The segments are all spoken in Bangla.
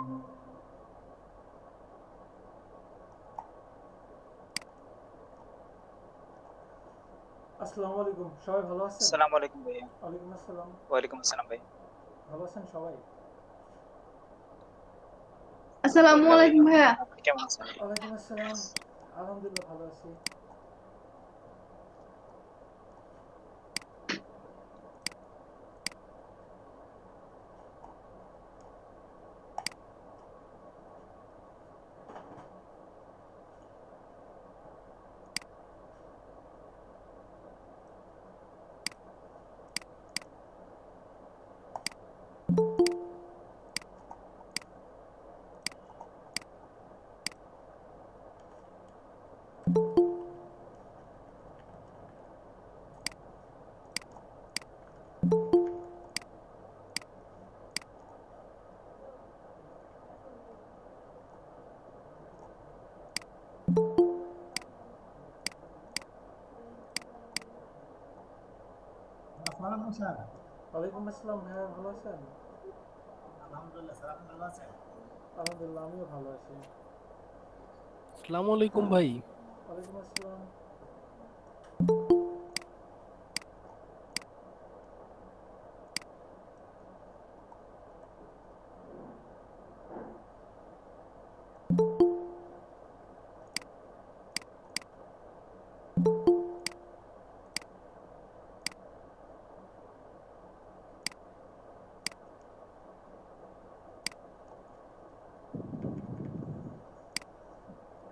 আসসালামু আলাইকুম, সবাই ভালো আছেন? আসসালামু আলাইকুম ভাইয়া। ওয়ালাইকুম আসসালাম। ওয়ালাইকুম আসসালাম ভাই। ভালো আছেন সবাই? আসসালামু আলহামদুলিল্লাহ ভাই আলাইকুম ভালো। ভাইয়া। আপনি কেমন আছেন? ওয়ালাইকুম আসসালাম। আলহামদুলিল্লাহ ভালো আছি। আসসালামু আলাইকুম স্যার। ওয়ালাইকুম আসসালাম ভাইয়া, ভালো আছেন? আলহামদুলিল্লাহ স্যার, আপনি ভালো আছেন? আলহামদুলিল্লাহ আমিও ভালো আছি। আসসালামু আলাইকুম ভাই। ওয়ালাইকুম আসসালাম।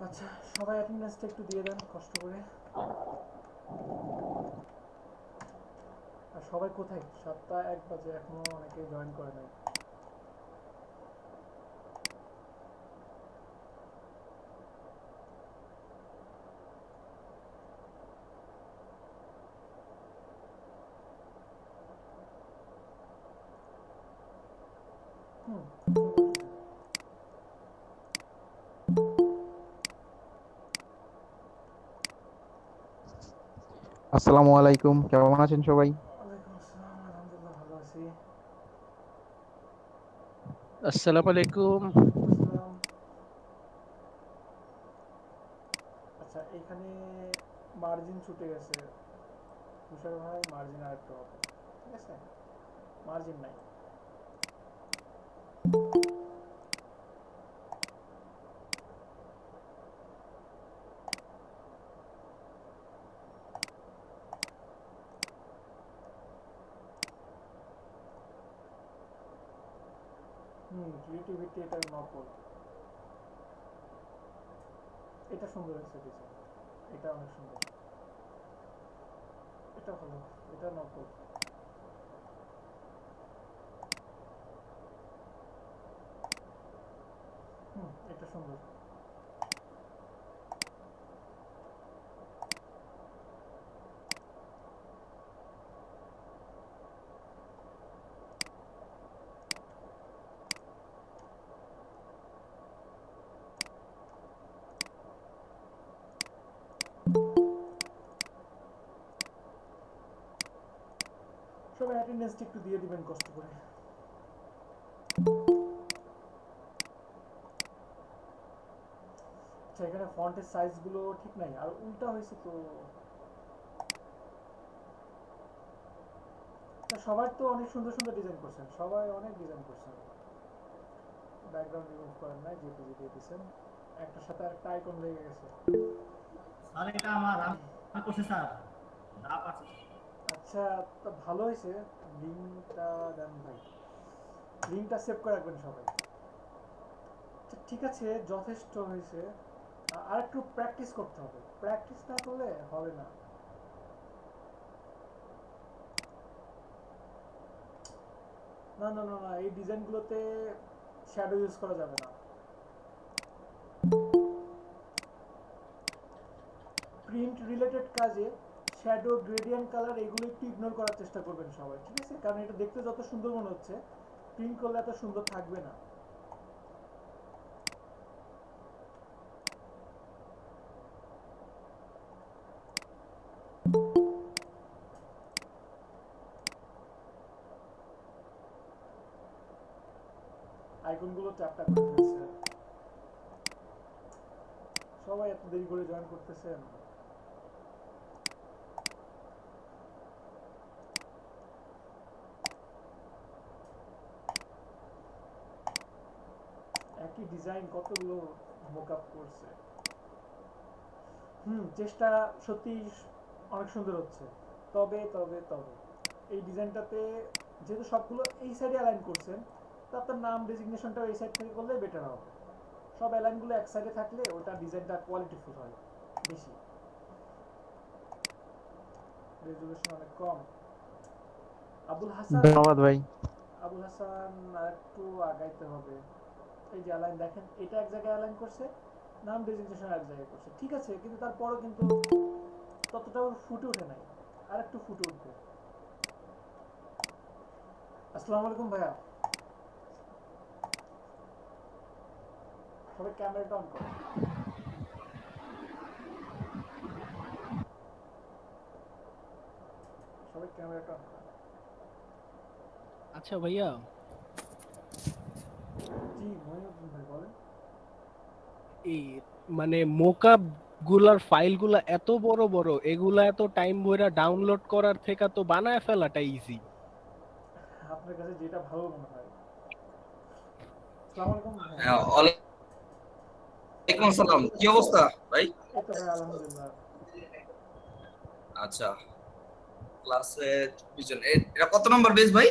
আচ্ছা, সবাই অ্যাটেন্ডেন্সটা একটু দিয়ে দেন কষ্ট করে। আর সবাই কোথায়? 7টা 1 বাজে, এখনো অনেকেই জয়েন করে নাই। হুম। আসসালামু আলাইকুম, কেমন আছেন সবাই? ওয়ালাইকুম আসসালাম, আলহামদুলিল্লাহ ভালো আছি। আসসালামু আলাইকুম। ওয়ালাইকুম আসসালাম। আচ্ছা, এইখানে মার্জিন ছুটে গেছে। তুষার ভাই, মার্জিন আর একটু হবে। ঠিক আছে, মার্জিন নাই। ক্রিয়েটিভিটি, এটা নকল। এটা সুন্দর হয়েছে ডিজাইন, এটা অনেক সুন্দর, এটা ভালো, এটা নকল। এটা সুন্দর। সবাই অ্যাটেন্ডেন্সটা একটু দিয়ে দিবেন কষ্ট করে। আচ্ছা, এখানে ফন্টের সাইজগুলো ঠিক নাই, আর উল্টা হয়েছে তো। তা সবাই তো অনেক সুন্দর সুন্দর ডিজাইন করছেন, সবাই অনেক ডিজাইন করছেন। ব্যাকগ্রাউন্ড রিমুভ করেন নাই, জেপিজি দিয়ে দিয়েছেন। একটার সাথে আরেকটা আইকন লেগে গেছে। স্যার এটা আমি করছি স্যার, ডাব আছে। আচ্ছা, তো ভালো হয়েছে। লিঙ্কটা দেন ভাই, লিঙ্কটা সেভ করে রাখবেন সবাই। আচ্ছা ঠিক আছে, যথেষ্ট হয়েছে। আর একটু প্র্যাকটিস করতে হবে, প্র্যাকটিস না করলে হবে না। না না না না, এই ডিজাইনগুলোতে শ্যাডো ইউজ করা যাবে না। প্রিন্ট রিলেটেড কাজে শ্যাডো, গ্রেডিয়েন্ট কালার এগুলো একটু ইগনোর করার চেষ্টা করবেন সবাই, ঠিক আছে? কারণ এটা দেখতে যত সুন্দর মনে হচ্ছে, প্রিন্ট করলে এত সুন্দর থাকবে না। আইকনগুলো ট্যাপ ট্যাপ করে ফেলছে। সবাই এত দেরি করে জয়েন করতেছেন। একই ডিজাইন কতগুলো মোকআপ করছে। চেষ্টা সত্যি অনেক সুন্দর হচ্ছে। তবে তবে তবে এই ডিজাইনটাতে যেহেতু সবগুলো এই সাইডে অ্যালাইন করছেন, তো আপনার নাম ডেজিগনেশনটাও এই সাইড থেকে করলে বেটার হবে। সব অ্যালাইনগুলো এক সাইডে থাকলে ওটা ডিজাইনটা কোয়ালিটিফুল হয় বেশি। রেজুলেশন অনেক কম। আবুল হাসান, ধন্যবাদ ভাই। আবুল হাসান একটু আগাইতে হবে। এই যে অ্যালাইন দেখেন, এটা এক জায়গায় অ্যালাইন করছে, নাম ডেজিগনেশন এক জায়গায় করছে, ঠিক আছে, কিন্তু তারপরও কিন্তু ততটাও ফুটে ওঠে নাই, আর একটু ফুটে উঠবে। আসসালামু আলাইকুম ভাইয়া, সবাই ক্যামেরাটা অন করো। সবাই ক্যামেরাটা অন করো। আচ্ছা ভাইয়া, জি মহিউদ্দিন ভাই বলেন। এই মানে মোকআপ গুলার ফাইল গুলা এত বড় বড়, এগুলা এত টাইম বইরা ডাউনলোড করার থেকে তো বানায় ফেলাটা ইজি। আপনার কাছে যেটা ভালো মনে হয়। আসসালামু আলাইকুম ভাই। হ্যাঁ, ওয়ালাইকুম আসসালাম। কি অবস্থা ভাই? এই তো ভাই আলহামদুলিল্লাহ। আচ্ছা, ক্লাসে দুজন। এটা কত নম্বর বেস ভাই?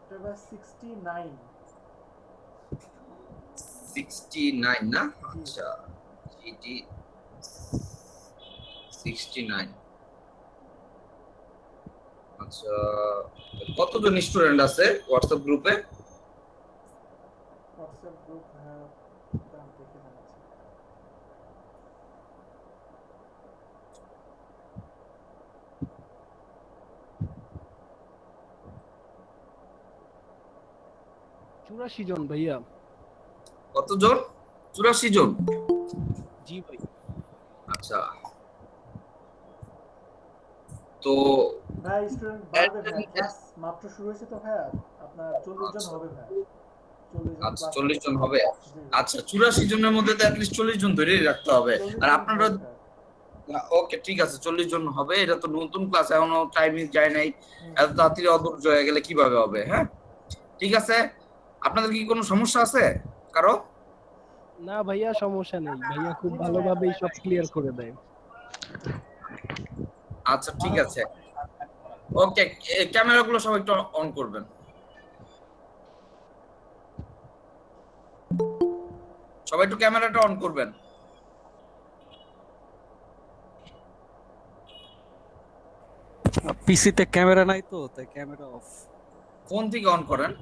এটা ভাই 69। 69 না? আচ্ছা, জিটি 69। আচ্ছা, কতজন স্টুডেন্ট আছে হোয়াটসঅ্যাপ গ্রুপে? হোয়াটসঅ্যাপ গ্রুপ হ্যাঁ, দাম দেখে জানাচ্ছি। চুরাশি জন ভাইয়া। কতজন? 84 জন। জি ভাই। আচ্ছা, তো ভাই স্টুডেন্ট বাড়বে ভাই, ক্লাস মাত্র শুরু হয়েছে তো ভাইয়া, আপনার 40 জন হবে ভাই। 40 জন আচ্ছা, ক্লাস 40 জন হবে। জি আচ্ছা, 84 জনের মধ্যে তো অ্যাটলিস্ট 40 জন ধরে রাখতে হবে। 40 আর জন আপনারা হবে ভাই। ওকে, ঠিক আছে, 40 জন হবে। এটা তো নতুন ক্লাস, এখনো টাইমিং যায় নাই। এত তাড়াতাড়ি অধৈর্য হয়ে গেলে কিভাবে হবে? হ্যাঁ, ঠিক আছে। আপনাদের কি কোনো সমস্যা আছে কারো? না ভাইয়া, সমস্যা নেই, ভাইয়া খুব জি না ভাই, ভালোভাবেই সব ক্লিয়ার করে দেয়। আচ্ছা, ঠিক আছে, ওকে। ক্যামেরাগুলো সবাই একটু অন করবেন। সবাই একটু ক্যামেরাটা অন করবেন। পিসিতে ক্যামেরা নাই তো, তাই ক্যামেরা অফ। ফোন থেকে অন করেন।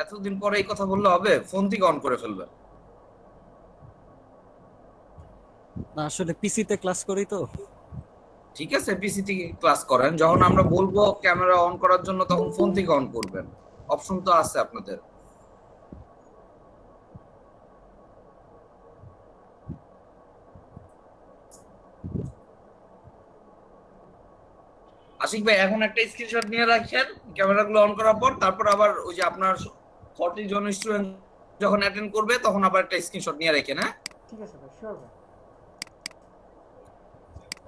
এতদিন পরে এই কথা বললে হবে? ফোন থেকে অন করে ফেলবেন। না, আসলে পিসিতে ক্লাস করি তো। ঠিক আছে, পিসি থেকে ক্লাস করেন। যখন আমরা বলবো ক্যামেরা অন করার জন্য, তখন ফোন থেকে অন করবেন। অপশন তো আছে আপনাদের। আশিক ভাই, এখন একটা স্ক্রিনশট নিয়ে রাখেন ক্যামেরাগুলো অন করার পর। তারপর আবার ওই যে আপনার 40 জন স্টুডেন্ট যখন অ্যাটেন্ড করবে, তখন আবার একটা স্ক্রিনশট নিয়ে রাখেন। হ্যাঁ, ঠিক আছে ভাই, শিওর ভাই।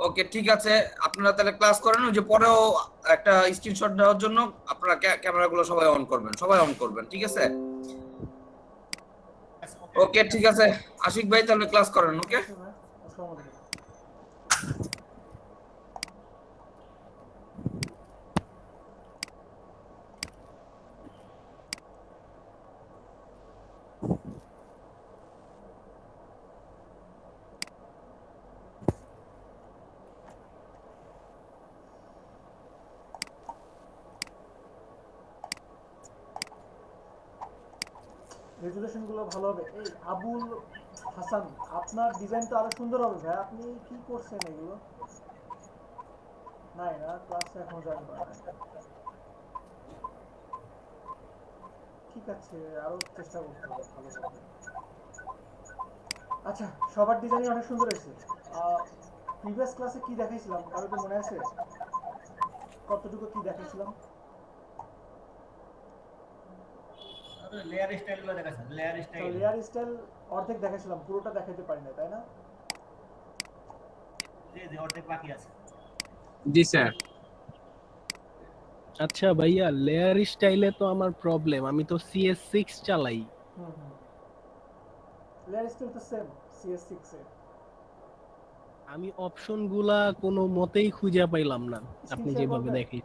ওকে, ঠিক আছে। আপনারা তাহলে ক্লাস করেন। ওই যে পরেও একটা স্ক্রিনশট নেওয়ার জন্য আপনারা ক্যামেরাগুলো সবাই অন করবেন, সবাই অন করবেন, ঠিক আছে? ওকে, ঠিক আছে। আশিক ভাই, তাহলে ক্লাস করেন। ওকে, ঠিক আছে ভাই, আসসালামু আলাইকুম। রেজুলেশন গুলো ভালো হবে। এই আবুল হাসান, আপনার ডিজাইন তো আরো সুন্দর হবে ভাই, আপনি কি করছেন এগুলো? নাই না, ক্লাসে এখনো জয়েন করা নাই। ঠিক আছে, আরো চেষ্টা করতে হবে ভালো করতে। আচ্ছা, সবার ডিজাইনই অনেক সুন্দর হয়েছে। প্রিভিয়াস ক্লাসে কি দেখাইছিলাম কারো কি মনে আছে? কতটুকু কি দেখাইছিলাম? লেয়ার স্টাইল গুলো দেখাচ্ছেন, লেয়ার তো স্টাইল। লেয়ার স্টাইল অর্ধেক দেখাইছিলাম, পুরোটা দেখাইতে পারি না, তাই না? জি জি, অর্ধেক বাকি আছে। জি স্যার। আচ্ছা ভাইয়া, লেয়ার স্টাইলে তো আমার প্রবলেম, আমি তো CS6 চালাই। হুম হুম। লেয়ার স্টাইল তো সেম CS6 এ। আমি অপশন গুলা কোনো মতেই খুঁজে পাইলাম না, স্ক্রিন আপনি শেয়ার যেভাবে করবেন? দেখি।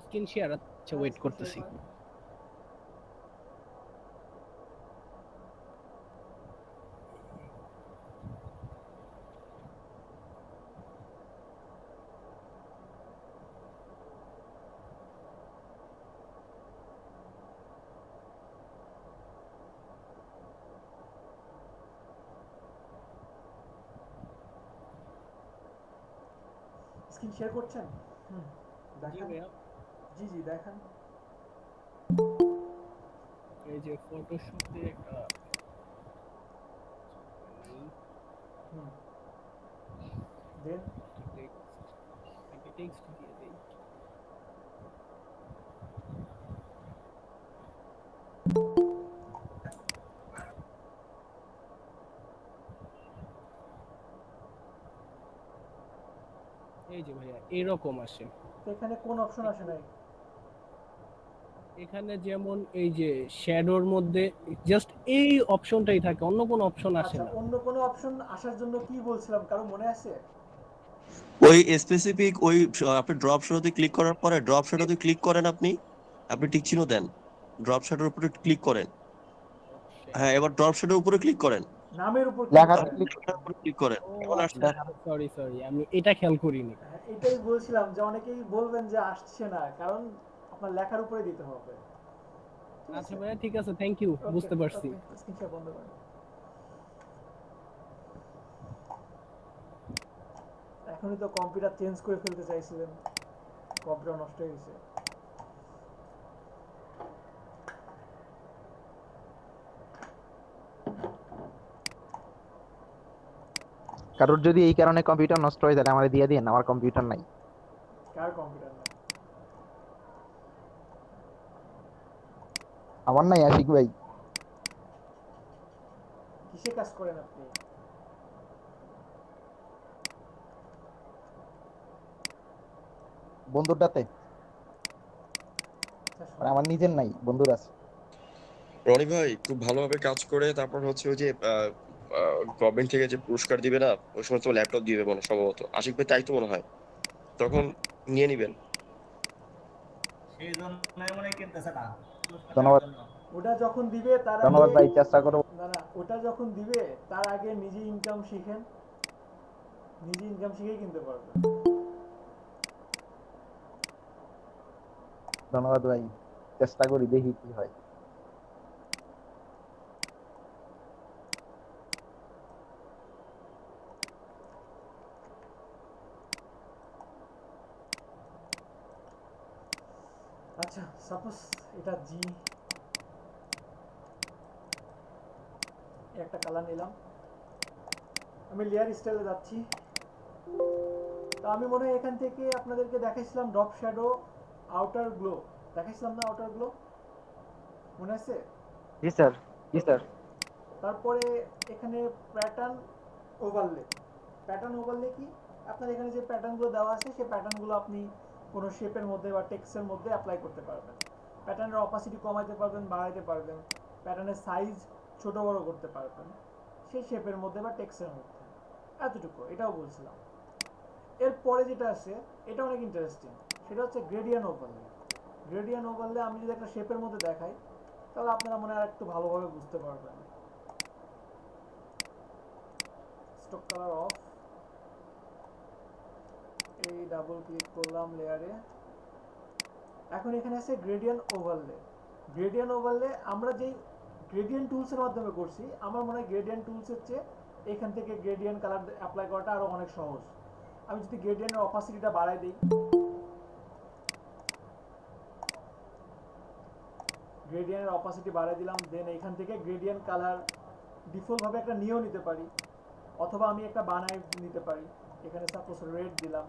স্ক্রিন শেয়ার, আচ্ছা হ্যাঁ, ওয়েট স্ক্রিন শেয়ার করতেছি। করেন। স্ক্রিন শেয়ার করছেন? হুম, জি দেখান। ভাইয়া, জি জি দেখান। এই যে ফটোশপে একটা হুম, দেন টেক্সট দিয়ে দেই। এই যে ভাইয়া এরকম আসে। তো এখানে কোন অপশন আসে নাই? এখানে যেমন এই যে শ্যাডোর মধ্যে জাস্ট এই অপশনটাই থাকে, অন্য কোনো অপশন আসে আচ্ছা, না। অন্য কোনো অপশন আসার জন্য কি বলছিলাম, কারো মনে আছে? ওই স্পেসিফিক ওই আপনি ড্রপ শ্যাডোতে ক্লিক করার পরে ড্রপ শ্যাডোতে ক্লিক করেন, আপনি আপনি টিক চিহ্ন দেন, ড্রপ শ্যাডোর উপরে ক্লিক করেন। হ্যাঁ, এবার ড্রপ শ্যাডোর উপরে ক্লিক করেন, নামের উপর ক্লিক লেখাতে করেন। ক্লিক লেখার উপরে ক্লিক করেন, ও এখন আসছে। আচ্ছা, সরি সরি, আমি এটা খেয়াল করিনি। হ্যাঁ, এটাই বলছিলাম যে অনেকেই বলবেন যে আসছে না, কারণ আপনার লেখার উপরে দিতে হবে। ঠিক আচ্ছা আছে, ভাইয়া ঠিক আছে, থ্যাংক ইউ, ওকে বুঝতে পারছি। ওকে, স্ক্রিন শেয়ার বন্ধ করেন। এখনই তো কম্পিউটার চেঞ্জ করে ফেলতে চাইছিলেন, কম্পিউটার নষ্ট হয়ে গেছে। কারোর যদি এই কারণে কম্পিউটার নষ্ট হয় তাহলে আমারে দিয়ে দিন, আমার কম্পিউটার নাই। কার কম্পিউটার না? আমার নাই, আশিক ভাই। কিসে কাজ করেন আপনি? বন্ধুরটাতে, আচ্ছা, মানে আমার নিজের নাই, বন্ধুর আছে। রনি ভাই খুব ভালোভাবে কাজ করে তারপর হচ্ছে ওই যে গভর্নমেন্ট থেকে যে পুরস্কার দিবে না, ওই সময় তো ল্যাপটপ দিবে মনে হয় সম্ভবত, আশিক ভাই তাই তো মনে হয়, তখন নিয়ে নিবেন। সেই জন্যই মনে হয় কিনতেছে না, পুরস্কার দেওয়ার ধন্যবাদ। জন্য। ওটা যখন দিবে তার আগে, ধন্যবাদ ভাই, চেষ্টা করবো। না না, ওটা যখন দিবে তার আগে নিজে ইনকাম শিখেন, নিজে ইনকাম শিখেই কিনতে পারবেন। ধন্যবাদ ভাই, চেষ্টা করি, দেখি কি হয়। আচ্ছা, সাপোজ এটা জি, একটা কালার নিলাম, আমি লেয়ার স্টাইলে যাচ্ছি। তো আমি মনে হয় এখান থেকে আপনাদেরকে দেখাইছিলাম ড্রপ শ্যাডো, আউটার গ্লো দেখাইছিলাম না? আউটার গ্লো মনে আছে? জি স্যার, জি স্যার। তারপরে এখানে প্যাটার্ন ওভারলে। প্যাটার্ন ওভারলে কি? আপনার এখানে যে প্যাটার্নগুলো দেওয়া আছে সেই প্যাটার্নগুলো আপনি কোনো শেপের মধ্যে বা টেক্সটের মধ্যে অ্যাপ্লাই করতে পারবেন। প্যাটার্নের অপাসিটি কমাইতে পারবেন, বাড়াইতে পারবেন, প্যাটার্নের সাইজ ছোট বড় করতে পারবেন সেই শেপের মধ্যে বা টেক্সটের মধ্যে। এতটুকু, এটাও বলছিলাম। এরপরে যেটা আছে এটা অনেক ইন্টারেস্টিং, সেটা হচ্ছে গ্রেডিয়ান ওভারলে। গ্রেডিয়ান ওভারলে আমি যদি একটা শেপের মধ্যে দেখাই তাহলে আপনারা মনে হয় একটু ভালোভাবে বুঝতে পারবেন। স্টক কালার অফ, এই ডাবল ক্লিক করলাম লেয়ারে। এখন এখানে আছে গ্রেডিয়ান ওভারলে। গ্রেডিয়ান ওভারলে আমরা যেই গ্রেডিয়ান টুলসের মাধ্যমে করছি, আমার মনে হয় গ্রেডিয়ান টুলসের চেয়ে এখান থেকে গ্রেডিয়ান কালার অ্যাপ্লাই করাটা আরো অনেক সহজ। আমি যদি গ্রেডিয়ানের অপাসিটিটা বাড়াই দিই, গ্রেডিয়ানের অপাসিটি বাড়াই দিলাম, দেন এখান থেকে গ্রেডিয়ান কালার ডিফল্ট ভাবে একটা নিয়েও নিতে পারি, অথবা আমি একটা বানাই নিতে পারি। এখানে সাপোজ রেড দিলাম,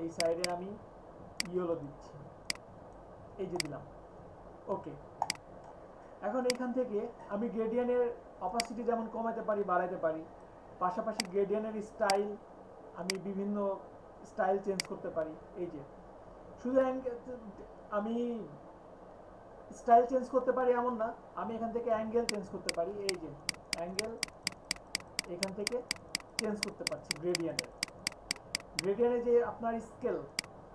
এই সাইডে আমি ইয়েলো দিচ্ছি, এই যে দিলাম। ওকে, এখন এইখান থেকে আমি গ্রেডিয়েন্টের অপাসিটি যেমন কমাতে পারি বাড়াইতে পারি, পাশাপাশি গ্রেডিয়েন্টের স্টাইল আমি বিভিন্ন স্টাইল চেঞ্জ করতে পারি। এই যে শুধু আমি স্টাইল চেঞ্জ করতে পারি এমন না, আমি এখান থেকে অ্যাঙ্গেল চেঞ্জ করতে পারি। এই যে অ্যাঙ্গেল এখান থেকে চেঞ্জ করতে পারছি গ্রেডিয়েন্টের যে আপনার স্কেল,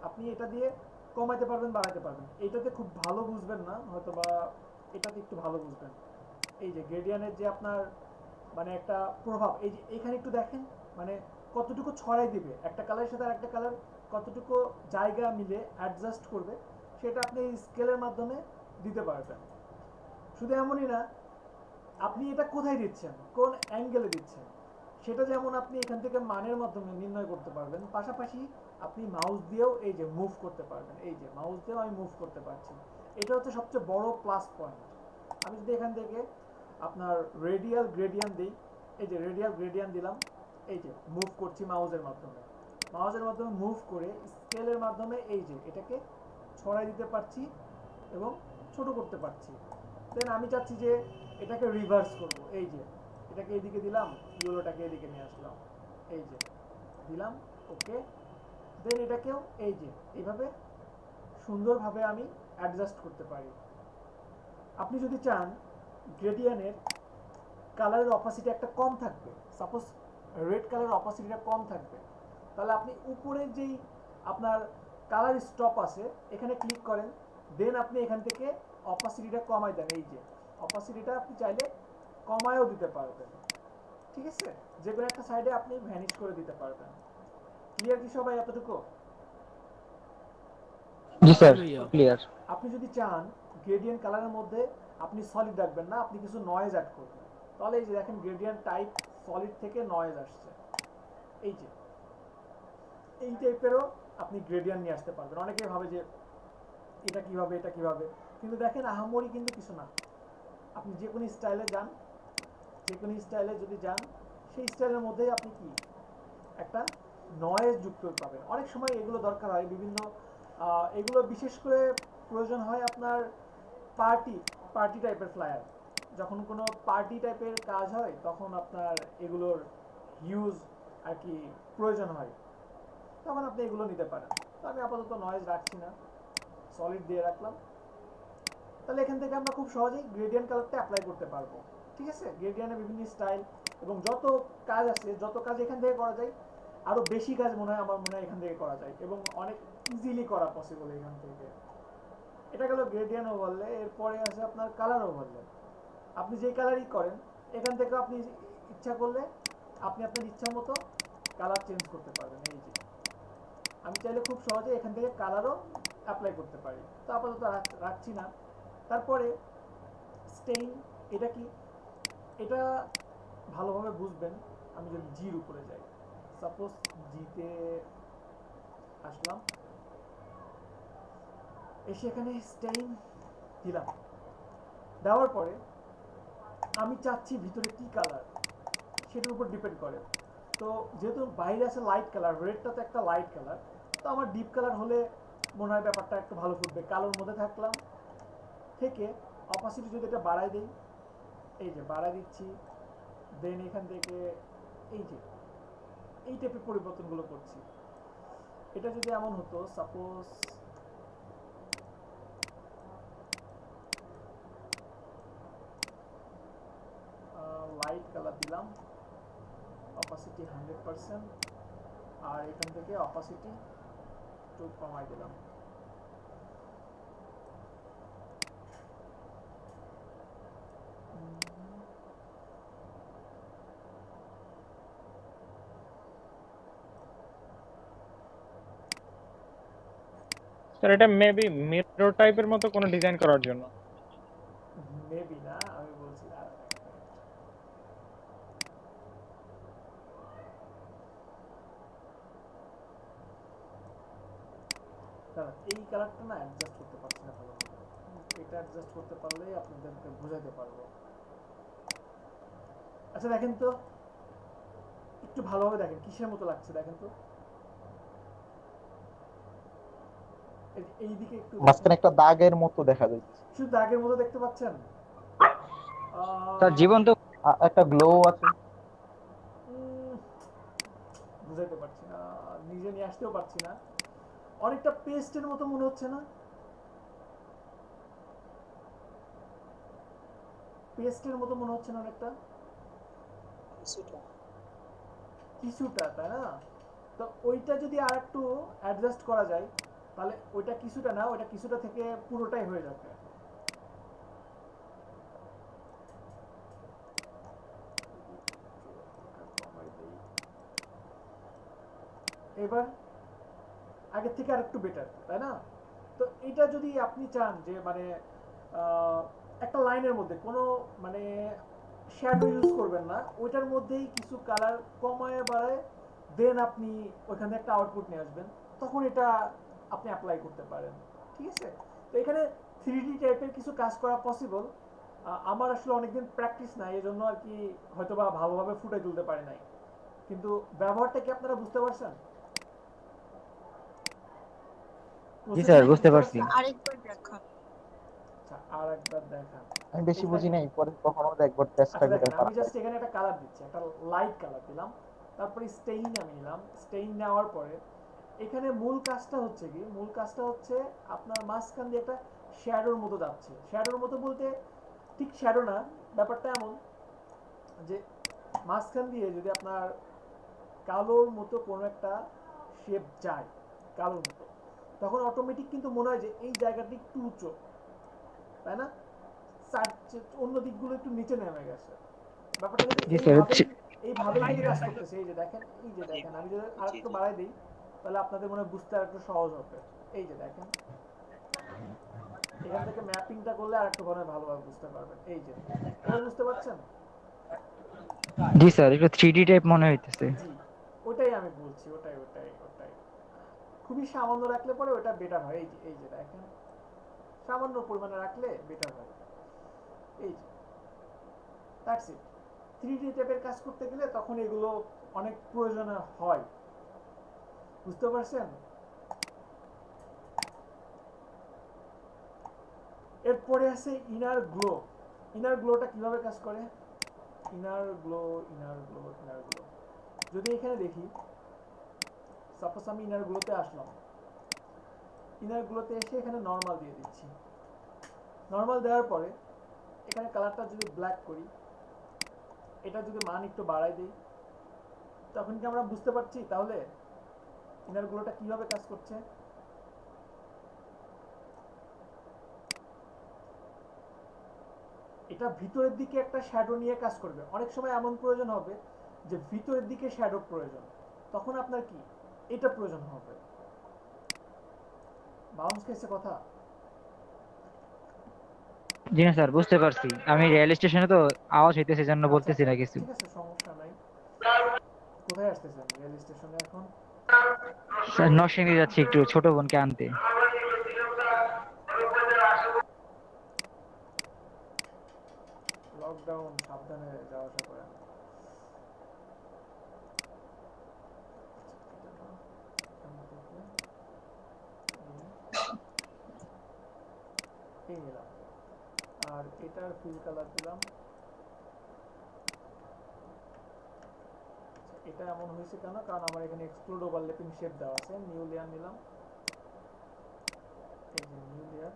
আপনি এটা দিয়ে কমাতে পারবেন বাড়াতে পারবেন। এইটাতে খুব ভালো বুঝবেন না হয়তো, বা এটাতে একটু ভালো বুঝবেন। এই যে গ্রেডিয়েন্টের যে আপনার মানে একটা প্রভাব, এই যে এখানে একটু দেখেন মানে কতটুকু ছড়াই দিবে একটা কালারের সাথে আরেকটা কালার, কতটুকু জায়গা মিলে অ্যাডজাস্ট করবে, সেটা আপনি এই স্কেলের মাধ্যমে দিতে পারবেন। শুধু এমনই না, আপনি এটা কোথায় দিচ্ছেন, কোন অ্যাঙ্গেলে দিচ্ছেন, সেটা যেমন আপনি এখান থেকে মানের মাধ্যমে নির্ণয় করতে পারবেন, পাশাপাশি আপনি মাউস দিয়েও এই যে মুভ করতে পারবেন। এই যে মাউস দিয়েও আমি মুভ করতে পারছি, এটা হচ্ছে সবচেয়ে বড় প্লাস পয়েন্ট। আমি যদি এখান থেকে আপনার রেডিয়াল গ্রেডিয়েন্ট দিই, এই যে রেডিয়াল গ্রেডিয়েন্ট দিলাম, এই যে মুভ করছি মাউসের মাধ্যমে মুভ করে স্কেলের মাধ্যমে এই যে এটাকে ছড়াই দিতে পারছি এবং ছোট করতে পারছি। দেন আমি চাচ্ছি যে এটাকে রিভার্স করব, এই যে এটাকে এদিকে দিলাম, ইয়েলোটাকে এদিকে নিয়ে আসলাম, এই যে দিলাম, ওকে। দেন এটাকেও এই যে এইভাবে সুন্দরভাবে আমি অ্যাডজাস্ট করতে পারি। আপনি যদি চান গ্রেডিয়েন্টের কালারের অপাসিটি একটা কম থাকবে, সাপোজ রেড কালারের অপাসিটিটা কম থাকবে, তাহলে আপনি উপরের যেই আপনার কালার স্টপ আছে এখানে ক্লিক করেন, দেন আপনি এখান থেকে অপাসিটিটা কমাই দেন। এই যে অপাসিটিটা আপনি চাইলে কমায়ও দিতে পারবেন, ঠিক আছে, যে কোনো একটা সাইডে আপনি ভ্যানিশ করে দিতে পারবেন। ক্লিয়ার কি সবাই এতটুকু? জি স্যার, ভাইয়া। ক্লিয়ার। আপনি যদি চান গ্রেডিয়েন্ট কালারের মধ্যে আপনি সলিড রাখবেন না, আপনি কিছু নয়েজ অ্যাড করবেন, তাহলে এই যে দেখেন গ্রেডিয়েন্ট টাইপ সলিড থেকে নয়েজ আসছে। এই যে এই টাইপেরও আপনি গ্রেডিয়েন্ট নিয়ে আসতে পারবেন। অনেকেই ভাবে যে এটা কিভাবে এটা কিভাবে, কিন্তু দেখেন আহামরি কিন্তু কিছু না। আপনি যে কোনো স্টাইলে যান, যে কোনো স্টাইলে যদি যান, সেই স্টাইলের মধ্যেই আপনি কি একটা নয়েজ যুক্ত পাবেন। অনেক সময় এগুলো দরকার হয় বিভিন্ন এগুলো বিশেষ করে প্রয়োজন হয় আপনার পার্টি টাইপের ফ্লায়ার, যখন কোনো পার্টি টাইপের কাজ হয় তখন আপনার এগুলোর ইউজ আর কি প্রয়োজন হয়, তখন আপনি এগুলো নিতে পারেন। তো আমি আপাতত নয়েজ রাখছি না, সলিড দিয়ে রাখলাম। তাহলে এখান থেকে আমরা খুব সহজেই গ্রেডিয়েন্ট কালারটা অ্যাপ্লাই করতে পারবো, ঠিক আছে। গ্রেডিয়েন্টের বিভিন্ন স্টাইল এবং যত কাজ আছে, যত কাজ এখান থেকে করা যায়, আরো বেশি কাজ আমার মনে হয় এখান থেকে করা যায় এবং অনেক ইজিলি করা পসিবল এখান থেকে। এটা গেল গ্রেডিয়েন্ট ওভারলে। এরপরে আছে আপনার কালার ওভারলে। আপনি যে কালারই করেন এখান থেকে আপনি ইচ্ছা করলে আপনি আপনার ইচ্ছা মতো কালার চেঞ্জ করতে পারবেন। এই যে আমি চাইলে খুব সহজে এখান থেকে কালারও অ্যাপ্লাই করতে পারি, তো আপাতত রাখছি না। তারপরে স্টেইন, এটা কি, এটা ভালোভাবে বুঝবেন। আমি যদি জির উপরে যাই, সাপোজ জিতে আসলাম, এসে এখানে স্টেইন দিলাম, দেওয়ার পরে আমি চাচ্ছি ভিতরে কি কালার সেটার উপর ডিপেন্ড করে। তো যেহেতু বাইরে আছে লাইট কালার, রেডটা তো একটা লাইট কালার, তো আমার ডিপ কালার হলে মনে হয় ব্যাপারটা একটু ভালো ফুটবে। কালোর মধ্যে থাকলাম, থেকে অপাসিটি যদি এটা বাড়াই দিই, এই যে বাড়াই দিচ্ছি, দেন এখান থেকে এই যে এই টাইপের পরিবর্তনগুলো করছি। এটা যদি এমন হতো, সাপোজ লাইট কালার দিলাম, অপাসিটি 100%, আর এখান থেকে অপাসিটি একটু কমাই দিলাম। স্যার এটা মেবি মিরর টাইপের মতো কোনো ডিজাইন করার জন্য। মেবি না, আমি বলছি এই কালারটা না অ্যাডজাস্ট করতে পারছি না ভালোভাবে। এটা অ্যাডজাস্ট করতে পারলেই আপনাদেরকে বোঝাতে পারবো। আচ্ছা দেখেন তো, একটু ভালোভাবে দেখেন কিসের মতো লাগছে, দেখেন তো। এইদিকে একটু মাঝখানে একটা দাগের মতো দেখা যাচ্ছে। শুধু দাগের মতো দেখতে পাচ্ছেন? তার জীবন তো একটা গ্লো আছে। বুঝাইতে পারছি না, নিজে নিয়ে আসতেও পারছি না। অনেকটা পেস্টের মতো মনে হচ্ছে না? পেস্টের মতো মনে হচ্ছে না অনেকটা? কিছুটা, তাই না? তো ওইটা যদি আর একটু অ্যাডজাস্ট করা যায় তাহলে ওইটা কিছুটা না, ওইটা কিছুটা থেকে পুরোটাই হয়ে যাবে। এবার আগের থেকে আর একটু বেটার, তাই না? তো এটা যদি আপনি চান যে মানে একটা লাইনের মধ্যে কোনো মানে শ্যাডো ইউজ করবেন না, ওইটার মধ্যেই কিছু কালার কমায় বাড়ায় দেন আপনি ওইখানে একটা আউটপুট নিয়ে আসবেন, তখন এটা আপনি অ্যাপ্লাই করতে পারেন। ঠিক আছে? তো এখানে 3D টাইপের কিছু কাজ করা পসিবল। আমার আসলে অনেকদিন প্র্যাকটিস নাই, এজন্য আর কি হয়তোবা ভালোভাবে ফুটে তুলতে পারি নাই, কিন্তু ব্যবহারটা কি আপনারা বুঝতে পারছেন? জি স্যার, বুঝতে পারছি। আরেকবার দেখান। আচ্ছা, আরেকবার দেখান। আমি বেশি বুঝি নাই, পরে কখনো একবার চেষ্টা আচ্ছা করে দেখেন, আমি পারা জাস্ট যায়। এখানে একটা কালার দিচ্ছি, একটা লাইট কালার দিলাম, তারপরে স্টেইন আমি নিলাম। স্টেইন নেওয়ার পরে এখানে মূল কাজটা হচ্ছে কি, মূল কাজটা হচ্ছে আপনার মাঝখান দিয়ে একটা শ্যাডোর মতো যাচ্ছে। শ্যাডোর মতো বলতে ঠিক শ্যাডো না, ব্যাপারটা এমন যে মাঝখান দিয়ে যদি আপনার কালোর মতো কোনো একটা শেপ যায়, কালোর মতো, তখন অটোমেটিক কিন্তু মনে হয় যে এই জায়গাটি একটু উঁচু, তাই না? অন্য দিকগুলো একটু নিচে নেমে গেছে। ব্যাপারটা কিন্তু জি স্যার, এইভাবেই কিন্তু কাজ করতেছে। এই যে দেখেন, এই যে দেখেন, আমি যদি আরেকটু বাড়াই দিই তাহলে আপনাদের মনে হয় বুঝতে আরেকটু সহজ হবে। এই যে দেখেন, এখান থেকে ম্যাপিংটা করলে আরেকটু মনে হয় ভালোভাবে বুঝতে পারবেন। এই যে এবার বুঝতে পারছেন? জি স্যার, এটা 3D টাইপ মনে হইতেছে। জি, ওটাই আমি বলছি, ওটাই ওটাই ওটাই। খুবই সামান্য রাখলে পরে ওটা বেটার হয়। এই যে দেখেন, সামান্য পরিমাণে রাখলে বেটার হয়। এই যে দ্যাটস ইট। 3D টাইপের কাজ করতে গেলে তখন এগুলো অনেক প্রয়োজন হয়। বুঝতে পারছেন? এরপরে আছে ইনার গ্লো। ইনার গ্লোটা কিভাবে কাজ করে? Inner glow, inner glow, inner glow. যদি এখানে দেখি, সাপোজ আমি ইনার গ্লোতে আসলাম, ইনার গ্লোতে এসে এখানে নর্মাল দিয়ে দিচ্ছি। নর্মাল দেওয়ার পরে এখানে কালারটা যদি ব্ল্যাক করি, এটা যদি মান একটু বাড়াই দিই, তখন কি আমরা বুঝতে পারছি তাহলে ইনার গ্লোটা কিভাবে কাজ করছে? এটা ভিতরের দিকে একটা শ্যাডো নিয়ে কাজ করবে। অনেক সময় এমন প্রয়োজন হবে যে ভিতরের দিকে শ্যাডো প্রয়োজন, তখন আপনার কি এটা প্রয়োজন হবে। বাউন্স কেসে কথা? জি না স্যার, বুঝতে পারছি। আমি রেল স্টেশনে তো আওয়াজ হইতেছে, জন্য আচ্ছা বলতেছি আচ্ছা, না কিছু। ঠিক আছে, সমস্যা নাই। কোথায় আসতেছেন রেল স্টেশনে এখন? স্যার, নরসিংদী যাচ্ছি একটু ছোট বোনকে আনতে। লকডাউন, সাবধানে যাওয়া আসা করেন। এই নিলাম, আর এটার ফিল কালার দিলাম। এটা এমন হয়েছে কেন? কারণ আমার এখানে এক্সক্লুড ওভারল্যাপিং শেপ দেওয়া আছে। নিউ লেয়ার নিলাম, এই যে নিউ লেয়ার।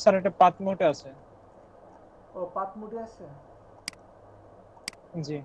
স্যার এটা পাত মোটে আছে। ও, পাত মুডে আছে। জি।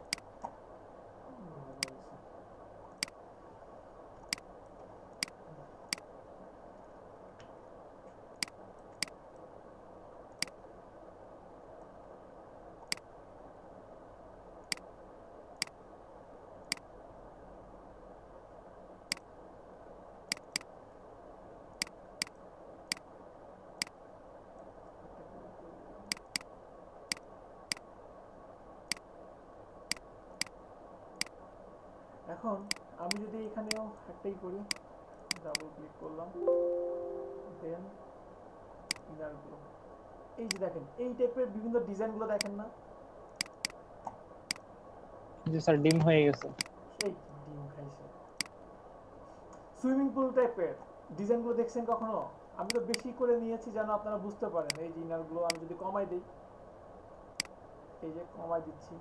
এখন আমি যদি এখানেও একটাই করি, ডাবল ক্লিক করলাম, দেন ইনারগুলো, এই যে দেখেন এই টাইপের বিভিন্ন ডিজাইনগুলো দেখেন না? জি স্যার, ডিম হয়ে গেছে। সেই ডিম খাইছে। সুইমিং পুল টাইপের ডিজাইনগুলো দেখছেন কখনো? আমি তো বেশি করে নিয়েছি যেন আপনারা বুঝতে পারেন। এই যে ইনারগুলো আমি যদি কমাই দিই, এই যে কমাই দিচ্ছি,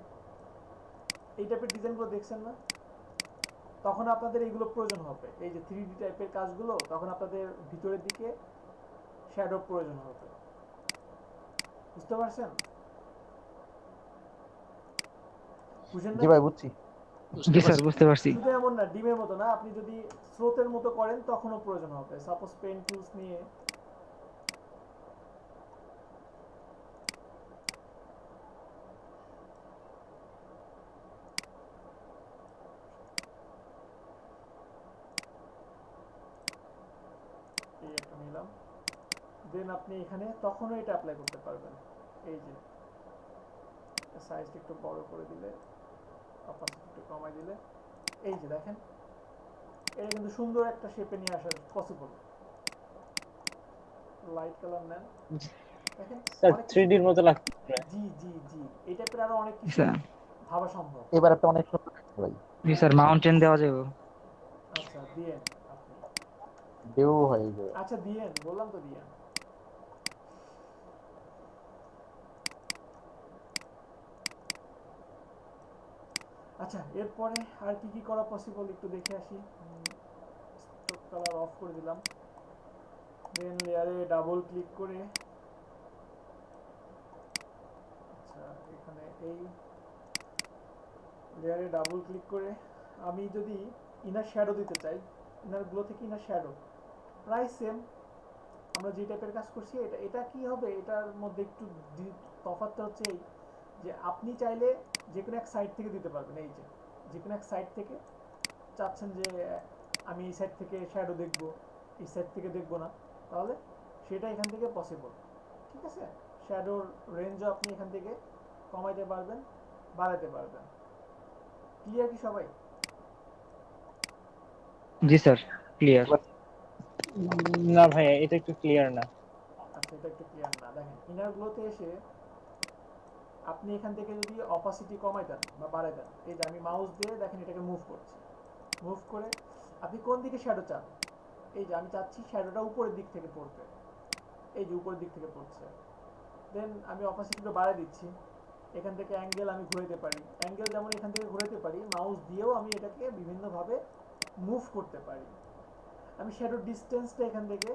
এই টাইপের ডিজাইনগুলো দেখছেন না? তখন আপনাদের এইগুলো প্রয়োজন হবে, এই যে 3D টাইপের কাজগুলো, তখন আপনাদের ভিতরের দিকে শ্যাডো প্রয়োজন হবে। বুঝতে পারছেন? বুঝেন না? জি ভাই বুঝছি। জি স্যার, বুঝতে পারছি। শুধু এমন না ডিমের মতো না, আপনি যদি স্রোতের মতো করেন তখনও প্রয়োজন হবে। সাপোজ পেন টুলস নিয়ে এই একটা নিলাম, দেন আপনি এখানে তখনও এটা অ্যাপ্লাই করতে পারবেন। এই যে সাইজটা একটু বড় করে দিলে, অপাসিটি একটু কমাই দিলে, এই যে দেখেন এটা কিন্তু সুন্দর একটা শেপে নিয়ে আসা পসিবল। লাইট কালার নেন, দেখেন স্যার অনেক 3D এর মতো লাগছে। জি জি জি, এই টাইপের আরো অনেক কিছু স্যার ভাবা সম্ভব। এবার একটা অনেক সুন্দর লাগছে ভাই। জি স্যার, মাউন্টেন দেওয়া যাবে। আচ্ছা দিয়েন আপনি, ঢেউ হয়ে যাবে। আচ্ছা দিয়েন, বললাম তো দিয়েন। আচ্ছা এরপরে আর কি কি করা পসিবল একটু দেখে আসি। স্ট্রোক কালার অফ করে দিলাম, দেন লেয়ারে ডাবল ক্লিক করে, আচ্ছা এখানে এই লেয়ারে ডাবল ক্লিক করে আমি যদি ইনার শ্যাডো দিতে চাই, ইনার গ্লো থেকে ইনার শ্যাডো প্রায় সেম আমরা যে টাইপের কাজ করছি, এটা কি হবে, এটার মধ্যে একটু তফাৎটা হচ্ছে এই যে আপনি চাইলে যে কোনো এক সাইড থেকে দিতে পারবেন। এই যে কোনো এক সাইড থেকে চাচ্ছেন যে আমি এই সাইড থেকে শ্যাডো দেখব, এই সাইড থেকে দেখব না, তাহলে সেটা এখান থেকে পসিবল। ঠিক আছে, শ্যাডোর রেঞ্জও আপনি এখান থেকে কমাইতে পারবেন, বাড়াতে পারবেন। ক্লিয়ার কি সবাই? জি স্যার, ক্লিয়ার। না ভাই, এটা একটু ক্লিয়ার না। আচ্ছা এটা একটু ক্লিয়ার না। দেখেন ইনার গ্লোতে এসে আপনি এখান থেকে যদি অপাসিটি কমাই দেন বা বাড়াই দেন, এই যে আমি মাউস দিয়ে দেখেন এটাকে মুভ করছি, মুভ করে আপনি কোন দিকে শ্যাডো চান, এই যে আমি চাচ্ছি শ্যাডোটা উপরের দিক থেকে পড়বে, এই যে উপরের দিক থেকে পড়ছে, দেন আমি অপাসিটিটা বাড়াই দিচ্ছি। এখান থেকে অ্যাঙ্গেল আমি ঘুরাইতে পারি, অ্যাঙ্গেল যেমন এখান থেকে ঘুরাইতে পারি, মাউস দিয়েও আমি এটাকে বিভিন্নভাবে মুভ করতে পারি। আমি শ্যাডোর ডিস্টেন্সটা এখান থেকে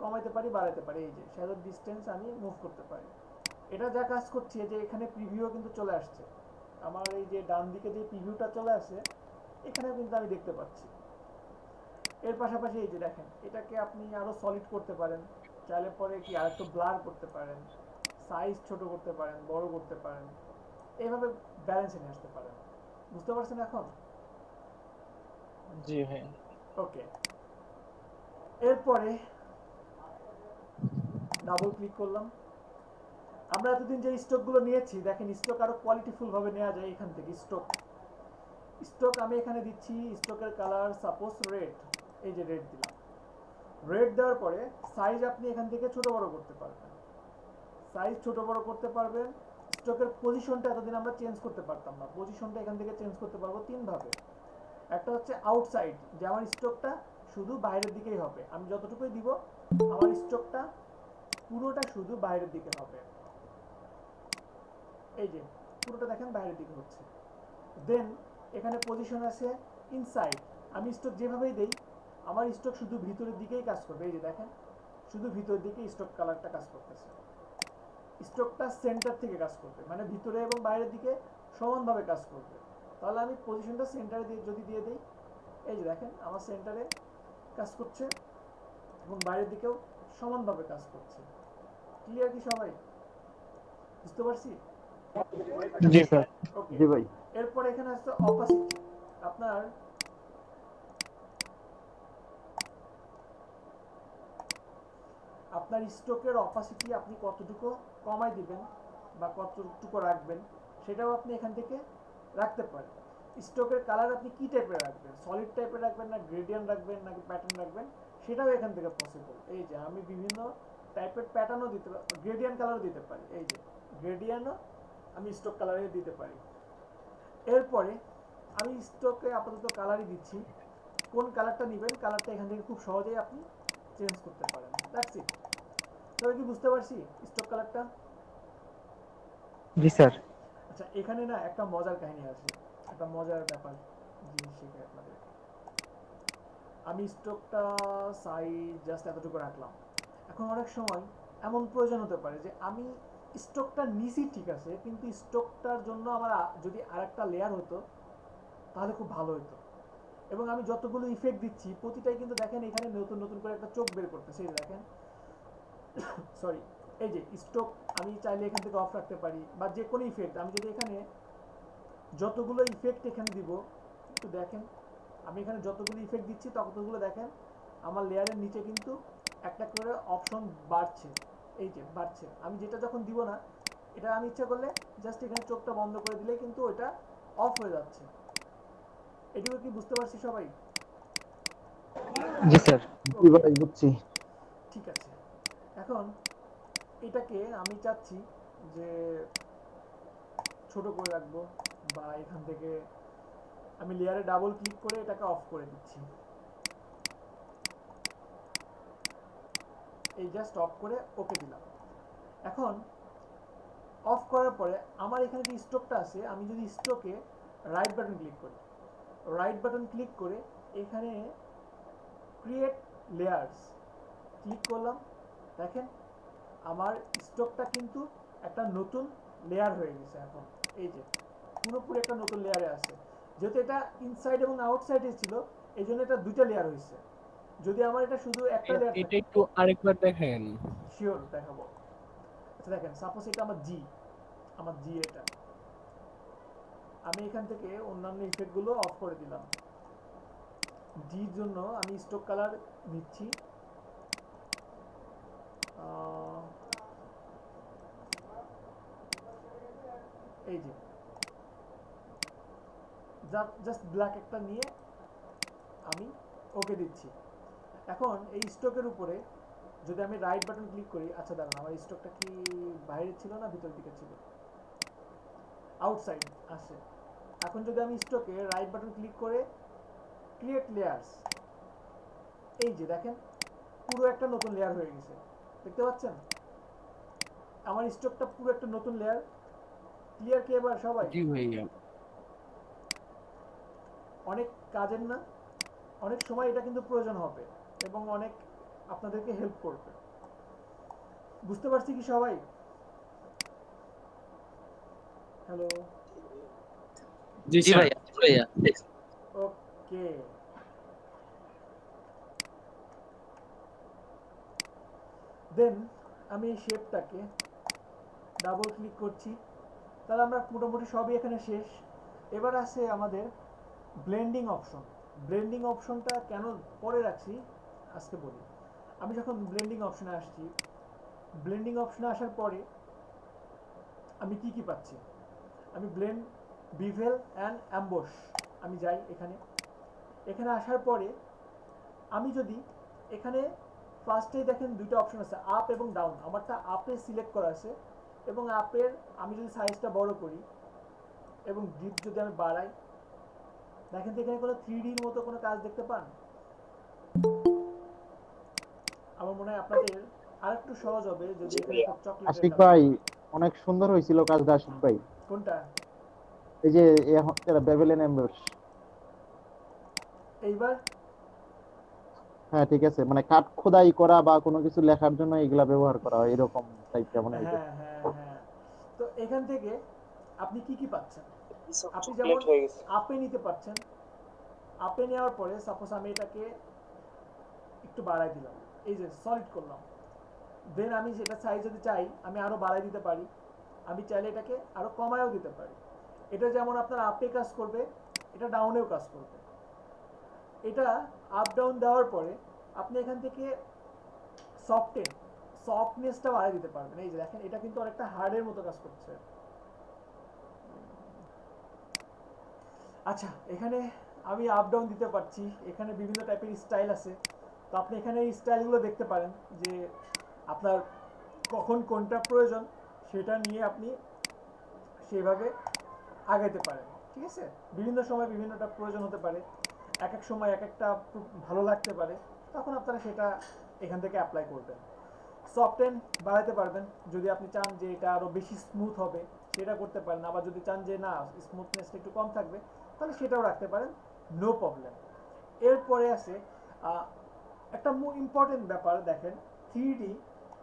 কমাইতে পারি, বাড়াইতে পারি, এই যে শ্যাডোর ডিস্টেন্স আমি মুভ করতে পারি। এটা যা কাজ করছে যে এখানে প্রিভিউ কিন্তু চলে আসছে, আমার এই যে ডান দিকে যে প্রিভিউটা চলে আসে এখানেও কিন্তু আমি দেখতে পাচ্ছি। এর পাশাপাশি এই যে দেখেন এটাকে আপনি আরো সলিড করতে পারেন, চাইলে পরে কি আরেকটু ব্লার করতে পারেন, সাইজ ছোট করতে পারেন, বড় করতে পারেন, এইভাবে ব্যালেন্সে নিয়ে আসতে পারেন। বুঝতে পারছেন এখন? জি ভাই। ওকে, এরপরে ডাবল ক্লিক করলাম। আমরা এতদিন যে স্টকগুলো নিয়েছি দেখেন স্টক আরো কোয়ালিটিফুল ভাবে নেওয়া যায় এখান থেকে। স্টক আমি এখানে দিচ্ছি, স্টকের কালার সাপোজ রেড, এই যে রেড দিলাম। রেড দেওয়ার পরে সাইজ আপনি এখান থেকে ছোট বড় করতে পারবেন, সাইজ ছোট বড় করতে পারবেন। স্টকের পজিশনটা এতদিন আমরা চেঞ্জ করতে পারতাম না, পজিশনটা এখান থেকে চেঞ্জ করতে পারবো তিন ভাবে। একটা হচ্ছে আউটসাইড, যে আমার স্টকটা শুধু বাইরের দিকেই হবে, আমি যতটুকুই দিব আমার স্টকটা পুরোটা শুধু বাইরের দিকে হবে, এই যে পুরোটা দেখেন বাইরের দিকে হচ্ছে। দেন এখানে পজিশন আছে ইনসাইড, আমি স্টক যেভাবেই দেই আমার স্টক শুধু ভিতরের দিকেই কাজ করবে, এই যে দেখেন শুধু ভিতরের দিকে স্টক কালারটা কাজ করতেছে। স্টকটা সেন্টার থেকে কাজ করবে, মানে ভিতরে এবং বাইরের দিকে সমানভাবে কাজ করবে। তাহলে আমি পজিশনটা সেন্টারে দিয়ে যদি দিয়ে দিই, এই যে দেখেন আমার সেন্টারে কাজ করছে এবং বাইরের দিকেও সমানভাবে কাজ করছে। ক্লিয়ার কি সবাই? বুঝতে পারছি? জি স্যার। ওকে, জি ভাই। এরপর এখানে আসছে অপাসিটি। আপনার স্টকের অপাসিটি আপনি কতটুকু কমাই দিবেন বা কতটুকু রাখবেন সেটাও আপনি এখান থেকে রাখতে পারেন। স্টকের কালার আপনি কি টাইপের রাখবেন, সলিড টাইপের রাখবেন না গ্রেডিয়েন্ট রাখবেন নাকি প্যাটার্ন রাখবেন, সেটাও এখান থেকে পসিবল। এই যে আমি বিভিন্ন টাইপের প্যাটার্নও দিতে পারি, গ্রেডিয়েন্ট কালারও দিতে পারি। এই যে গ্রেডিয়েন্টও আমি স্টক কালারে দিতে পারি। এরপরে আমি স্টকে আপাতত কালারই দিচ্ছি, কোন কালারটা নেবেন কালারটা এখান থেকে খুব সহজেই আপনি চেঞ্জ করতে পারেন। That's it. তবে কি বুঝতে পারছি স্টক কালারটা? জি স্যার। আচ্ছা, এখানে না একটা মজার কাহিনী আছে, একটা মজার ব্যাপার জিনিস শিখে আপনাদের। আমি স্টকটা সাইজ জাস্ট এতটুকু রাখলাম। এখন অনেক সময় এমন প্রয়োজন হতে পারে যে আমি স্টকটা নিছি ঠিক আছে, কিন্তু স্টকটার জন্য আমার যদি আরেকটা লেয়ার হতো তাহলে খুব ভালো হতো। এবং আমি যতগুলো ইফেক্ট দিচ্ছি প্রতিটাই কিন্তু দেখেন এখানে নতুন নতুন করে একটা চোখ বের করতেছে। এই দেখেন, সরি, এই যে স্টক আমি চাইলে এখান থেকে অফ রাখতে পারি, বা যে কোনো ইফেক্ট আমি যদি এখানে যতগুলো ইফেক্ট এখানে দিব, একটু দেখেন আমি এখানে যতগুলো ইফেক্ট দিচ্ছি ততগুলো দেখেন আমার লেয়ারের নিচে কিন্তু একটা করে অপশন বাড়ছে। এই যে বাড়ছে, আমি যেটা যখন দিব না, এটা আমি ইচ্ছা করলে জাস্ট এখানে চোখটা বন্ধ করে দিলে কিন্তু ওটা অফ হয়ে যাচ্ছে। এটুকু কি বুঝতে পারছি সবাই? জি স্যার। বুঝছি। ঠিক আছে, এখন এটাকে আমি চাচ্ছি যে ছোট করে রাখবো, বা এখান থেকে আমি লেয়ারে ডাবল ক্লিক করে এটাকে অফ করে দিচ্ছি। এই জাস্ট অফ করে ওকে দিলাম। এখন অফ করার পরে আমার এখানে যে স্টকটা আছে, আমি যদি স্টকে রাইট বাটন ক্লিক করি, রাইট বাটন ক্লিক করে এখানে ক্রিয়েট লেয়ার্স ক্লিক করলাম, দেখেন আমার স্টকটা কিন্তু একটা নতুন লেয়ার হয়ে গেছে। এখন এই যে পুরোপুরি একটা নতুন লেয়ারে আছে। যেহেতু এটা ইনসাইড এবং আউটসাইডে ছিল, এই জন্য এটা দুইটা লেয়ার হয়েছে। যদি আমার এটা শুধু একটা লেয়ার এটা থাকে, একটু আরেকবার দেখেন। শিওর দেখাবো। আচ্ছা দেখেন, সাপোজ এটা আমার জি, আমার জি এটা, আমি এখান থেকে অন্যান্য ইফেক্টগুলো অফ করে দিলাম। জির জন্য আমি স্টক কালার নিচ্ছি, এই যে জাস্ট ব্ল্যাক একটা নিয়ে আমি ওকে দিচ্ছি। এখন এই স্টকের উপরে যদি আমি রাইট বাটন ক্লিক করি, আচ্ছা দাঁড়ান আমার স্টকটা কি বাইরে ছিল না ভিতর দিকে ছিল? আউটসাইড আসে। এখন যদি আমি স্টকে রাইট বাটন ক্লিক করে ক্রিয়েট লেয়ার্স, এই যে দেখেন পুরো একটা নতুন লেয়ার হয়ে গেছে, দেখতে পাচ্ছেন? আমার স্টকটা পুরো একটা নতুন লেয়ার। ক্লিয়ার কি এবার সবাই? জি ভাইয়া। অনেক কাজের না? অনেক সময় এটা কিন্তু প্রয়োজন হবে এবং অনেক আপনাদেরকে হেল্প করবে। বুঝতে পারছি কি সবাই? হ্যালো, জি জি ভাইয়া, জি ভাইয়া। ওকে। দেন আমি এই শেপটাকে ডাবল ক্লিক করছি, তাহলে আমরা মোটামুটি সবই এখানে শেষ। এবার আছে আমাদের ব্লেন্ডিং অপশন। ব্লেন্ডিং অপশনটা কেন পরে রাখছি আজকে বলি। আমি যখন ব্লেন্ডিং অপশনে আসছি, ব্লেন্ডিং অপশনে আসার পরে আমি কি কি পাচ্ছি, আমি ব্লেন্ড, বিভেল অ্যান্ড অ্যাম্বস, আমি যাই এখানে। এখানে আসার পরে আমি যদি এখানে ফার্স্টেই দেখেন দুইটা অপশন আছে, আপ এবং ডাউন। আমারটা আপে সিলেক্ট করা আছে, এবং আপের আমি যদি সাইজটা বড় করি এবং ডিপ যদি আমি বাড়াই, দেখেন তো এখানে কোনো 3Dর মতো কোনো কাজ দেখতে পান? আমার মনে হয় আপনাদের আরেকটু সহজ হবে যদি এখানে একটা চকলেটের আশিক কালার। ভাই, অনেক সুন্দর হয়েছিল কাজটা আশিক ভাই। কোনটা? এই যে বেবেলেন এমবস। এইবার হ্যাঁ ঠিক আছে, মানে কাঠ খোদাই করা বা কোনো কিছু লেখার জন্য এগুলা ব্যবহার করা হয়, এরকম টাইপ কেমন হয়েছে। হ্যাঁ হ্যাঁ হ্যাঁ, তো এখান থেকে আপনি কি কি পাচ্ছেন? আপনি যেমন আপে নিতে পারছেন। আপে নেওয়ার পরে সাপোজ আমি এটাকে একটু বাড়াই দিলাম, এই যে সলিড করলাম। দেন আমি সেটা সাইজ যদি চাই আমি আরো বাড়াই দিতে পারি, আমি চাইলে এটাকে আরো কমায়ও দিতে পারি। এটা যেমন আপনার আপে কাজ করবে, এটা ডাউনেও কাজ করবে। এটা আপ ডাউন দেওয়ার পরে আপনি এখান থেকে সফটনেসটা বাড়াই দিতে পারবেন। এই যে দেখেন এটা কিন্তু অনেকটা হার্ডের মতো কাজ করছে। আচ্ছা, এখানে আমি আপ ডাউন দিতে পারছি, এখানে বিভিন্ন টাইপের স্টাইল আছে। তো আপনি এখানে এই স্টাইলগুলো দেখতে পারেন যে আপনার কখন কোনটা প্রয়োজন সেটা নিয়ে আপনি সেইভাবে আগাইতে পারেন। ঠিক আছে, বিভিন্ন সময় বিভিন্নটা প্রয়োজন হতে পারে, এক এক সময় এক একটা ভালো লাগতে পারে, তখন আপনারা সেটা এখান থেকে অ্যাপ্লাই করবেন। সফট এন্ড বাড়াতে পারবেন যদি আপনি চান যে এটা আরও বেশি স্মুথ হবে, সেটা করতে পারেন। আবার যদি চান যে না, স্মুথনেসটা একটু কম থাকবে, তাহলে সেটাও রাখতে পারেন, নো প্রবলেম। এরপরে আছে একটা ইম্পর্টেন্ট ব্যাপার, দেখেন 3D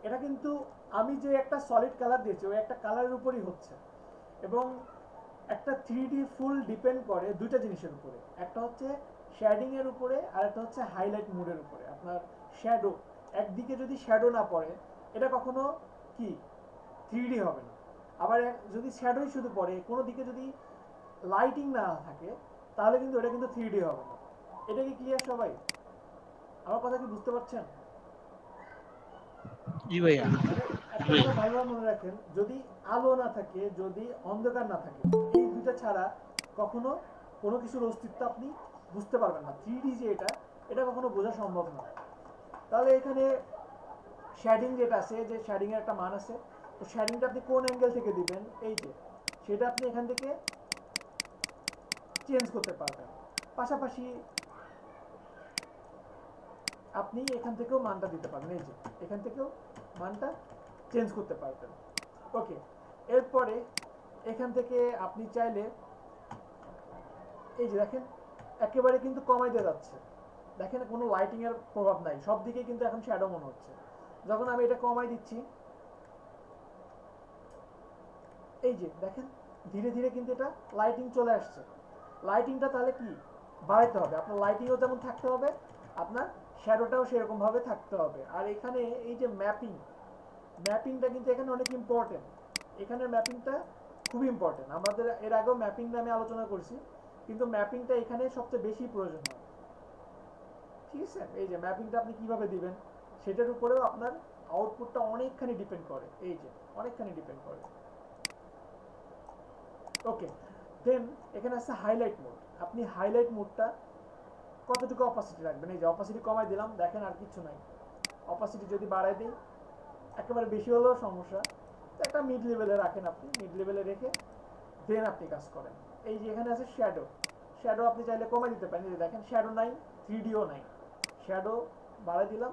এটা কিন্তু আমি যে একটা সলিড কালার দিয়েছি ওই একটা কালারের উপরই হচ্ছে, এবং একটা 3D ফুল ডিপেন্ড করে দুইটা জিনিসের উপরে, একটা হচ্ছে শেডিং এর উপরে আর একটা হচ্ছে হাইলাইট মুডের উপরে। আপনার শ্যাডো, একদিকে যদি শ্যাডো না পড়ে এটা কখনো কি 3D হবে না। আবার যদি শ্যাডোই শুধু পড়ে, কোনো দিকে যদি লাইটিং না থাকে, তাহলে কিন্তু এটা কিন্তু 3D হবে না। এটা কি ক্লিয়ার সবাই? আমার কথা কি বুঝতে পারছেন? জি ভাইয়া। মানে একটা কথা ভালোভাবে মনে রাখেন, যদি আলো না থাকে, যদি অন্ধকার না থাকে, এই দুইটা ছাড়া কখনো কোনো কিছুর অস্তিত্ব আপনি বুঝতে পারবেন না। 3D যে এটা কখনো বোঝা সম্ভব না। তাহলে এখানে শেডিং যেটা আছে, যে শেডিং এর একটা মান আছে, তো শেডিংটা আপনি কোন অ্যাঙ্গেল থেকে দিবেন এই যে, সেটা আপনি এখান থেকে চেঞ্জ করতে পারবেন। পাশাপাশি আপনি এখান থেকেও মানটা দিতে পারবেন, এই যে এখান থেকেও মানটা চেঞ্জ করতে পারবেন। ওকে, এরপরে এখান থেকে আপনি চাইলে এই যে দেখেন একেবারে কিন্তু কমাই দিয়ে যাচ্ছে, দেখেন কোনো লাইটিং এর প্রভাব নাই, সব দিকে কিন্তু এখন শ্যাডো মনে হচ্ছে। যখন আমি এটা কমাই দিচ্ছি, এই যে দেখেন ধীরে ধীরে কিন্তু এটা লাইটিং চলে আসছে। লাইটিংটা তাহলে কি বাড়াইতে হবে, আপনার লাইটিংও যেমন থাকতে হবে, আপনার শ্যাডোটাও সেরকম ভাবে থাকতে হবে। আর এখানে এই যে ম্যাপিংটা কিন্তু এখানে অনেক ইম্পর্টেন্ট, এখানে ম্যাপিংটা খুব ইম্পর্টেন্ট। আমাদের এর আগেও ম্যাপিং নিয়ে আমি আলোচনা করছি, কিন্তু ম্যাপিংটা এখানে সবচেয়ে বেশি প্রয়োজন হয়। ঠিক আছে, এই যে ম্যাপিংটা আপনি কিভাবে দিবেন সেটার উপরেও আপনার আউটপুটটা অনেকখানি ডিপেন্ড করে, এই যে অনেকখানি ডিপেন্ড করে। ওকে, দেন এখানে আছে হাইলাইট মোড। আপনি হাইলাইট মোডটা কতটুকু অপাসিটি রাখবেন, এই যে অপাসিটি কমাই দিলাম, দেখেন আর কিছু নাই। অপাসিটি যদি বাড়াই দিই একেবারে বেশি হলেও সমস্যা, তো একটা মিড লেভেলে রাখেন, আপনি মিড লেভেলে রেখে দেন আপনি কাজ করেন। এই যে এখানে আছে শ্যাডো, শ্যাডো আপনি চাইলে কমাই দিতে পারেন, এই যে দেখেন শ্যাডো নাই, 3Dও নাই, শ্যাডো বাড়াই দিলাম,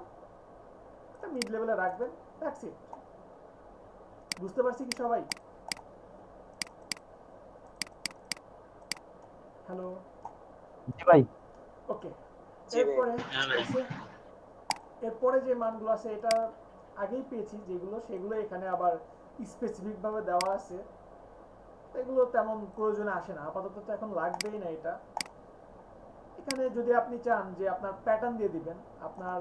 একটা মিড লেভেলে রাখবেন, দ্যাটস ইট। বুঝতে পারছি কি সবাই? হ্যালো, জি ভাই। ওকে, এরপরে এরপরে যে মানগুলো আছে এটা আগেই পেয়েছি যেগুলো, সেগুলো এখানে আবার স্পেসিফিক ভাবে দেওয়া আছে, এগুলো তেমন প্রয়োজনে আসে না আপাতত, তো এখন লাগবেই না এটা। এখানে যদি আপনি চান যে আপনার প্যাটার্ন দিয়ে দিবেন, আপনার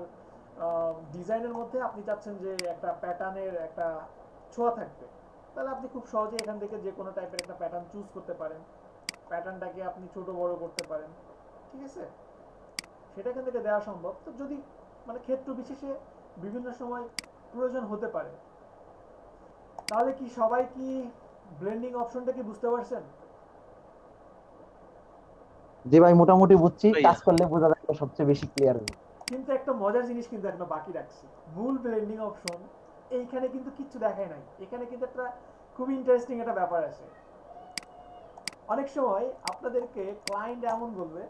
ডিজাইনের মধ্যে আপনি চাচ্ছেন যে একটা প্যাটার্নের একটা ছোঁয়া থাকবে, তাহলে আপনি খুব সহজে এখান থেকে যে কোনো টাইপের একটা প্যাটার্ন চুজ করতে পারেন, প্যাটার্নটাকে আপনি ছোট বড় করতে পারেন। ঠিক আছে, সেটা এখান থেকে দেওয়া সম্ভব। তো যদি মানে ক্ষেত্র বিশেষে বিভিন্ন সময় প্রয়োজন হতে পারে, তাহলে কি সবাই কি ব্লেন্ডিং অপশনটা কি বুঝতে পারছেন? জি ভাই, মোটামুটি বুঝছি, ভাইয়া। কাজ করলে বোঝা যাবে, সবচেয়ে বেশি ক্লিয়ার হবে। কিন্তু একটা মজার জিনিস কিন্তু এখনো বাকি রাখছি, মূল ব্লেন্ডিং অপশন এইখানে কিন্তু কিচ্ছু দেখায় নাই। এখানে কিন্তু একটা খুব ইন্টারেস্টিং একটা ব্যাপার আছে। অনেক সময় আপনাদেরকে ক্লায়েন্ট এমন বলবে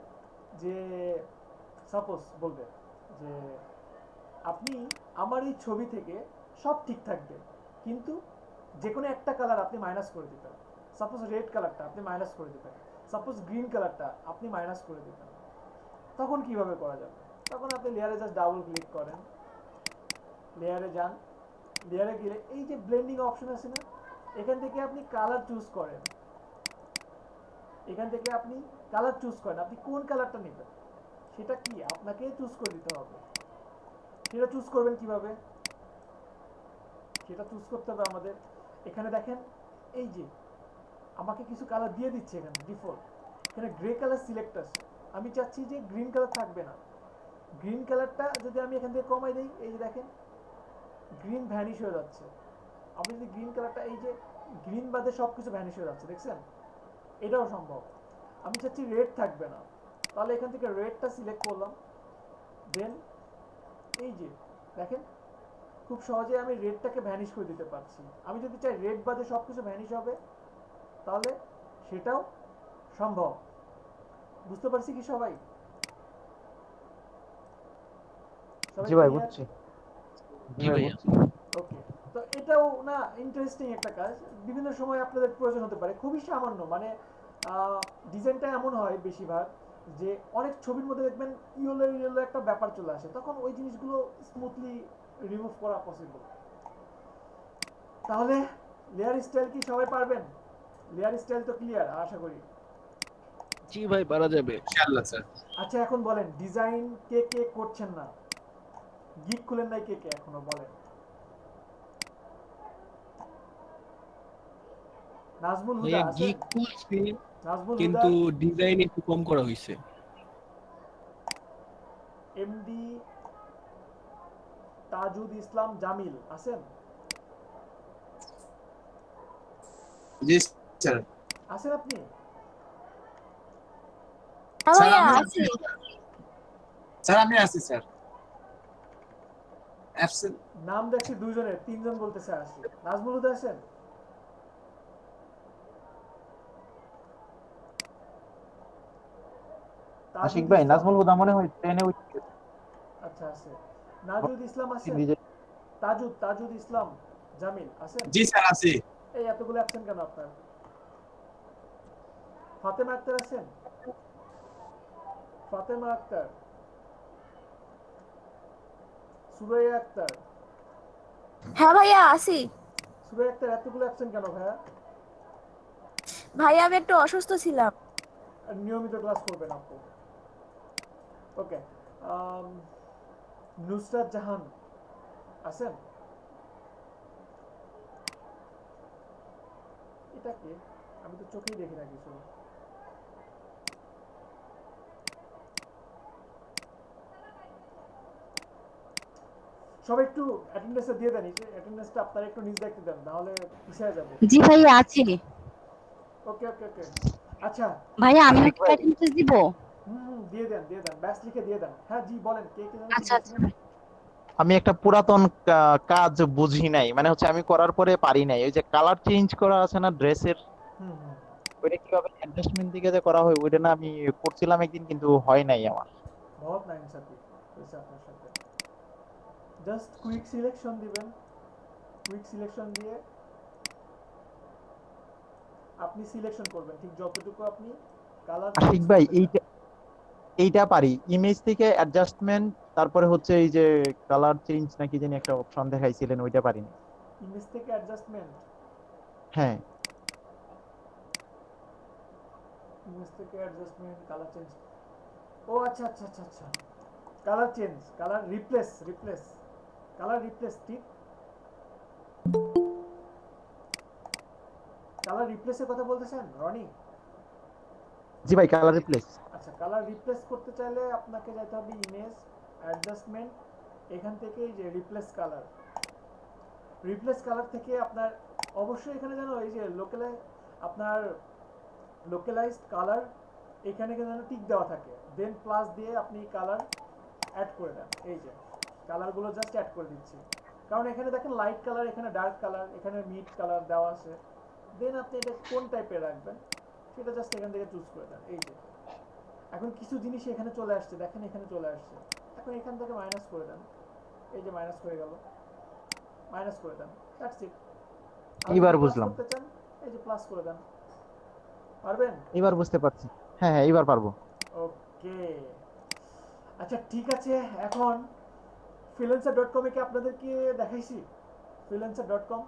যে, সাপোজ বলবে যে আপনি আমার এই ছবি থেকে সব ঠিক থাকবে, কিন্তু যে কোনো একটা কালার আপনি মাইনাস করে দিবেন। সাপোজ রেড কালারটা আপনি মাইনাস করে দিবেন, সাপোজ গ্রিন কালারটা আপনি মাইনাস করে দিবেন। তখন কিভাবে করা যাবে? তখন আপনি লেয়ারে জাস্ট ডাবল ক্লিক করেন, লেয়ারে যান, লেয়ারে গেলে এই যে ব্লেন্ডিং অপশন আছে না, এখান থেকে আপনি কালার চুজ করেন, এখান থেকে আপনি কালার চুজ করেন, আপনি কোন কালারটা নেবেন সেটা কি আপনাকে চুজ করে দিতে হবে। সেটা চুজ করবেন কিভাবে? সেটা চুজ করতে হবে আমাদের এখানে, দেখেন এই যে আমাকে কিছু কালার দিয়ে দিচ্ছে এখানে ডিফল্ট, এখানে গ্রে কালার সিলেক্ট আছে, আমি চাচ্ছি যে গ্রিন কালার থাকবে না। গ্রিন কালারটা যদি আমি এখান থেকে কমাই দিই, এই যে দেখেন গ্রিন ভ্যানিশ হয়ে যাচ্ছে। আপনি যদি গ্রিন কালারটা, এই যে গ্রিন বাদে সব কিছু ভ্যানিশ হয়ে যাচ্ছে, দেখছেন? এটাও সম্ভব। আমি চাচ্ছি রেড থাকবে না, তাহলে এখান থেকে রেডটা সিলেক্ট করলাম, দেন এই যে দেখেন খুব সহজে আমি রেডটাকে ভ্যানিশ করে দিতে পারছি। আমি যদি চাই রেড বাদে সব কিছু ভ্যানিশ হবে, তাহলে সেটাও সম্ভব। বুঝতে পারছি কি সবাই? জি ভাই বুঝছি। জি ভাই বুঝছি। ওকে, তো এটাও না ইন্টারেস্টিং একটা কাজ, বিভিন্ন সময় আপনাদের প্রয়োজন হতে পারে, খুবই সামান্য, মানে ডিজাইনটা এমন হয় বেশিরভাগ যে অনেক ছবির মধ্যে দেখবেন ইয়েলো ইয়েলো একটা ব্যাপার চলে আসে, তখন ওই জিনিসগুলো স্মুথলি রিমুভ করা পসিবল। তাহলে লেয়ার স্টাইল কি সবাই পারবেন? লেয়ার স্টাইল তো ক্লিয়ার আশা করি। জি ভাই পারা যাবে। ইনশাআল্লাহ স্যার। আচ্ছা এখন বলেন ডিজাইন কে কে করছেন না? গিক খুলেন নাই কে কে এখনো বলেন? নাজমুল হুদা ভাইয়া আছেন? গিক খুলছি নাজমুল হুদা, কিন্তু ডিজাইন একটু কম করা হয়েছে। এমডি তাজুদ ইসলাম জামিল আছেন? জি স্যার। আছেন আপনি? স্যার আমি আছি স্যার। অ্যাবসেন্ট। নাম দেখছি দুইজনের, তিনজন বলতেছে আছি। নাজমুল হুদা আছেন? আশিক ভাই নাজমুল হুদা মনে হয় ট্রেনে উঠছে। আচ্ছা আছে। নাজুদ ইসলাম আছেন? তাজুদ ইসলাম জামিল আছেন? জি স্যার আছি। এই এতগুলো অ্যাবসেন্ট কেন আপনার? ফাতেমা আক্তার আছেন? ফাতেমা আক্তার, সুরাইয়া আক্তার। হ্যাঁ ভাইয়া আছি। সুরাইয়া আক্তার এতগুলো অ্যাবসেন্ট কেন ভাইয়া? ভাইয়া আমি একটু অসুস্থ ছিলাম। নিয়মিত ক্লাস করবেন আপু। ওকে, নুসরাত জাহান আছেন? এটা কি? আমি তো চোখেই দেখি না কিছু। সবাই একটু অ্যাটেন্ডেন্সটা দিয়ে দেন, অ্যাটেন্ডেন্সটা আপনারা একটু নিজ দেখতে দেন, নাহলে পিছিয়ে যাব। জি ভাইয়া আছি। ওকে ওকে ওকে। আচ্ছা ভাইয়া আমি কি অ্যাটেন্ডেন্স দিব? দিয়ে দেন ব্যাস লিখে দিয়ে দেন। হ্যাঁ জি বলেন, কে কে জানেন? আচ্ছা আচ্ছা। আমি একটা পুরাতন কাজ বুঝি নাই, মানে হচ্ছে আমি করার পরে পারি নাই। ওই যে কালার চেঞ্জ করা আছে না ড্রেসের, ওইটা কিভাবে অ্যাডজাস্টমেন্ট দিকে যে করা হয় ওইটা না আমি করছিলাম একদিন, কিন্তু হয় নাই আমার। বহুত নাইনসাফি হয়েছে আপনার সাথে। জাস্ট কুইক সিলেকশন দিবেন, কুইক সিলেকশন দিয়ে আপনি সিলেকশন করবেন ঠিক যতটুকু আপনি কালার। আশিক ভাই এইটা পারি, ইমেজ থেকে অ্যাডজাস্টমেন্ট, তারপরে হচ্ছে এই যে কালার চেঞ্জ নাকি জানি একটা অপশন দেখাইছিলেন, ওইটা পারিনি। ইমেজ থেকে অ্যাডজাস্টমেন্ট, হ্যাঁ ইমেজ থেকে অ্যাডজাস্টমেন্ট, কালার চেঞ্জ। ও আচ্ছা আচ্ছা আচ্ছা আচ্ছা, colour change, colour replace, colour replace, ঠিক। কালার রিপ্লেসের কথা বলতেছেন রনি? জি ভাই কালার রিপ্লেস। আচ্ছা, কালার রিপ্লেস করতে চাইলে আপনাকে যেতে হবে ইমেজ অ্যাডজাস্টমেন্ট, এখান থেকে এই যে রিপ্লেস কালার থেকে আপনার অবশ্যই এখানে যেন এই যে আপনার লোকালাইজড কালার এখানে যেন টিক দেওয়া থাকে, দেন প্লাস দিয়ে আপনি কালার অ্যাড করে দেন। এই যে কালারগুলো জাস্ট অ্যাড করে দিচ্ছি, কারণ এখানে দেখেন লাইট কালার, এখানে ডার্ক কালার, এখানে মিড কালার দেওয়া আছে। দেন আপনি এটা কোন টাইপের রাখবেন সেটা জাস্ট এখান থেকে চুজ করে দেন। এই যে এখন কিছু জিনিস এখানে চলে আসছে, দেখেন এখানে চলে আসছে, এখন এখান থেকে মাইনাস করে দেন। এই যে মাইনাস হয়ে গেল, মাইনাস করে দেন, দ্যাটস ইট। এইবার বুঝলাম। করতে চান এই যে প্লাস করে দেন, পারবেন? এবার বুঝতে পারছি, হ্যাঁ হ্যাঁ এবার পারবো। ওকে আচ্ছা ঠিক আছে। এখন freelancer.com এ কি আপনাদেরকে দেখাইছি? freelancer.com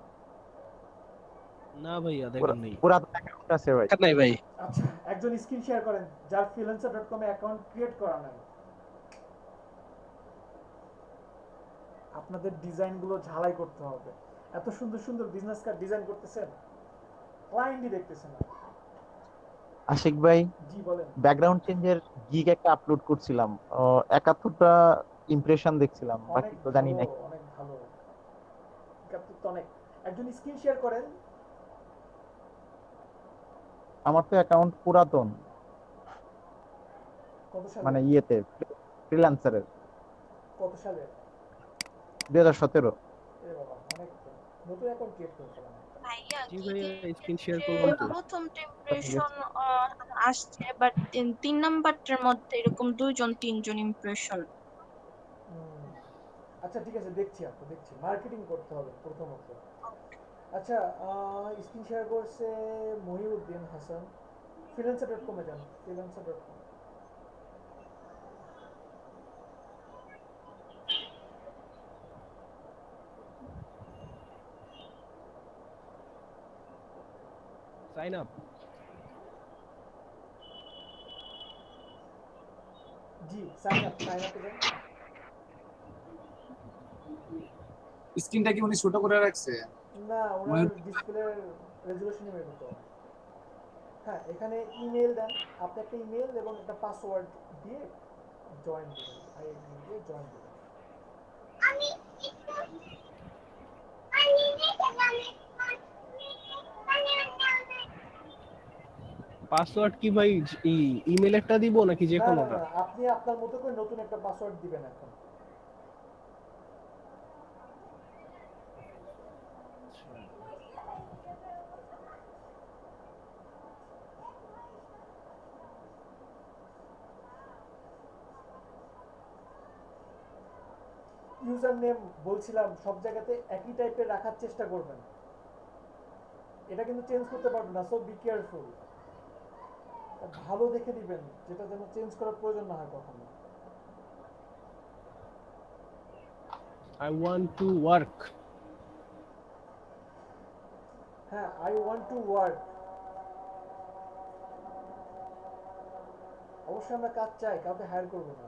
না ভাইয়া দেখেন নাই। পুরা অ্যাকাউন্ট আছে ভাই? নাই ভাই। আচ্ছা একজন স্ক্রিন শেয়ার করেন যার freelancer.com এ অ্যাকাউন্ট ক্রিয়েট করা নাই। আপনাদের ডিজাইনগুলো ঝালাই করতে হবে। এত সুন্দর সুন্দর বিজনেস কার্ড ডিজাইন করতেছেন, ক্লায়েন্টই দেখতেছেন না। আশিক ভাই জি বলেন। ব্যাকগ্রাউন্ড চেঞ্জের গিগ একটা আপলোড করছিলাম, 71টা ইমপ্রেশন দেখছিলাম, বাকি তো জানি না। অনেক ভালো, 71 তো অনেক। একজন স্ক্রিন শেয়ার করেন। আমার তো অ্যাকাউন্ট পুরাতন, কত সালে? মানে ইয়েতে ফ্রিল্যান্সারের কত সালে? 2017। এ বাবা, অনেক তো। নতুন অ্যাকাউন্ট ক্রিয়েট করেছিলাম। ভাইয়া জি কি ভাইয়া যে স্ক্রিন শেয়ার করলাম তো। প্রথম ইমপ্রেশন আসছে, বাট 3 নাম্বারটার মধ্যে এরকম 2-3 জন ইমপ্রেশন। আচ্ছা ঠিক আছে, দেখছি আপু, দেখছি। মার্কেটিং করতে হবে প্রথমত। আচ্ছা, স্ক্রিন শেয়ার করছে মহিউদ্দিন হাসান। freelancer.com এ যান, freelancer.com। Sign up. জি, সাইন আপে যান। স্ক্রিনটা কি উনি ছোট করে রাখছে? না, ওনার ডিসপ্লে রেজুলেশনই বের করতে হবে। হ্যাঁ, এখানে ইমেল দেন। আপনি একটা ইমেল এবং একটা পাসওয়ার্ড দিয়ে জয়েন দিবেন, আইডি দিয়ে জয়েন দিবেন। পাসওয়ার্ড কি ভাই ইমেলেরটা দিব নাকি যে না না কোনোটা? না, আপনি আপনার মতো করে নতুন একটা পাসওয়ার্ড দিবেন এখন। ইউজার নেম বলছিলাম সব জায়গাতে একই টাইপের রাখার চেষ্টা করবেন। এটা কিন্তু চেঞ্জ করতে পারবেন না, সো বি কেয়ারফুল। ভালো দেখে দিবেন, যেটা যেন চেঞ্জ করার প্রয়োজন না হয় কখনো। I want to work. হ্যাঁ, আই ওয়ান্ট টু ওয়ার্ক। অবশ্যই আমরা কাজ চাই, কাউকে হায়ার করবো না।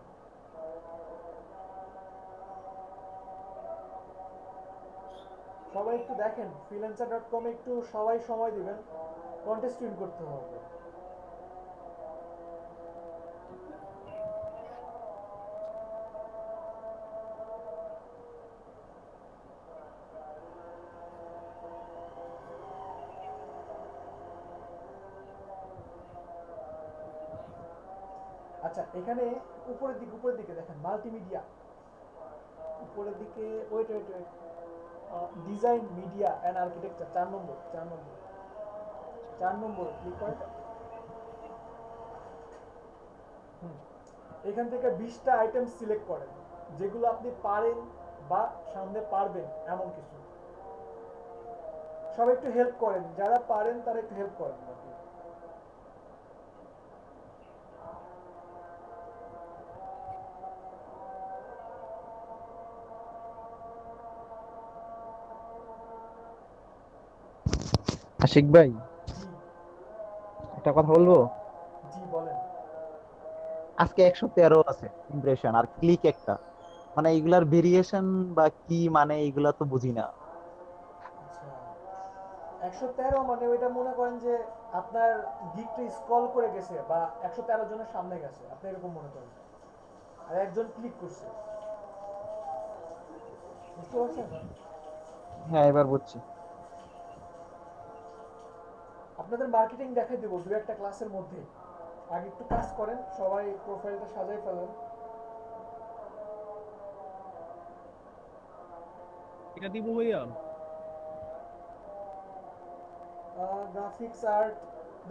সবাই একটু দেখেন, freelancer.com এ একটু সবাই সময় দিবেন, কন্টেস্ট উইন করতে হবে। আচ্ছা, এখানে উপরের দিকে দেখেন মাল্টিমিডিয়া, উপরের দিকে web design, media and architecture, 4 নম্বর ক্লিক করেন। এখান থেকে 20টা আইটেম সিলেক্ট করেন, যেগুলো আপনি পারেন বা সামনে পারবেন এমন কিছু। সবাই একটু হেল্প করেন, যারা পারেন তারা একটু হেল্প করেন আমাকে। আশিক ভাই, একটা কথা বলবো। জি বলেন। আজকে 113 আছে ইমপ্রেশন, আর ক্লিক একটা, মানে এগুলার ভেরিয়েশন বা কি, মানে এগুলা তো বুঝি না। আচ্ছা, 113 মানে ওইটা মনে করেন যে আপনার গিকটা স্ক্রল করে গেছে বা 113 জনের সামনে গেছে, আপনি এরকম মনে করেন, আর একজন ক্লিক করছে। বুঝতে পারছেন? হ্যাঁ, এবার বুঝছি। আপনাদের মার্কেটিং দেখাই দেবো 2-1টা ক্লাসের মধ্যে। আগে একটু কাজ করেন, সবাই প্রোফাইলটা সাজাই ফেলেন। এটা দিব ভাইয়া। গ্রাফিক্স আর্ট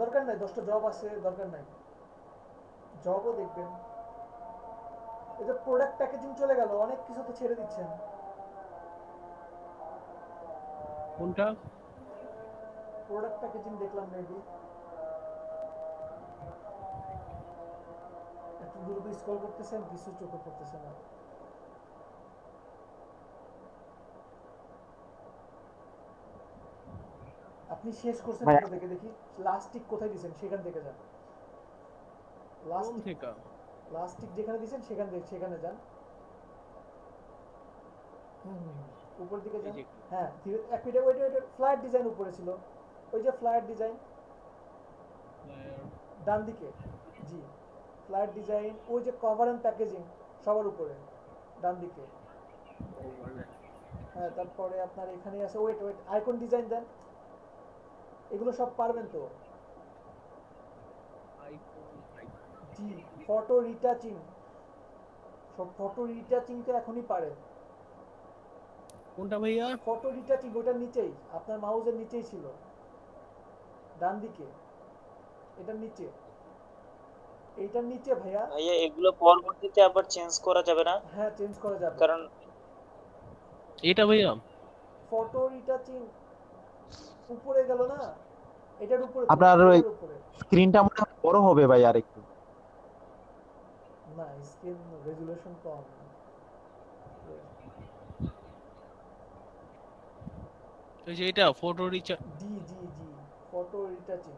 দরকার নাই, 10টা জব আছে, দরকার নাই। জবও দেখবেন। এই যে প্রোডাক্ট প্যাকেজিং চলে গেল, অনেক কিছু তো ছেড়ে দিচ্ছেন। কোনটা? প্রোডাক্ট প্যাকেজিং দেখলাম মেবি। এত দ্রুত স্ক্রল করতেছেন, কিছু চোখে পড়তেছে না। আপনি শেষ করছেন কোথা থেকে দেখি, লাস্ট টিক কোথায় দিয়েছেন সেখান থেকে যান। লাস্ট টিক যেখানে দিয়েছেন সেখানে যান। উপর দিকে যান। হ্যাঁ, এক মিনিট ওয়েট, ফ্লায়ার ডিজাইন উপরে ছিল, ওই যে ফ্লায়ার ডিজাইন ডান দিকে। জি, ফ্লায়ার ডিজাইন, ওই যে কভার এন্ড প্যাকেজিং সবার উপরে ডান দিকে। হ্যাঁ, তারপরে আপনার এখানে আছে ওয়েট আইকন ডিজাইন দেন। এগুলো সব পারবেন তো? জি, ফটো রিটাচিং, ফটো রিটাচিং তো এখনই পারে। কোনটা ভাইয়া? ফটো রিটাচিং ওটার নিচেই, আপনার মাউসের নিচেই ছিল, ডান দিকে, এটার নিচে, এইটার নিচে ভাইয়া। ভাইয়া এগুলো পরবর্তীতে আবার চেঞ্জ করা যাবে না? হ্যাঁ চেঞ্জ করা যাবে। কারণ এটা ভাইয়া ফটো রিটাচিং উপরে গেল না, এটার উপরে, আপনার ওই এটার উপরে। স্ক্রিনটা মনে হয় বড় হবে ভাই আরেকটু। না স্ক্রিন রেজুলেশন কম। ওই যে এটা ফটো রিচার্জ। জি জি জি, ফটো রিটাচিং।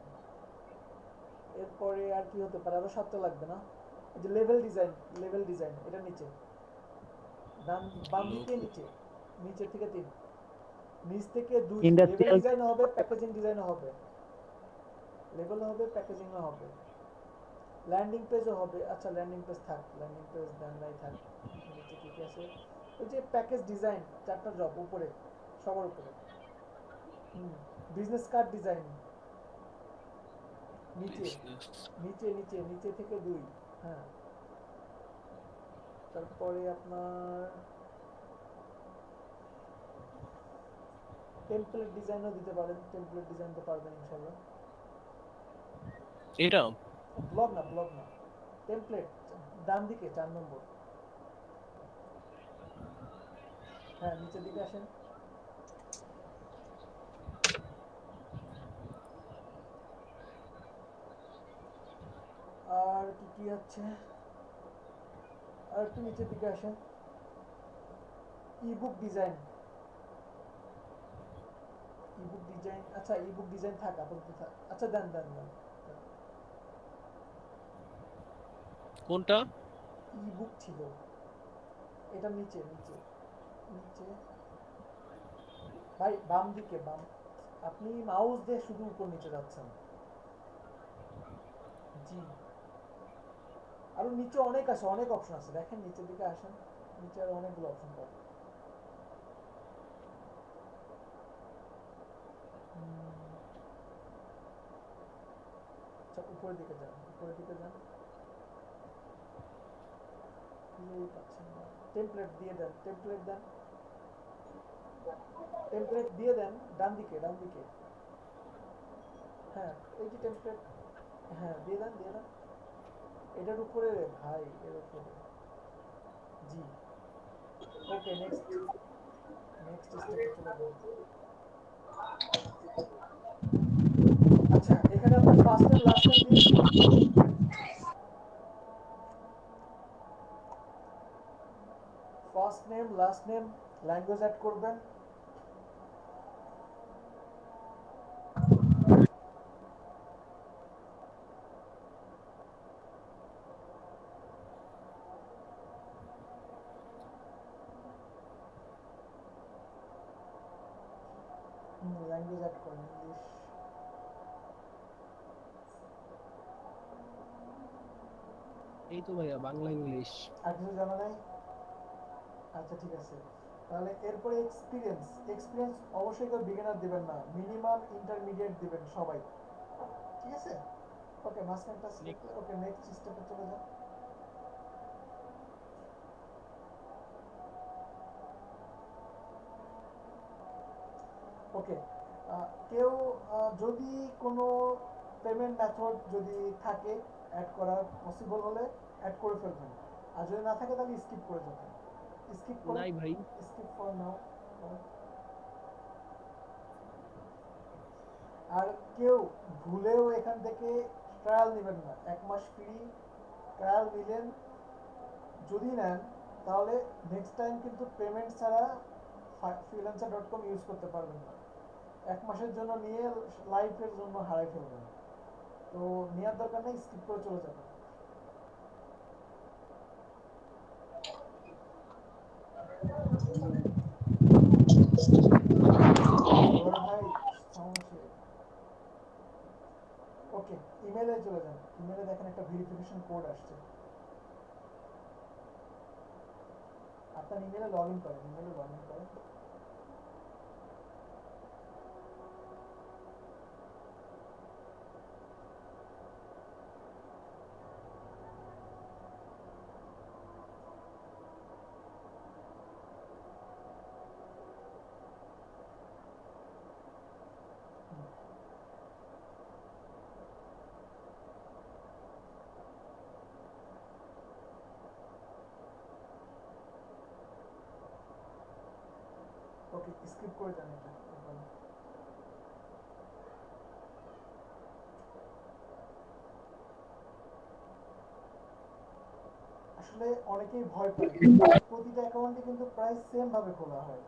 এরপরে আর কি হতে পারে, আরো 7টা লাগবে না? এই যে লেভেল ডিজাইন, লেভেল ডিজাইন এটা নিচে, ডান বাম দিকে নিচে, নিচে থেকে 3, নিচ থেকে 2, লেভেল ইন্ডাস্ট্রিয়াল ডিজাইন হবে, প্যাকেজিং ডিজাইন হবে, লেভেল হবে, প্যাকেজিং হবে, ল্যান্ডিং পেজও হবে। আচ্ছা ল্যান্ডিং পেজ থাক, ল্যান্ডিং পেজ দেন নাই থাক। নিচে কি কি আছে? ওই যে প্যাকেজ ডিজাইন 4টা জব উপরে, সবার উপরে। বিজনেস কার্ড ডিজাইন নিচে, নিচে নিচে নিচে থেকে 2। হ্যাঁ, তারপরে আপনার টেমপ্লেট ডিজাইনও দিতে পারেন, টেমপ্লেট ডিজাইন তো পারবেন ইনশাআল্লাহ। এটা ব্লগ না, ব্লগ না, টেমপ্লেট ডান দিকে 4 নম্বর। হ্যাঁ নিচের দিকে আসেন। আর কি কি আছে, আর একটু নিচের দিকে আসেন। ইবুক ডিজাইন, ইবুক ডিজাইন, আচ্ছা ইবুক ডিজাইন থাক আপাতত থাক। আচ্ছা দেন দেন দেন। কোনটা? ইবুক ছিল, এটা নিচে নিচে নিচে ভাই, বাম দিকে, বাম। আপনি মাউস দিয়ে শুধু উপর নিচে যাচ্ছেন। জি, আরো নিচে অনেক আছে, অনেক অপশন আছে, দেখেন নিচের দিকে আসেন, নিচে আরো অনেকগুলো অপশন পাবেন। আচ্ছা উপরের দিকে যান, উপরের দিকে যান। পাচ্ছেন না, টেমপ্লেট দিয়ে দেন, টেমপ্লেট দেন, টেমপ্লেট দিয়ে দেন, ডান দিকে, ডান দিকে। হ্যাঁ এই যে টেমপ্লেট, হ্যাঁ দিয়ে দেন, দিয়ে দেন। এটার উপরে ভাই, এর উপরে। জি ওকে, নেক্সট, নেক্সট স্টেপে চলে যান। আচ্ছা এখানে আপনার ফার্স্ট নেম লাস্ট নেম দিন। First name last name, language add করবেন। ল্যাঙ্গুয়েজ অ্যাড করেন, ইংলিশ। এই তো ভাইয়া বাংলা ইংলিশ। আর কিছু জানা নাই? আচ্ছা ঠিক আছে, তাহলে এরপরে এক্সপিরিয়েন্স, এক্সপিরিয়েন্স অবশ্যই কেউ বিগিনার দিবেন না, মিনিমাম ইন্টারমিডিয়েট দিবেন সবাই, ঠিক আছে? ওকে মাঝখানটা সিলেক্ট করে ওকে নেক্সট স্টেপে চলে যান। ওকে, কেউ যদি কোনো পেমেন্ট মেথড যদি থাকে অ্যাড করার পসিবল হলে অ্যাড করে ফেলবেন, আর যদি না থাকে তাহলে স্কিপ করে যাবেন। স্কিপ করে, নাই ভাই। Skip for now. আর কেউ ভুলেও এখান থেকে ট্রায়াল নেবেন না, 1 মাস ফ্রি ট্রায়াল নিলেন, যদি নেন তাহলে নেক্সট টাইম কিন্তু পেমেন্ট ছাড়া freelancer.com ইউজ করতে পারবেন না। 1 মাসের জন্য নিয়ে লাইফের জন্য হারাই ফেলবেন, তো নেওয়ার দরকার নেই, স্কিপ করে চলে যাবেন। ভাই সমস্যা। ওকে ইমেলে চলে যান, ইমেলে দেখেন একটা ভেরিফিকেশন কোড আসছে, আপনার ইমেলে লগ ইন করেন, ইমেলে লগ ইন করেন। ওকে স্কিপ করে যান এটা এখন। আসলে অনেকেই ভয় পায়, প্রতিটা অ্যাকাউন্টে কিন্তু প্রায় সেম ভাবে খোলা হয়।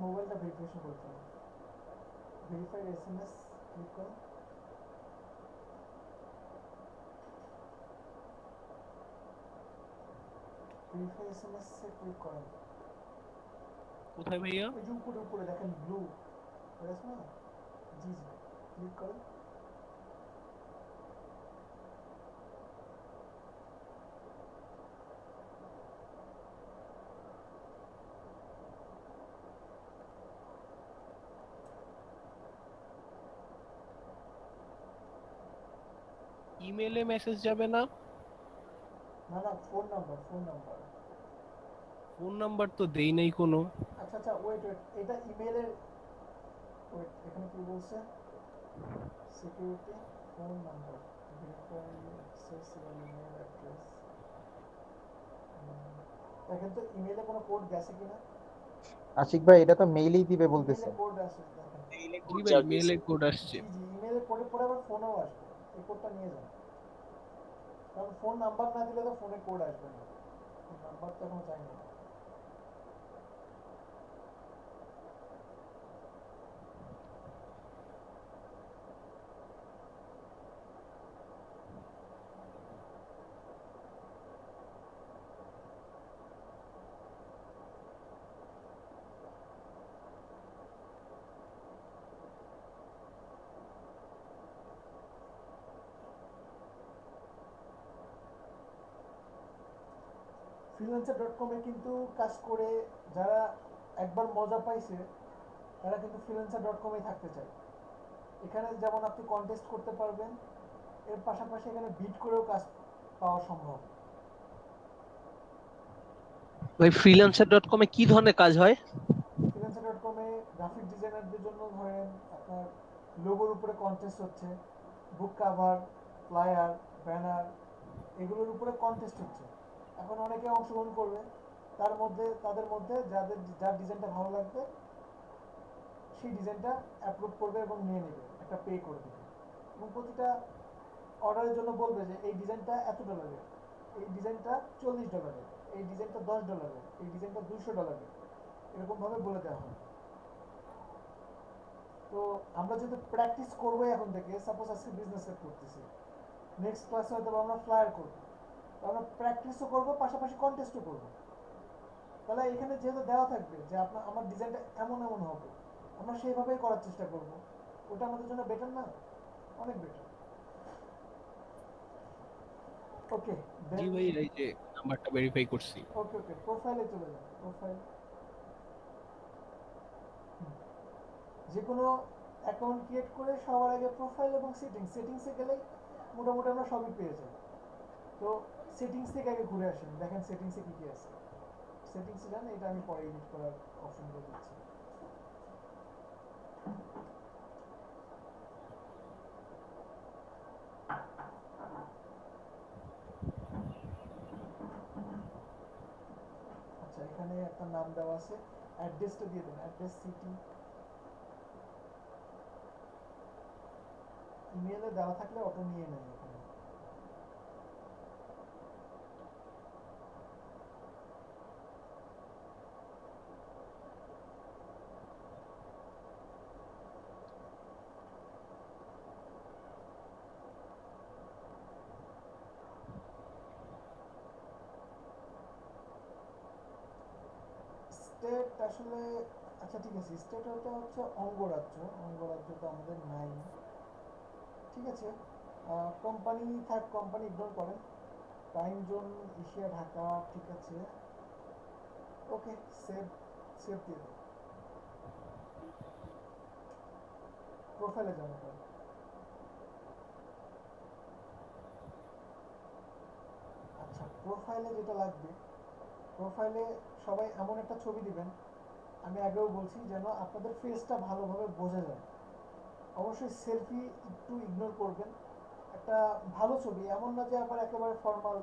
মোবাইলটা ভেরিফিকেশন করতে হবে। ভেরিফাইড এসএমএস ক্লিক করুন। ভেরিফাইড এসএমএস এ ক্লিক করেন। কোথায় ভাইয়া? ওই যে উপরে উপরে দেখেন ব্লু আছে না, জি জি ক্লিক করেন। ইমেলে মেসেজ যাবে না? না না, ফোন নাম্বার ফোন নাম্বার তো দেই নাই কোনো। আচ্ছা আচ্ছা, ওয়েট এটা ইমেলের, ওয়েট এখানে কি বলছে, security phone number verify access email address. দেখেন তো ইমেলে কোনো কোড গেছে কিনা। আশিক ভাই এটা তো মেইলেই দিবে বলতেছে। কোড আসে দেখেন, জি ভাই মেইলে কোড আসছে। জি ইমেলে কোডে পরে আবার ফোনেও আসবে, এই কোডটা নিয়ে যান। কারণ ফোন নাম্বার না দিলে তো ফোনে কোড আসবে না, নাম্বার তো এখন চাই না। freelancer.com এ কিন্তু কাজ করে যারা একবার মজা পাইছে তারা কিন্তু freelancer.com এ থাকতে চায়। এখানে যেমন আপনি কন্টেস্ট করতে পারবেন, এর পাশাপাশি এখানে বিট করেও কাজ পাওয়া সম্ভব। ভাই freelancer.com এ কি ধরনের কাজ হয়? freelancer.com এ গ্রাফিক ডিজাইনারদের জন্য ধরেন আপনার লোগোর উপরে কন্টেস্ট হচ্ছে, বুক কভার, ফ্লায়ার, ব্যানার এগুলোর উপরে কন্টেস্ট হচ্ছে। এখন অনেকে অংশগ্রহণ করবে, তাদের মধ্যে যার ডিজাইনটা ভালো লাগবে সেই ডিজাইনটা অ্যাপ্রুভ করবে এবং নিয়ে নেবে, একটা পে করে দেবে। এবং প্রতিটা অর্ডারের জন্য বলবে যে এই ডিজাইনটা এত ডলারের, এই ডিজাইনটা $40, এই ডিজাইনটা $10, এই ডিজাইনটা $200, এরকম ভাবে বলে দেওয়া হয়। তো আমরা যেহেতু প্র্যাকটিস করবো এখন থেকে, সাপোজ আজকে বিজনেস সেট করতেছি, নেক্সট ক্লাসে হয়তো আমরা ফ্লায়ার করবো, তো আমরা প্র্যাকটিসও করবো পাশাপাশি কন্টেস্টও করবো। তাহলে এখানে যেহেতু দেওয়া থাকবে যে আমার ডিজাইনটা এমন এমন হবে, আমরা সেইভাবেই করার চেষ্টা করব। ওটা আমাদের জন্য বেটার না? অনেক বেটার। ওকে জি ভাই এই যে নাম্বারটা ভেরিফাই করছি। ওকে প্রোফাইলে চলে যান। প্রোফাইল, যে কোনো অ্যাকাউন্ট ক্রিয়েট করে সবার আগে প্রোফাইল এবং সেটিংসে গেলেই মোটামুটি আমরা সবই পেয়ে যাই। তো সেটিংস থেকে আগে ঘুরে আসেন, দেখেন সেটিংসে কি কি আছে। সেটিংসে যান, এটা আমি পরে এডিট করার অপশনটা দিচ্ছি। আচ্ছা, এখানে একটা নাম দেওয়া আছে, অ্যাড্রেসটা দিয়ে দেন, অ্যাড্রেস, সিটি, ইমেলে দেওয়া থাকলে অটো নিয়ে নেয় এখানে। স্টেট আসলে, আচ্ছা ঠিক আছে, স্টেট হচ্ছে অঙ্গরাজ্য তো আমাদের নাই। ঠিক আছে, কোম্পানি কোম্পানি ইগনোর করেন। টাইম জোন এশিয়া, ঢাকা, ঠিক আছে। ওকে, সেভ দিয়ে দেন। প্রোফাইলে যান এখন। আচ্ছা, প্রোফাইলে যেটা লাগবে, প্রোফাইলে সবাই এমন একটা ছবি দিবেন, আমি আগেও বলছি, যেন আপনাদের ফেসটা ভালোভাবে বোঝা যায়। অবশ্যই সেলফি একটু ইগনোর করবেন, একটা ভালো ছবি, এমন না যে আবার একেবারে ফর্মাল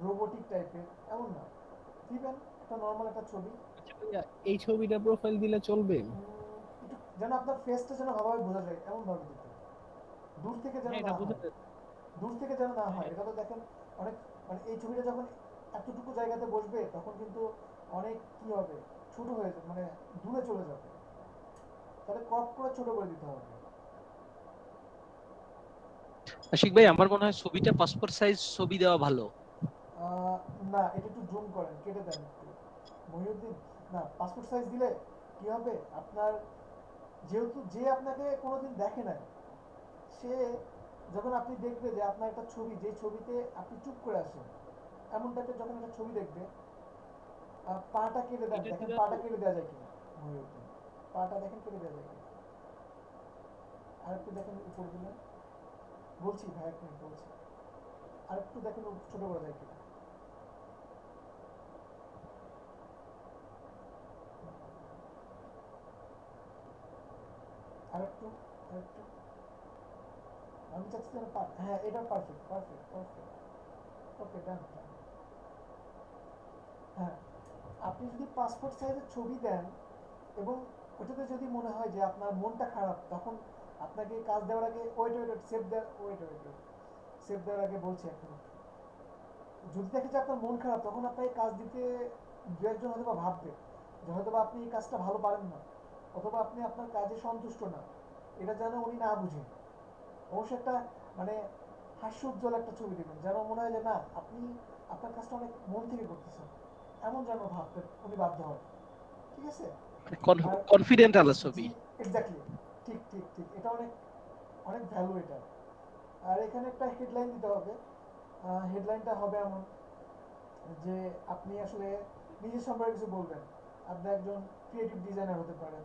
রোবোটিক টাইপের, এমন না, দিবেন একটা নর্মাল একটা ছবি। এই ছবিটা প্রোফাইল দিলে চলবে? একটু যেন আপনার ফেসটা যেন ভালোভাবে বোঝা যায় এমন ভাবে দিতে, দূর থেকে যেন হ্যাঁ, না এটা বুঝতে হয়, দূর থেকে যেন না হয়। এটা তো দেখেন অনেক, মানে এই ছবিটা যখন এতটুকু জায়গাতে বসবে তখন কিন্তু অনেক কি হবে, ছোট হয়ে যাবে, মানে দূরে চলে যাবে, তাহলে ক্রপ করে ছোট করে দিতে হবে। আশিক ভাই, আমার মনে হয় ছবিটা পাসপোর্ট সাইজ ছবি দেওয়া ভালো। না, এটা একটু জুম করেন, কেটে দেন একটু মহিউদ্দিন। না, পাসপোর্ট সাইজ দিলে কি হবে, আপনার যেহেতু যে আপনাকে কোনোদিন দেখে নাই, সে যখন আপনি দেখবে যে আপনার একটা ছবি, যে ছবিতে আপনি চুপ করে আসেন, এমন টাইপের যখন একটা ছবি দেখবে, পাটা কেটে দেন, দেখেন পাটা কেটে দেওয়া যায় কিনা মহিউদ্দিন, পাটা দেখেন কেটে দেওয়া যায় কিনা, আর একটু দেখেন উপর দিলে, বলছি ভাই এক মিনিট বলছি, আর একটু দেখেন ছোট করা যায় কিনা। আরেকটু, আরেকটু, আমি চাচ্ছি যেন হ্যাঁ, এটা পারফেক্ট, পারফেক্ট, পারফেক্ট। ওকে, ডান, ডান। হ্যাঁ, আপনি যদি পাসপোর্ট সাইজের ছবি দেন এবং ওটাতে যদি মনে হয় যে আপনার মনটা খারাপ, তখন আপনাকে কাজ দেওয়ার আগে ওয়েট ওয়েট ওয়েট সেভ দেওয়ার ওয়েট ওয়েট ওয়েট সেভ দেওয়ার আগে বলছি এখন, যদি দেখে যে আপনার মন খারাপ, তখন আপনাকে কাজ দিতে দু একজন হয়তো বা ভাববে যে হয়তো বা আপনি এই কাজটা ভালো পারেন না, অথবা আপনি আপনার কাজে সন্তুষ্ট না, এটা যেন উনি না বুঝেন। অবশ্যই একটা মানে হাস্যোজ্জ্বল একটা ছবি দেবেন, যেন মনে হয় যে না, আপনি আপনার কাজটা অনেক মন থেকে করতেছেন, এমন যেন ভাবতে উনি বাধ্য হয়। ঠিক আছে? কনফিডেন্ট আলা ছবি। এক্স্যাক্টলি, ঠিক ঠিক ঠিক, এটা অনেক অনেক ভ্যালু এটা। আর এখানে একটা হেডলাইন দিতে হবে। হেডলাইনটা হবে এমন যে আপনি আসলে নিজের সম্পর্কে কিছু বলবেন। আপনি একজন ক্রিয়েটিভ ডিজাইনার হতে পারেন,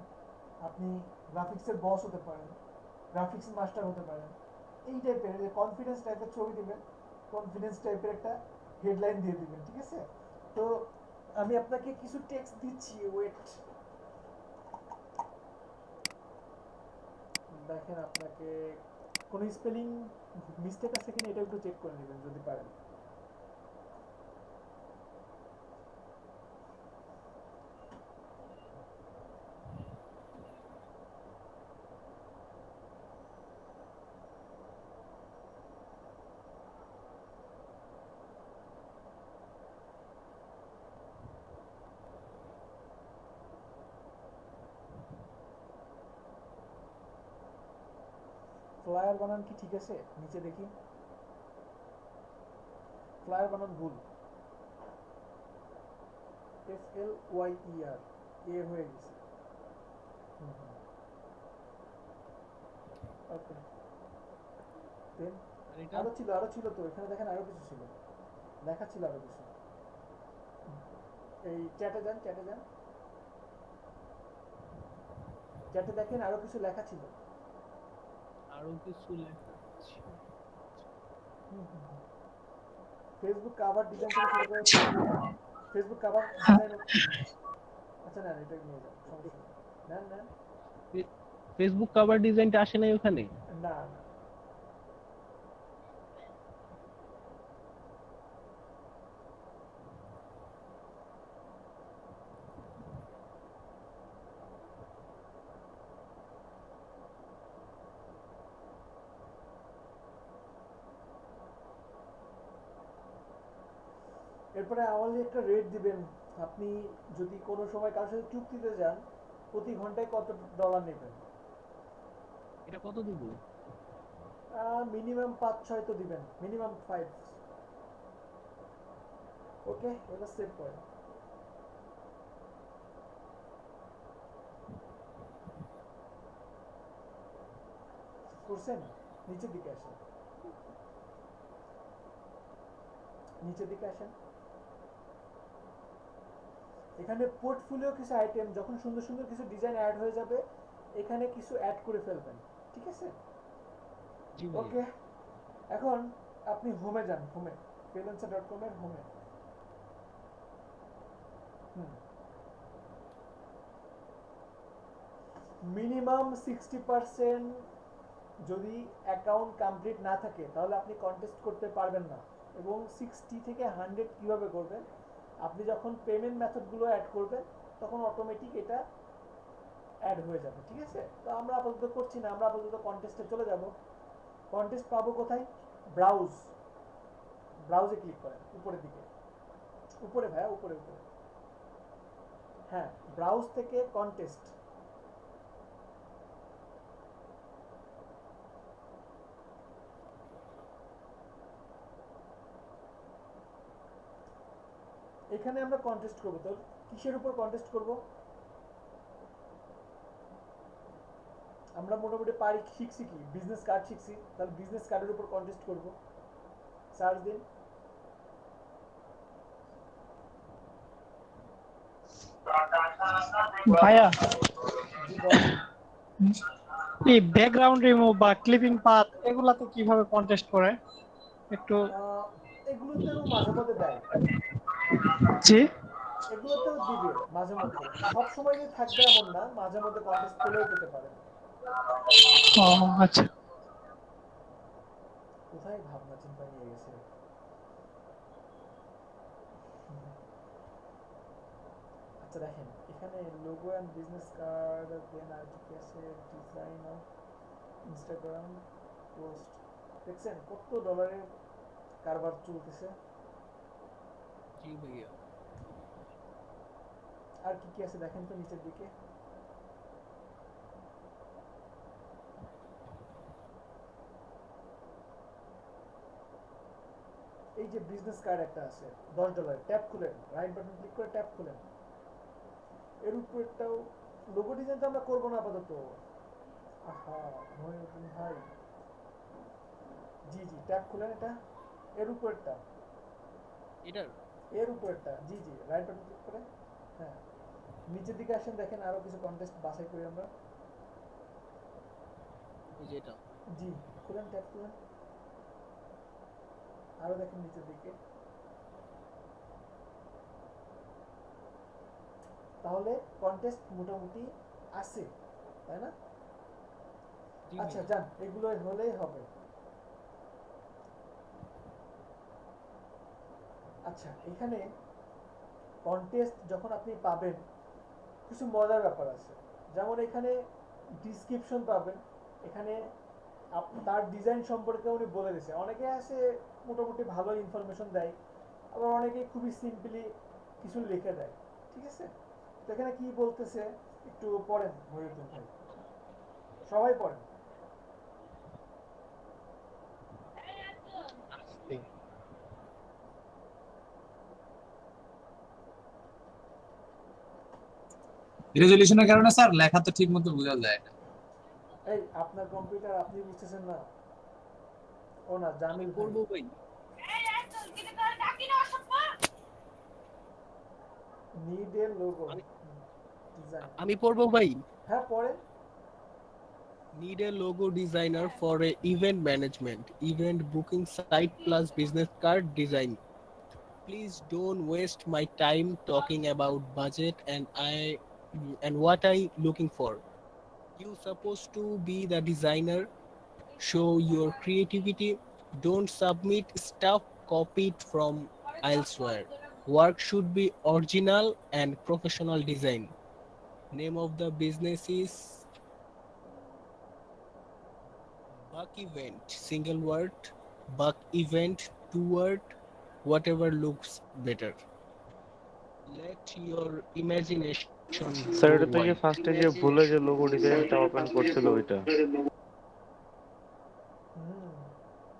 আপনি গ্রাফিক্সের বস হতে পারেন, গ্রাফিক্স মাস্টার হতে পারেন, এই টাইপের যে কনফিডেন্স টাইপের ছবি দিবেন, কনফিডেন্স টাইপের একটা হেডলাইন দিয়ে দিবেন। ঠিক আছে? তো আমি আপনাকে কিছু টেক্সট দিচ্ছি, ওয়েট দেখেন, আপনাকে কোনো স্পেলিং মিস্টেক আছে কিনা এটা একটু চেক করে নেবেন যদি পারেন। ফ্লায়ার বানান কি ঠিক আছে? নিচে দেখি, ফ্লায়ার বানান ভুল, FLYER এ হয়ে গেছে। ওকে, দেন আরো ছিল তো এখানে, দেখেন আরো কিছু ছিল, লেখা ছিল আরো কিছু। এই চ্যাটে যান, চ্যাটে যান, চ্যাটে দেখেন আরো কিছু লেখা ছিল। আরো কিছু লেখা ছিল। ফেসবুক কভার ডিজাইন থেকে শুরু করে ফেসবুক কভার ডিজাইন। আচ্ছা না, এটা নিয়ে যান, সমস্যা নেই, নেন। ফেসবুক কভার ডিজাইনটা আসে নাই ওখানে? না না, এরপরে আওয়ালি একটা রেট দিবেন। আপনি যদি কোনো সময় কারোর সাথে চুক্তিতে যান, প্রতি ঘন্টায় কত ডলার নেবেন? এটা কত দিব? মিনিমাম 5-6 তো দিবেন, মিনিমাম 5। ওকে, এটা সেভ করেন। করছেন? নিচের দিকে আসেন, নিচের দিকে আসেন। এখানে পোর্টফোলিও কিছু আইটেম, যখন সুন্দর সুন্দর কিছু ডিজাইন অ্যাড হয়ে যাবে, এখানে কিছু অ্যাড করে ফেলবেন। ঠিক আছে? ওকে, এখন আপনি হোমে যান, হোমে, freelancer.com এর হোমে। মিনিমাম 60% যদি অ্যাকাউন্ট কমপ্লিট না থাকে তাহলে আপনি কন্টেস্ট করতে পারবেন না। এবং 60 থেকে 100 কিভাবে করবেন, আপনি যখন পেমেন্ট মেথডগুলো অ্যাড করবেন তখন অটোমেটিক এটা অ্যাড হয়ে যাবে, ঠিক আছে? তো আমরা আপাতত করছি না, আমরা আপাতত কন্টেস্টে চলে যাব। কন্টেস্ট পাবো কোথায়? ব্রাউজে ক্লিক করেন, উপরের দিকে, উপরে ভাইয়া, উপরে উপরে, হ্যাঁ, ব্রাউজ থেকে কন্টেস্ট। এখানে আমরা কন্টেস্ট করব। তো কিসের উপর কন্টেস্ট করব? আমরা মোটামুটি পারি, শিখছি কি, বিজনেস কার্ড শিখছি, তাহলে বিজনেস কার্ডের উপর কন্টেস্ট করব। সার্চ দিন। ভাইয়া এই ব্যাকগ্রাউন্ড রিমুভ বা ক্লিপিং পাথ এগুলাতে কিভাবে কন্টেস্ট করে একটু? এগুলোতেও মাঝে মধ্যে দেয়। জি, এগুলোতেও দিবে মাঝে মধ্যে, সব সময় যে থাকবে এমন না, মাঝে মধ্যে কন্টেস্ট পেলেও পেতে পারে। ও আচ্ছা। কোথায় ভাবনা চিন্তা নিয়ে গেছে? আচ্ছা দেখেন, এখানে লোগো এন্ড বিজনেস কার্ড, দেন আর কি আছে, ডিজাইন অফ ইনস্টাগ্রাম পোস্ট, দেখছেন কত ডলারের কারবার চলতেছে। জি ভাইয়া। আর কি কি আছে দেখেন তো নিচের দিকে। এই যে বিজনেস কার্ড একটা আছে $10, ট্যাব খুলেন, রাইট বাটন ক্লিক করে ট্যাব খুলেন। এর উপরটাও লোগো ডিজাইনটা আমরা করব না আপাতত। আহা মহিউদ্দিন ভাই, জি জি, ট্যাব খুলেন, এটা এর উপরটা, এর উপরটা, জি জি, রাইট বাটন ক্লিক করে, হ্যাঁ, নিচের দিকে আসেন, দেখেন আরো কিছু কন্টেস্ট বাছাই করি আমরা। এই যে এটা, জি, খুলেন, ট্যাব খুলেন, আরো দেখেন নিচের দিকে। তাহলে কন্টেস্ট মোটামুটি আছে, তাই না? আচ্ছা যান, এগুলো হলেই হবে। আচ্ছা, এখানে কন্টেস্ট যখন আপনি পাবেন, কিছু মজার ব্যাপার আছে। যেমন এখানে ডিসক্রিপশন পাবেন, এখানে তার ডিজাইন সম্পর্কে উনি বলে দিয়েছে। অনেকে আছে মোটামুটি ভালো ইনফরমেশন দেয়, আবার অনেকে খুবই সিম্পলি কিছু লিখে দেয়, ঠিক আছে? তো এখানে কি বলতেছে একটু পড়েন মহিউদ্দিন ভাই, সবাই পড়েন। রেজলিউশনের কারণে স্যার লেখা তো ঠিকমতো বোঝা যায় না। এই আপনার কম্পিউটার, আপনি বুঝতেছেন না? ও না, জামিল করব ভাই। নিড এ লোগো ডিজাইন, আমি পড়বো ভাই। হ্যাঁ পড়েন। Need a logo designer for a event management, event booking site plus business card design. Please don't waste my time talking about budget and what I looking for. You supposed to be the designer. Show your creativity. Don't submit stuff copied from elsewhere. Work should be original and professional design. Name of the business is Buck Event, single word, Buck Event, 2 word, whatever looks better. Let your imagination. Sir এটা তো যে ফার্স্টে যে ভুলে যে লোগো ডিজাইনটা ওপেন করছিল ওইটা।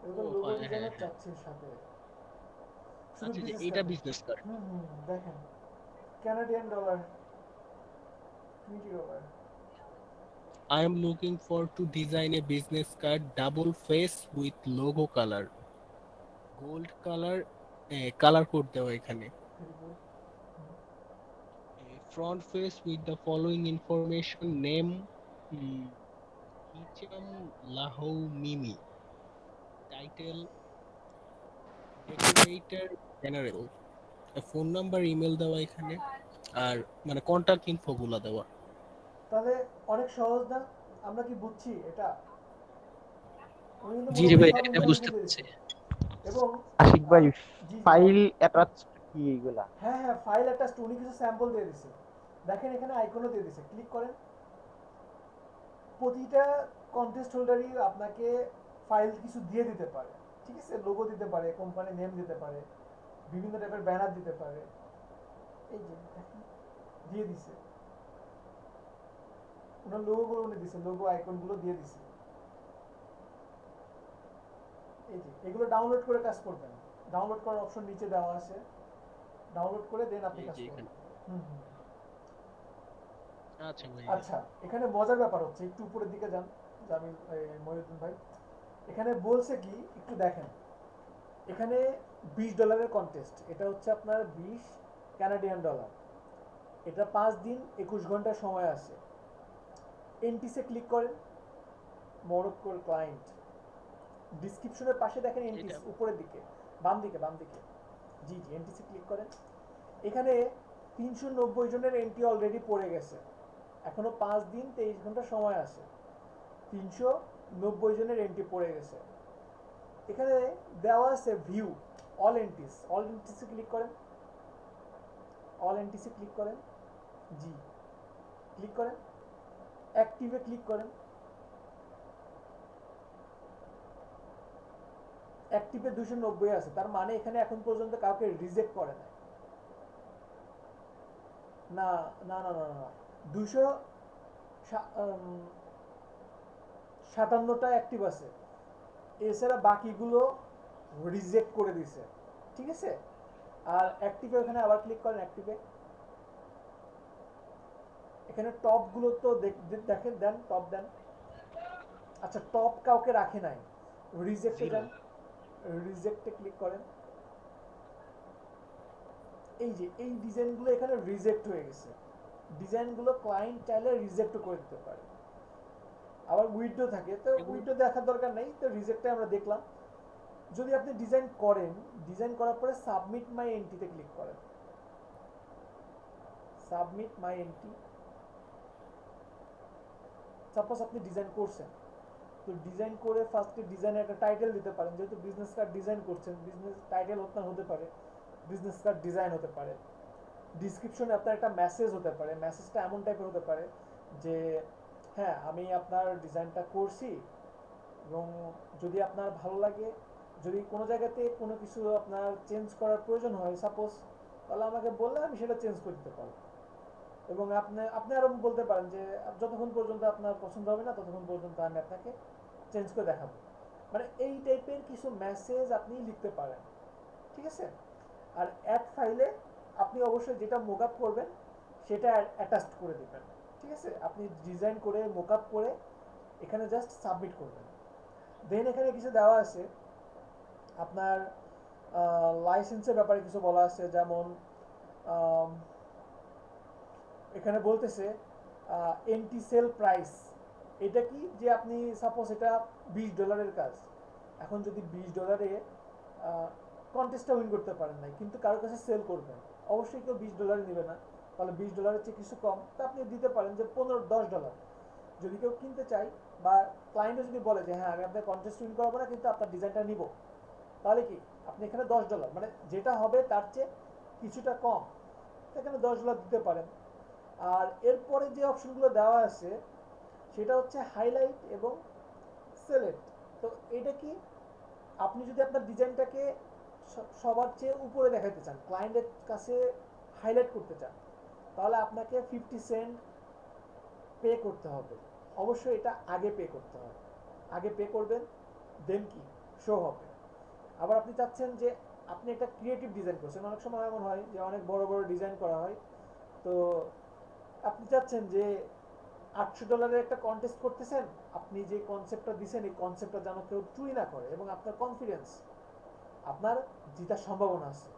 এগুলো লোগো ডিজাইনার চাচ্ছে সাথে। আচ্ছা যে এটা বিজনেস কার্ড। দেখেন Canadian dollar $20। I am looking for to design a business card double face with logo color, gold color, color code দেওয়া এখানে। Front face with the following information: name, Hicham Lahou Mimi, title, decorator general, a phone number, email দেওয়া এখানে, আর মানে কন্টাক্ট ইনফো গুলো দেওয়া। তাহলে অনেক সহজ না? আমরা কি বুঝছি এটা? জি জি ভাই, এটা বুঝতে পারছি। এবং আশিক ভাই ফাইল অ্যাটাচ কি এগুলা? হ্যাঁ হ্যাঁ, ফাইল অ্যাটাচড, উনি কিছু স্যাম্পল দিয়ে দিয়েছে। দেখেন এখানে আইকনও দিয়ে দিছে, ক্লিক করেন। প্রতিটা কন্টেস্ট হোল্ডারই আপনাকে ফাইল কিছু দিয়ে দিতে পারে, ঠিক আছে, লোগো দিতে পারে, কোম্পানি নেম দিতে পারে, বিভিন্ন টাইপের ব্যানার দিতে পারে। এই যে দেখেন দিয়ে দিছে, ওনার লোগোগুলো উনি দিছে, লোগো আইকনগুলো দিয়ে দিছে। এই যে এগুলো ডাউনলোড করে কাজ করবেন, ডাউনলোড করার অপশন নিচে দেওয়া আছে, ডাউনলোড করে দেন আপনি কাজ করবেন। আচ্ছা ভাই। আচ্ছা, এখানে মজার ব্যাপার হচ্ছে, একটু উপরের দিকে যান জামিল মহিউদ্দিন ভাই, এখানে বলছে কি একটু দেখেন, এখানে $20 কন্টেস্ট, এটা হচ্ছে আপনার 20 কানাডিয়ান ডলার, এটা 5 দিন 21 ঘন্টা সময় আছে। এনটিসে ক্লিক করেন, মরক্কোর ক্লায়েন্ট, ডিসক্রিপশনের পাশে দেখেন এনটিস, উপরের দিকে বাম দিকে জি এনটিসে ক্লিক করেন। এখানে 390 জনের এন্ট্রি অলরেডি পড়ে গেছে, এখনো 5 দিন 23 ঘন্টা সময় আছে, 390 জনের এন্ট্রি পড়ে গেছে। এখানে দেওয়া আছে ভিউ অল এন্ট্রিসে ক্লিক করেন, জি ক্লিক করেন, অ্যাক্টিভে ক্লিক করেন, অ্যাক্টিভে 290 আছে, তার মানে এখানে এখন পর্যন্ত কাউকে রিজেক্ট করে না। না 257টা অ্যাক্টিভ আছে, এছাড়া বাকিগুলো রিজেক্ট করে দিছে, ঠিক আছে। আর অ্যাক্টিভে এখানে আবার ক্লিক করেন, অ্যাক্টিভে এখানে টপ গুলো তো দেখেন, দেন টপ দেন। আচ্ছা, টপ কাউকে রাখে নাই, রিজেক্টে দেন, রিজেক্টে ক্লিক করেন। এই যে এই ডিজাইনগুলো এখানে রিজেক্ট হয়ে গেছে, ডিজাইনগুলো ক্লায়েন্ট চাইলে রিজেক্ট করে দিতে পারে। আবার উইডো থাকে, তো উইডো দেখার দরকার নেই, তো রিজেক্টে আমরা দেখলাম। যদি আপনি ডিজাইন করেন, ডিজাইন করার পরে সাবমিট মাই এন্ট্রিতে ক্লিক করেন, সাবমিট মাই এন্ট্রি। সাপোজ আপনি ডিজাইন করছেন, তো ডিজাইন করে ফার্স্টে ডিজাইনে একটা টাইটেল দিতে পারেন, যেহেতু বিজনেস কার্ড ডিজাইন করছেন, বিজনেস টাইটেল আপনার হতে পারে, বিজনেস কার্ড ডিজাইন হতে পারে, ডিসক্রিপশনে আপনার একটা মেসেজ হতে পারে, মেসেজটা এমন টাইপের হতে পারে যে হ্যাঁ আমি আপনার ডিজাইনটা করছি এবং যদি আপনার ভালো লাগে, যদি কোনো জায়গাতে কোনো কিছু আপনার চেঞ্জ করার প্রয়োজন হয় সাপোজ, তাহলে আমাকে বললে আমি সেটা চেঞ্জ করে দিতে পারবো। এবং আপনি আরও বলতে পারেন যে যতক্ষণ পর্যন্ত আপনার পছন্দ হবে না ততক্ষণ পর্যন্ত আমি আপনাকে চেঞ্জ করে দেখাবো, মানে এই টাইপের কিছু মেসেজ আপনি লিখতে পারেন, ঠিক আছে। আর অ্যাড ফাইলে আপনি অবশ্যই যেটা মোকআপ করবেন সেটা অ্যাটাচড করে দিবেন, ঠিক আছে। আপনি ডিজাইন করে মোকআপ করে এখানে জাস্ট সাবমিট করবেন। দেন এখানে কিছু দেওয়া আছে, আপনার লাইসেন্সের ব্যাপারে কিছু বলা আছে, যেমন এখানে বলতেছে এন্টি সেল প্রাইস। এটা কি, যে আপনি সাপোজ এটা $20 কাজ, এখন যদি $20 কন্টেস্টটা উইন করতে পারেন নাই, কিন্তু কারোর কাছে সেল করবেন, অবশ্যই কেউ $20 নেবে না, তাহলে $20 চেয়ে কিছু কম তা আপনি দিতে পারেন যে $10। যদি কেউ কিনতে চায় বা ক্লায়েন্টও যদি বলে যে হ্যাঁ আমি আপনার কন্টেস্ট উইন করবো না কিন্তু আপনার ডিজাইনটা নিব, তাহলে কি আপনি এখানে $10, মানে যেটা হবে তার চেয়ে কিছুটা কম, এখানে $10 দিতে পারেন। আর এরপরে যে অপশনগুলো দেওয়া আছে সেটা হচ্ছে হাইলাইট এবং সিলেক্ট। তো এটা কি, আপনি যদি আপনার ডিজাইনটাকে সবার চেয়ে উপরে দেখাতে চান, ক্লায়েন্টের কাছে হাইলাইট করতে চান, তাহলে আপনাকে 50 সেন্ট পে করতে হবে, অবশ্যই এটা আগে পে করতে হবে, আগে পে করবেন দেন কি শো হবে। আবার আপনি চাচ্ছেন যে আপনি একটা ক্রিয়েটিভ ডিজাইন করছেন, অনেক সময় এমন হয় যে অনেক বড় বড় ডিজাইন করা হয়, তো আপনি চাচ্ছেন যে $800 একটা কন্টেস্ট করতেছেন, আপনি যে কনসেপ্টটা দিছেন এই কনসেপ্টটা যেন কেউ চুরি না করে এবং আপনার কনফিডেন্স, আপনার জেতার সম্ভাবনা আছে,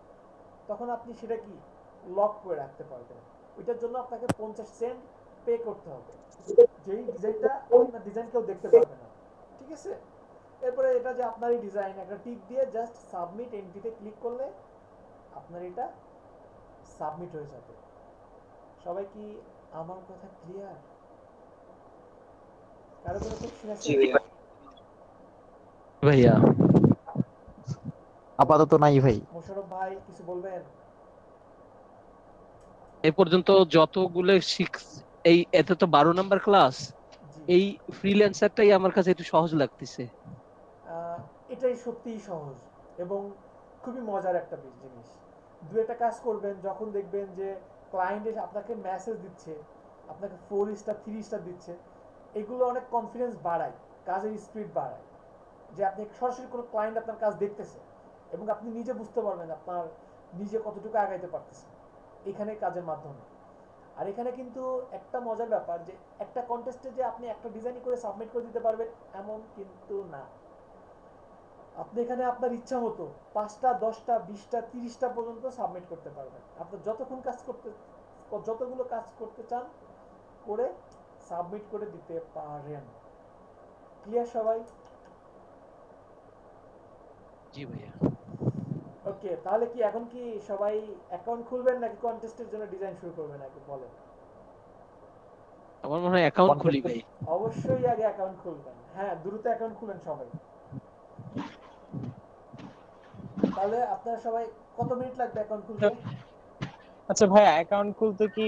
তখন আপনি সেটা কি লক করে রাখতে পারবেন। ওইটার জন্য আপনাকে 50 সেন্ট পে করতে হবে, যেই ডিজাইনটা আপনার ডিজাইন কেউ দেখতে পারবে না, ঠিক আছে। এরপরে এটা যে আপনারই ডিজাইন, একটা টিক দিয়ে জাস্ট সাবমিট এন্ট্রিতে ক্লিক করলে আপনার এটা সাবমিট হয়ে যাবে। সবাই কি আমার কথা ক্লিয়ার? কারো কোনো কোশ্চেন আছে? ভাইয়া আপাতত নাই ভাই। মোশাররফ ভাই কিছু বলবেন? এই পর্যন্ত যতগুলো এই এতে তো 12 নাম্বার ক্লাস, এই ফ্রিল্যান্সারটাই আমার কাছে একটু সহজ লাগতেছে। এটাই সত্যিই সহজ এবং খুবই মজার একটা জিনিস। দু একটা কাজ করবেন, যখন দেখবেন যে ক্লায়েন্ট আপনাকে মেসেজ দিচ্ছে, আপনাকে 4 স্টার 3 স্টার দিচ্ছে, এগুলো অনেক কনফিডেন্স বাড়ায়, কাজের স্পিড বাড়ায়, যে আপনি সরাসরি কোনো ক্লায়েন্ট আপনার কাজ দেখতেছে এবং আপনি নিজে বুঝতে পারবেন আপনার নিজে কতটুকু আগাইতে পারতেছেন এখানে কাজের মাধ্যমে। আর এখানে কিন্তু একটা মজার ব্যাপার যে একটা কন্টেস্টে যে আপনি একটা ডিজাইন করে সাবমিট করে দিতে পারবেন এমন কিন্তু না। আপনি এখানে আপনার ইচ্ছা মতো 5টা 10টা 20টা 30টা পর্যন্ত সাবমিট করতে পারবেন। আপনি যতগুলো কাজ করতে চান করে সাবমিট করে দিতে পারেন। ক্লিয়ার সবাই? জি ভাইয়া। ওকে, তাহলে কি এখন কি সবাই অ্যাকাউন্ট খুলবেন নাকি কন্টেস্টের জন্য ডিজাইন শুরু করবেন আগে বলেন? আমার মনে হয় অ্যাকাউন্ট খুলি ভাই। অবশ্যই আগে অ্যাকাউন্ট খুলবেন। হ্যাঁ, দ্রুত অ্যাকাউন্ট খুলেন সবাই। তাহলে আপনারা সবাই কত মিনিট লাগবে অ্যাকাউন্ট খুলতে? আচ্ছা ভাই, অ্যাকাউন্ট খুলতে কি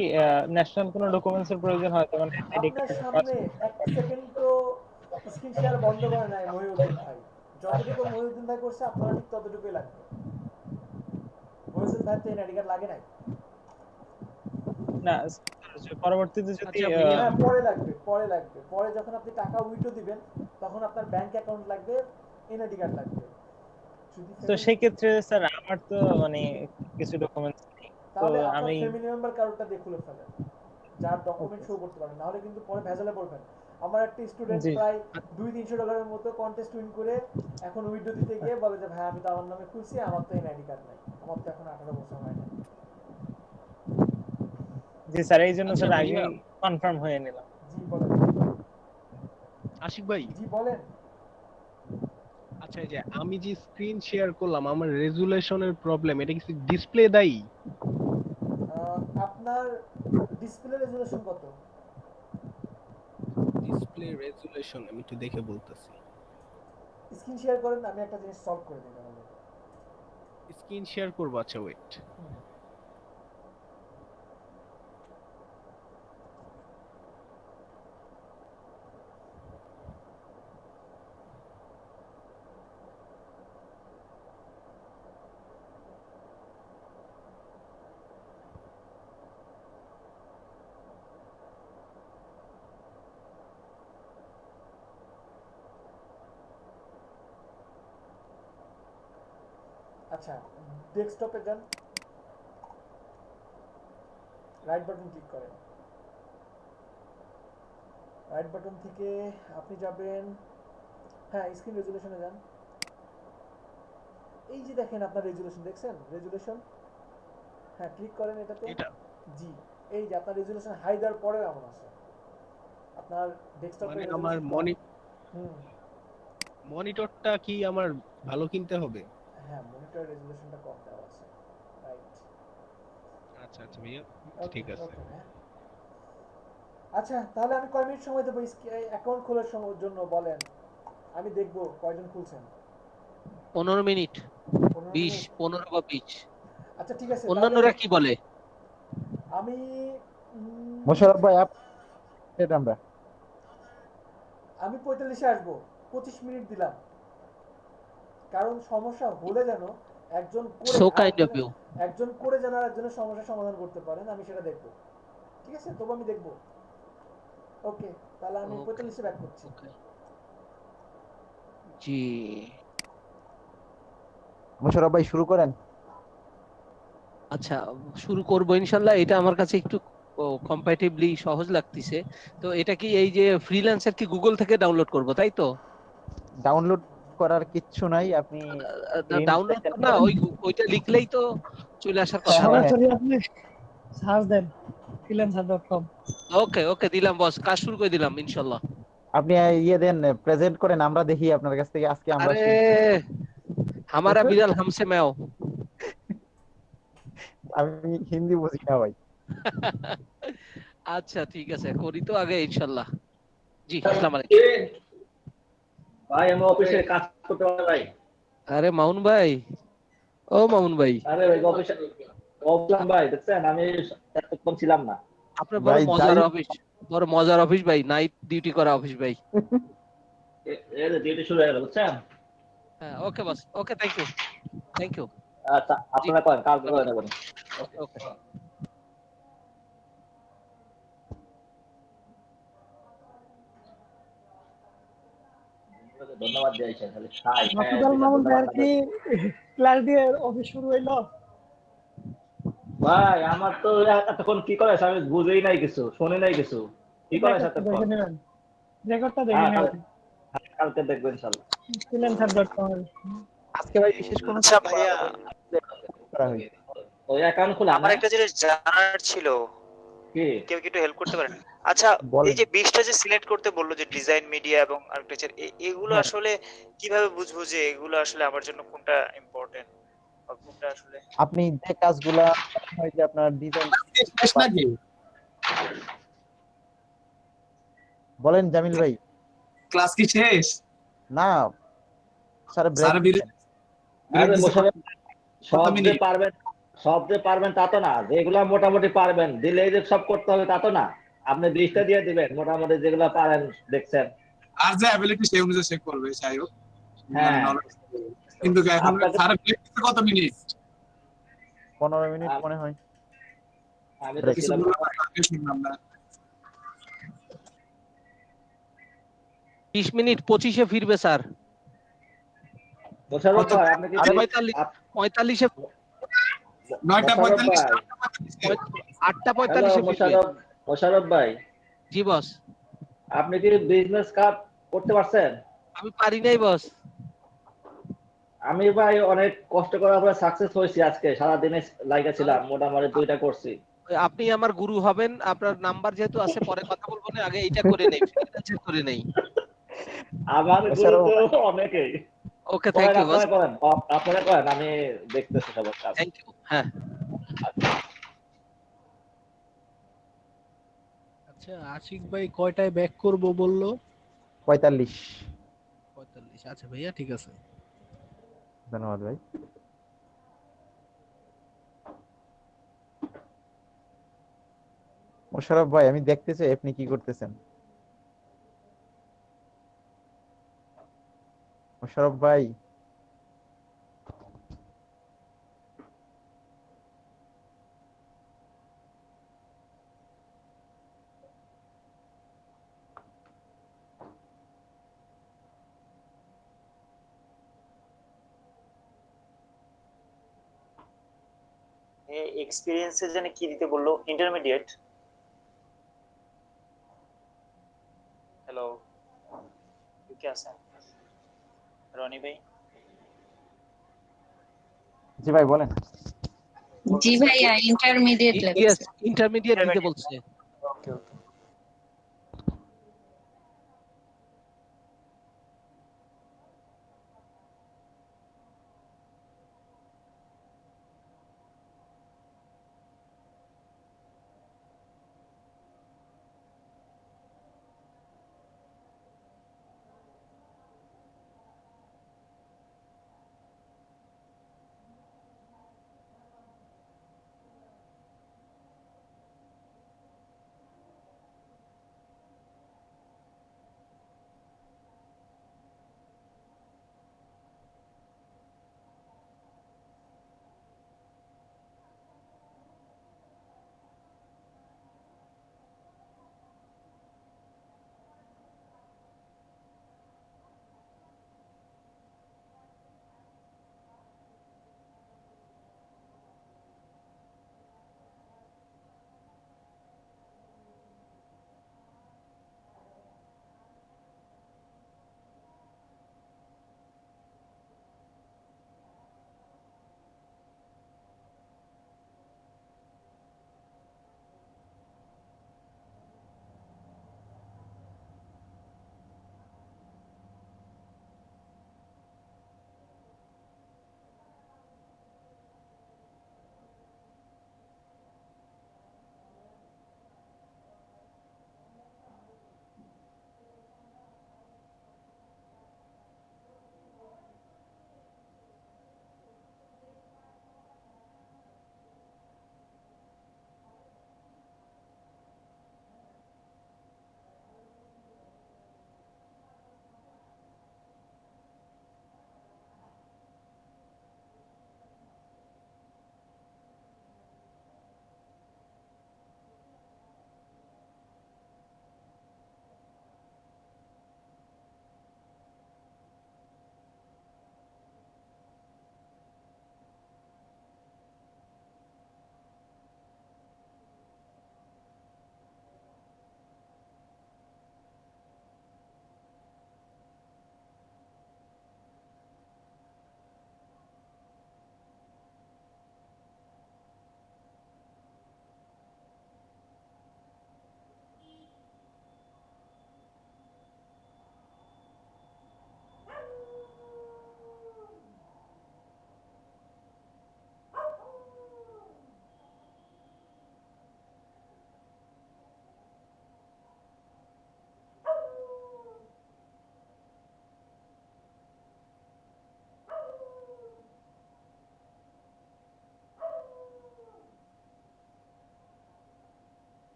ন্যাশনাল কোনো ডকুমেন্টস এর প্রয়োজন হয়? যেমন আইডি আপনার কার্ড? সামনে এক সেকেন্ড তো স্ক্রিন শেয়ার বন্ধ করে নাই মহিউদ্দিন ভাই। যতটুকু মহিউদ্দিন ভাই করছে আপনারা ঠিক ততটুকুই লাগবে। মহিউদ্দিন ভাই তো আইডি কার্ড লাগে নাই না, পরবর্তীতে যদি হ্যাঁ পরে লাগবে, পরে যখন আপনি টাকা উইথড্র দিবেন তখন আপনার ব্যাংক অ্যাকাউন্ট লাগবে, এনআইডি কার্ড লাগবে। তো সেই ক্ষেত্রে স্যার আমার তো মানে কিছু ডকুমেন্টস নেই, তো তাহলে আপনার আমি ফ্যামিলি মেম্বার কার্ডটা দিয়ে খুলে ফেলেন, যার ডকুমেন্ট শো করতে পারেন, নাহলে কিন্তু পরে ভেজালে পড়বেন। আমার একটা স্টুডেন্ট জি। প্রায় $200-300 মতো কন্টেস্ট উইন করে এখন উইথড্র দিতে গিয়ে বলে যে ভাই আমি তো আমার নামে খুলছি, আমার তো এনআইডি কার্ড নাই, আমার তো এখন 18 বছর হয় না। জি স্যার, এই জন্য স্যার আগে কনফার্ম হয়ে নিলাম। জি বলেন আশিক ভাই। জি বলেন। আচ্ছা, এই যে আমি যে স্ক্রিন শেয়ার করলাম, আমার রেজুলেশনের প্রবলেম, এটা কি ডিসপ্লে দায়ী? আপনার ডিসপ্লে রেজুলেশন কত? ডিসপ্লে রেজুলেশন আমি একটু দেখে বলতেছি। স্ক্রিন শেয়ার করেন, আমি একটা জিনিস সলভ করে দিই তাহলে। স্ক্রিন শেয়ার করব, আচ্ছা ওয়েট। আচ্ছা, ডেস্কটপে যান, রাইট বাটন ক্লিক করেন। রাইট বাটন থেকে আপনি যাবেন, হ্যাঁ স্ক্রিন রেজুলেশনে যান। এই যে দেখেন আপনার রেজুলেশন দেখছেন, রেজুলেশন, হ্যাঁ ক্লিক করেন এটাতে। জি, এই যে আপনার রেজুলেশন হাই দেওয়ার পরেও এমন আছে আপনার ডেস্কটপে। মানে আমার মনিটরটা কি আমার ভালো কিনতে হবে? হ্যাঁ, মনিটর রেজুলেশনটা কম দেওয়া আছে, রাইট। আচ্ছা আচ্ছা ভাইয়া, ঠিক আছে। আচ্ছা, তাহলে আমি কয় মিনিট সময় দেবো অ্যাকাউন্ট খোলার জন্য বলেন, আমি দেখবো কয়জন খুলছেন। 15 মিনিট, 20, 15 বা 20। আচ্ছা ঠিক আছে। অন্যান্যরা কি বলে? আমি মোশাররফ ভাই আমি 45-এ আসবো, 25 মিনিট দিলাম, কারণ সমস্যা হলে যেন একজন করে যেন আরেকজনের সমস্যার সমাধান করতে পারেন, আমি সেটা দেখবো। ঠিক আছে, তবু আমি দেখবো। ওকে, তাহলে আমি 45-এ ব্যাক করছি। জি মোশাররফ ভাই শুরু করেন। আচ্ছা, শুরু করব ইনশাআল্লাহ। এটা আমার কাছে একটু কম্প্যাটিবলি সহজ লাগতেছে। তো এটা কি এই যে ফ্রিল্যান্সার কি গুগল থেকে ডাউনলোড করব, তাই তো? ডাউনলোড করার কিচ্ছু নাই, আপনি ডাউনলোড না, ওইটা লিখলেই তো চলে আসার কথা। সরাসরি আপনি সার্চ দেন freelancer.com। ওকে ওকে, দিলাম বস, কাজ শুরু করে দিলাম ইনশাআল্লাহ। আপনি দেন, প্রেজেন্ট করেন, আমরা দেখি আপনার কাছ থেকে আজকে আমরা। আরে हमारा बिरल हमसे म्याओ। আমি হিন্দি বুঝি না ভাই। আচ্ছা ঠিক আছে, করি তো আগে ইনশাআল্লাহ। জি, আসসালামু আলাইকুম ভাই। আমি অফিসে কাজ করতে পারি ভাই। আরে মামুন ভাই, ও মামুন ভাই। আরে ভাই অফিসে অবলাম ভাই দেখছেন আমি এতক্ষণ ছিলাম না। আপনার বড় মজার অফিস, বড় মজার অফিস ভাই, নাইট ডিউটি করা অফিস ভাই। এই যে ডিউটি শুরু হয়ে গেল বুঝছেন। হ্যাঁ okay boss, okay thank you, thank you. আচ্ছা আপনারা করেন, কালকে করে নেবেন। ওকে ওকে। ধন্যবাদ দিয়েছেন খালি খাই খাই মাসুদ আল মামুন ভাইয়ের কি ক্লাস দিয়ে অফিস শুরু হইলো? ভাই আমার তো এতক্ষণ কি করে আমি বুঝেই নাই কিছু, শুনি নাই কিছু, কি করে এতক্ষণ। রেকর্ডটা দেখে নেবেন, কালকে দেখবেন ইনশাআল্লাহ। freelancer.com আজকে ভাই বিশেষ কোনো আচ্ছা ভাইয়া, করা হয়েছে? ওই অ্যাকাউন্ট খোলা আমার একটা জিনিস জানার ছিল, কি কেউ কি একটু হেল্প করতে পারেন? আচ্ছা এই যে 20টা যে সিলেক্ট করতে বললো যে ডিজাইন, মিডিয়া এবং আর্কিটেকচার, এগুলো আসলে কিভাবে বুঝবো যে এগুলো আসলে আমার জন্য কোনটা ইম্পর্টেন্ট বা কোনটা আসলে? আপনি যে কাজগুলা হয় যে আপনার ডিজাইন নাকি বলেন জামিল ভাই, ক্লাস কি শেষ? না স্যার ব্রেক। সব যে পারবেন, সব যে পারবেন তা তো না, যেগুলা মোটামুটি পারবেন দিলে যে সব করতে হবে তা তো না। আপনি 20টা দিয়ে দিবেন মোটামুটি যেগুলা পারেন দেখছেন, আর যে অ্যাবিলিটি সেই অনুযায়ী চেক করবে যাই হোক। হ্যাঁ কিন্তু এখন স্যার ব্রেক কত মিনিট? 15 মিনিট মনে হয়। আমি তো ছিলাম শুনলাম না। 20 মিনিট 25-এ ফিরবে স্যার। মোশাররফ ভাই আপনি কি 45-এ 9:45 8:45-এ ফিরবে। মোশাররফ ভাই। জি বস। আপনি কি বিজনেস কার্ড করতে পারছেন? আমি পারি নাই বস। আমি ভাই অনেক কষ্ট করার পরে সাকসেস হয়েছি, আজকে সারা দিনে লাগা ছিলাম, মোটামুটি 2টা করছি। আপনি আমার গুরু হবেন, আপনার নাম্বার যেহেতু আছে পরে কথা বলবো না, আগে এইটা করে নেই, ফ্রিল্যান্সার করে নেই। আমার গুরু তো অনেকেই। Okay thank you boss. আপনারা করেন, আমি দেখতেছি সবার কাজ। Thank you. হ্যাঁ আচ্ছা আশিক ভাই কয়টায় ব্যাক করব বললো? 45। আচ্ছা ভাইয়া ঠিক আছে, ধন্যবাদ ভাই। মোশাররফ ভাই আমি দেখতে চাই আপনি কি করতেছেন। মোশাররফ ভাই এক্সপেরিয়েন্সের জন্য কি দিতে বললো? ইন্টারমিডিয়েট। হ্যালো কি আছেন রনি ভাই? জি ভাই বলেন। জি ভাইয়া ইন্টারমিডিয়েট লেভেল। ইন্টারমিডিয়েট দিতে বলছে। ওকে ওকে।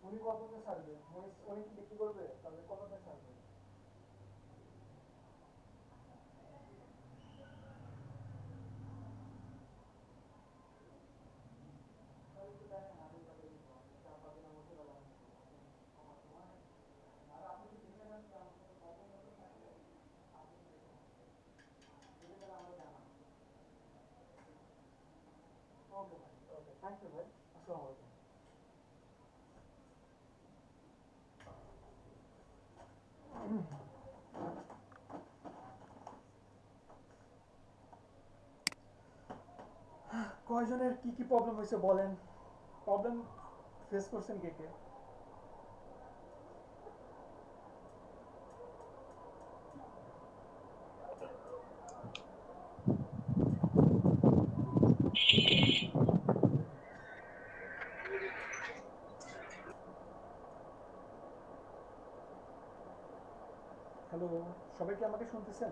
উনি কততে ছাড়বে? উনি কি বিক্রি করবে? তাহলে কততে ছাড়বে? Okay, thank you, bhai. Assalamu alaikum. কয়জনের কি কি প্রবলেম হয়েছে বলেন? প্রবলেম ফেস করছেন কে কে? হ্যালো, সবাই কি আমাকে শুনতেছেন?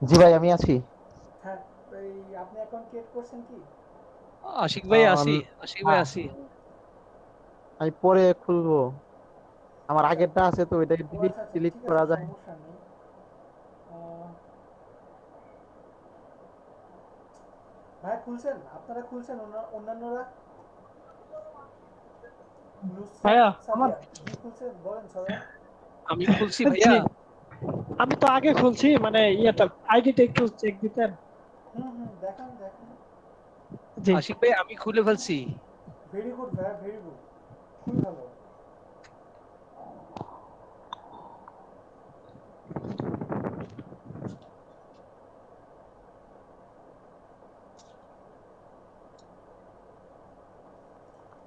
জি ভাই আমি আছি। হ্যাঁ, এই আপনি অ্যাকাউন্ট ক্রিয়েট করছেন কি? আশিক ভাই আসি, আশিক ভাই আসি। আমি পরে খুলবো, আমার আগেরটা আছে তো ওইটা ডিলিট ঠিক করা আছে, যায়। সমস্যা নেই। ভাই খুলছেন? আপনারা খুলছেন? অন্যান্যরা ভাইয়া আমার কি খুলছেন বলেন সবাই। আমি খুলছি ভাইয়া। আমি তো আগে খুলছি, মানে ইয়েটা আইডিটা একটু চেক দিতেন। দেখান। জি আশিক ভাই আমি খুলে ফেলছি। ভেরি গুড ভাই, ভেরি গুড, খুব ভালো।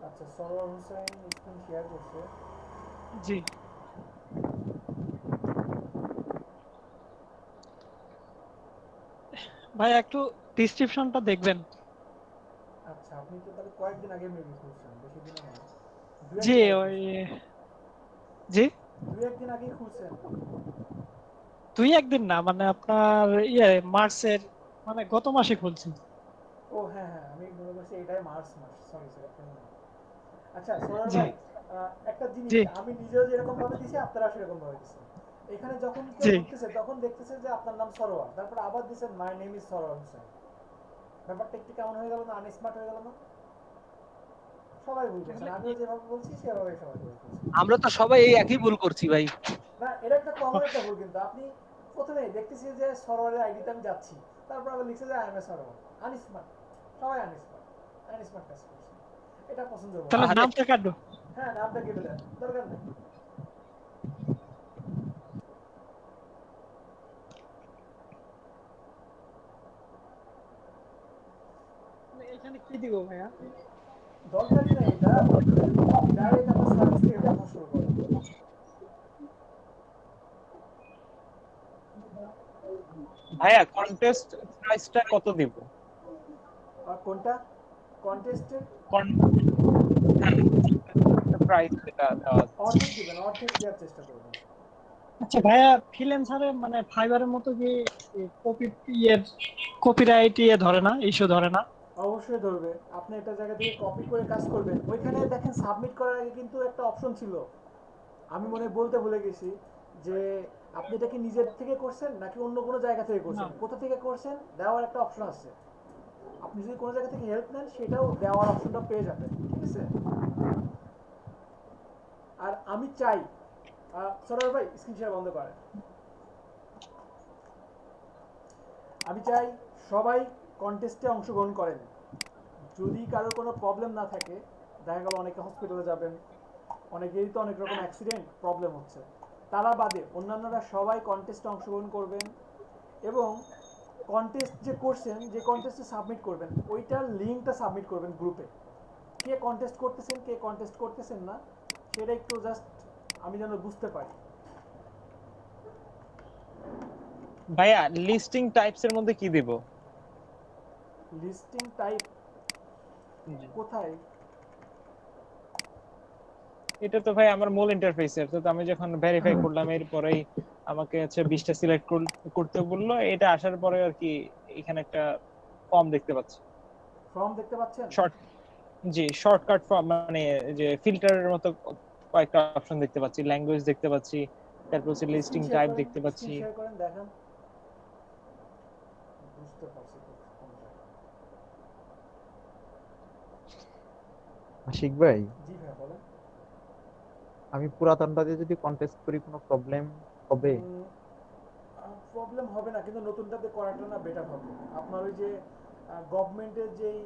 আচ্ছা, সরওয়ার হোসেন স্ক্রিন শেয়ার করছে। জি ভাই একটু ডেসক্রিপশনটা দেখবেন। আচ্ছা, আপনি তো তাহলে কয়েকদিন আগে মেবি খুলছেন, বেশি দিন না। জি ওই জি 2-1 দিন আগে খুলছেন। 2-1 দিন না, মানে আপনার মার্চের মানে গত মাসে খুলছি। ও হ্যাঁ, আমি মনে করছি এটাই মার্চ মাস, সরি। আচ্ছা সরওয়ার জি ভাই, একটা জিনিস জি আমি নিজেও যেরকম ভাবে দিছি আপনারা সেরকম ভাবে দিছেন। এখানে যখন কেউ জি ঢুকতেছে তখন দেখতেছে যে আপনার নাম সরওয়ার, তারপর আবার দিছেন my name is Sarwar Hossain. ব্যাপারটা একটু কেমন হয়ে গেল না? আনস্মার্ট হয়ে গেল না? সবাই ভুল করছেন, আমিও যেভাবে বলছি সেভাবে সবাই ভুল করছেন। আমরা তো সবাই এই একই ভুল করছি ভাই। না, এটা একটা কমন একটা ভুল, কিন্তু আপনি প্রথমে দেখতেছি যে সরওয়ারের আইডিতে আমি যাচ্ছি, তারপর আবার লিখছে যে I M A Sarwar. Unsmart, সবাই আনস্মার্ট কাজ করছে। এটা পছন্দ হবে। তাহলে নামটা কাটবো। হ্যাঁ, নামটা কেটে দেন, দরকার নেই। এখানে কি দিব ভাইয়া? দরকারই নেই এটা, ডাইরেক্ট আপনার সার্ভিস থেকে কথা শুরু করুন। ভাইয়া কন্টেস্ট প্রাইসটা কত দিব? আর কোনটা কন্টেস্টের প্রাইস এটা দেওয়া অর্ধেক দিবেন, অর্ধেক দেওয়ার চেষ্টা করবেন। আচ্ছা ভাইয়া, ফ্রিল্যান্সারে মানে ফাইবারের মতো কি কপিরাইট ধরে না, ইস্যু ধরে না? অবশ্যই ধরবে। আপনি একটা জায়গা থেকে কপি করে কাজ করবেন, ওইখানে দেখেন সাবমিট করার আগে কিন্তু একটা অপশন ছিল, আমি মনে বলতে ভুলে গেছি, যে আপনি এটা কি নিজের থেকে করছেন নাকি অন্য কোনো জায়গা থেকে করছেন, কোথা থেকে করছেন দেওয়ার একটা অপশন আছে। আপনি যদি কোনো জায়গা থেকে হেল্প নেন সেটাও দেওয়ার অপশনটা পেয়ে যাবেন, ঠিক আছে? আর আমি চাই সরওয়ার ভাই স্ক্রিন শেয়ার বন্ধ করেন। আমি চাই সবাই কন্টেস্টে অংশগ্রহণ করেন। যদি কারো কোনো প্রবলেম না থাকে, দেখা গেল অনেকে হসপিটালে যাবেন, অনেকেরই তো অনেক রকম অ্যাক্সিডেন্ট প্রবলেম হচ্ছে, তারা বাদে অন্যান্যরা সবাই কন্টেস্টে অংশগ্রহণ করবেন এবং কন্টেস্ট যে করছেন, যে কন্টেস্টে সাবমিট করবেন ওইটার লিঙ্কটা সাবমিট করবেন গ্রুপে। কে কন্টেস্ট করতেছেন, কে কন্টেস্ট করতেছেন না সেটা একটু জাস্ট আমি যেন বুঝতে পারি। ভাইয়া লিস্টিং টাইপস এর মধ্যে কি দেব? লিস্টিং টাইপ কোথায়? এটা তো ভাই আমার মূল ইন্টারফেসের, তো আমি যখন ভেরিফাই করলাম এরপরেই আমাকে 20টা সিলেক্ট করতে বললো। এটা আসার পরে আর কি এখানে একটা ফর্ম দেখতে পাচ্ছি। ফর্ম দেখতে পাচ্ছেন? শর্ট জি শর্টকাট মানে যে ফিল্টারের মতো কয়েকটা অপশন দেখতে পাচ্ছি, ল্যাঙ্গুয়েজ দেখতে পাচ্ছি, তারপর হচ্ছে লিস্টিং টাইপ দেখতে পাচ্ছি। স্ক্রিন শেয়ার করেন দেখেন, বুঝতে পারছি কোন জায়গায়। আশিক ভাই, জি ভাই বলেন। আমি পুরাতনটা দিয়ে যদি কন্টেস্ট করি কোনো প্রবলেম হবে? প্রবলেম হবে না, কিন্তু নতুনটাতে করাটা না বেটার হবে। আপনার ওই যে গভর্নমেন্টের যেই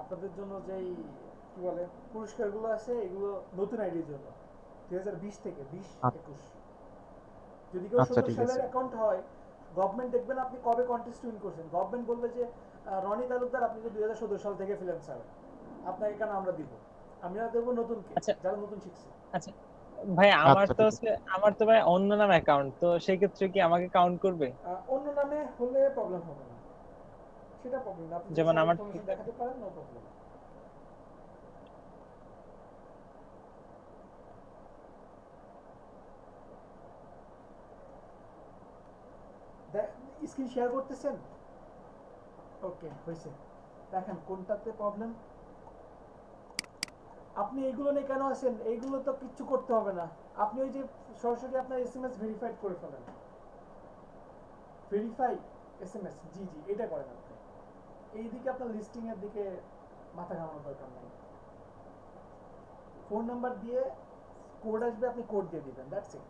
আপনাদের জন্য যেই কি বলে পুরস্কারগুলো আছে, এগুলো নতুন আইডির জন্য 2020 থেকে 20-21। যদি কেউ 17 সালের অ্যাকাউন্ট হয়, গভর্নমেন্ট দেখবেন আপনি কবে কন্টেস্ট উইন করছেন, গভর্নমেন্ট বলবে যে রনি তালুকদার আপনি তো 2017 সাল থেকে ফ্রিল্যান্সার, আপনাকে কেন আমরা দিব, আমরা দেবো নতুনকে, যারা নতুন শিখছে। আচ্ছা ভাই আমার তো ভাই অন্য নাম অ্যাকাউন্ট, তো সেই ক্ষেত্রে কি আমাকে কাউন্ট করবে? অন্য নামে হলে প্রবলেম হবে না, সেটা প্রবলেম না, আপনি যেমন আমার দেখাতে পারেন, নো প্রবলেম। স্ক্রিন শেয়ার করতেছেন? ওকে হয়েছে। দেখেন কোনটাতে প্রবলেম। আপনি এইগুলো নিয়ে কেন আছেন? এইগুলো তো কিচ্ছু করতে হবে না, আপনি ওই যে সরাসরি আপনার এসএমএস ভেরিফাইড করে ফেলেন। ভেরিফাই এসএমএস, জি জি এটা করেন আপনি। এইদিকে আপনার লিস্টিং এর দিকে মাথা ঘামানোর দরকার নাই। ফোন নাম্বার দিয়ে কোড আসবে, আপনি কোড দিয়ে দিবেন, দ্যাটস ইট।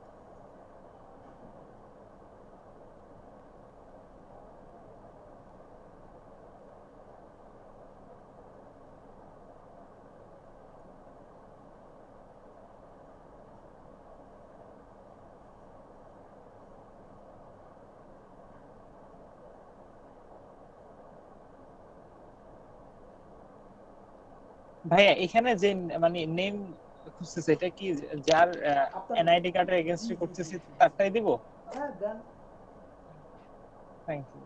ভাইয়া এখানে যে মানে নেম খুঁজতেছে, এটা কি যার এনআইডি কার্ডের এগেইনস্টে করতেছি তারটাই দিব? হ্যাঁ দেন। Thank you.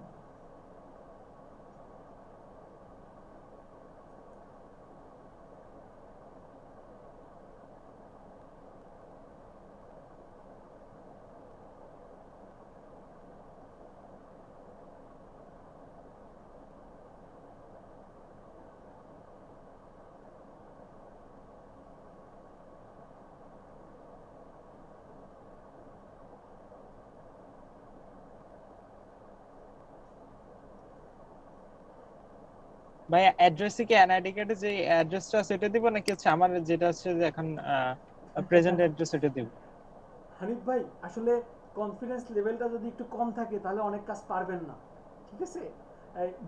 ভাইয়া অ্যাড্রেসে কি এনআইডি কার্ডে যে অ্যাড্রেসটা আছে এটা দিব, নাকি হচ্ছে আমার যেটা আছে যে এখন প্রেজেন্ট অ্যাড্রেস এটা দিব? হানিফ ভাই আসলে কনফিডেন্স লেভেলটা যদি একটু কম থাকে তাহলে অনেক কাজ পারবেন না, ঠিক আছে?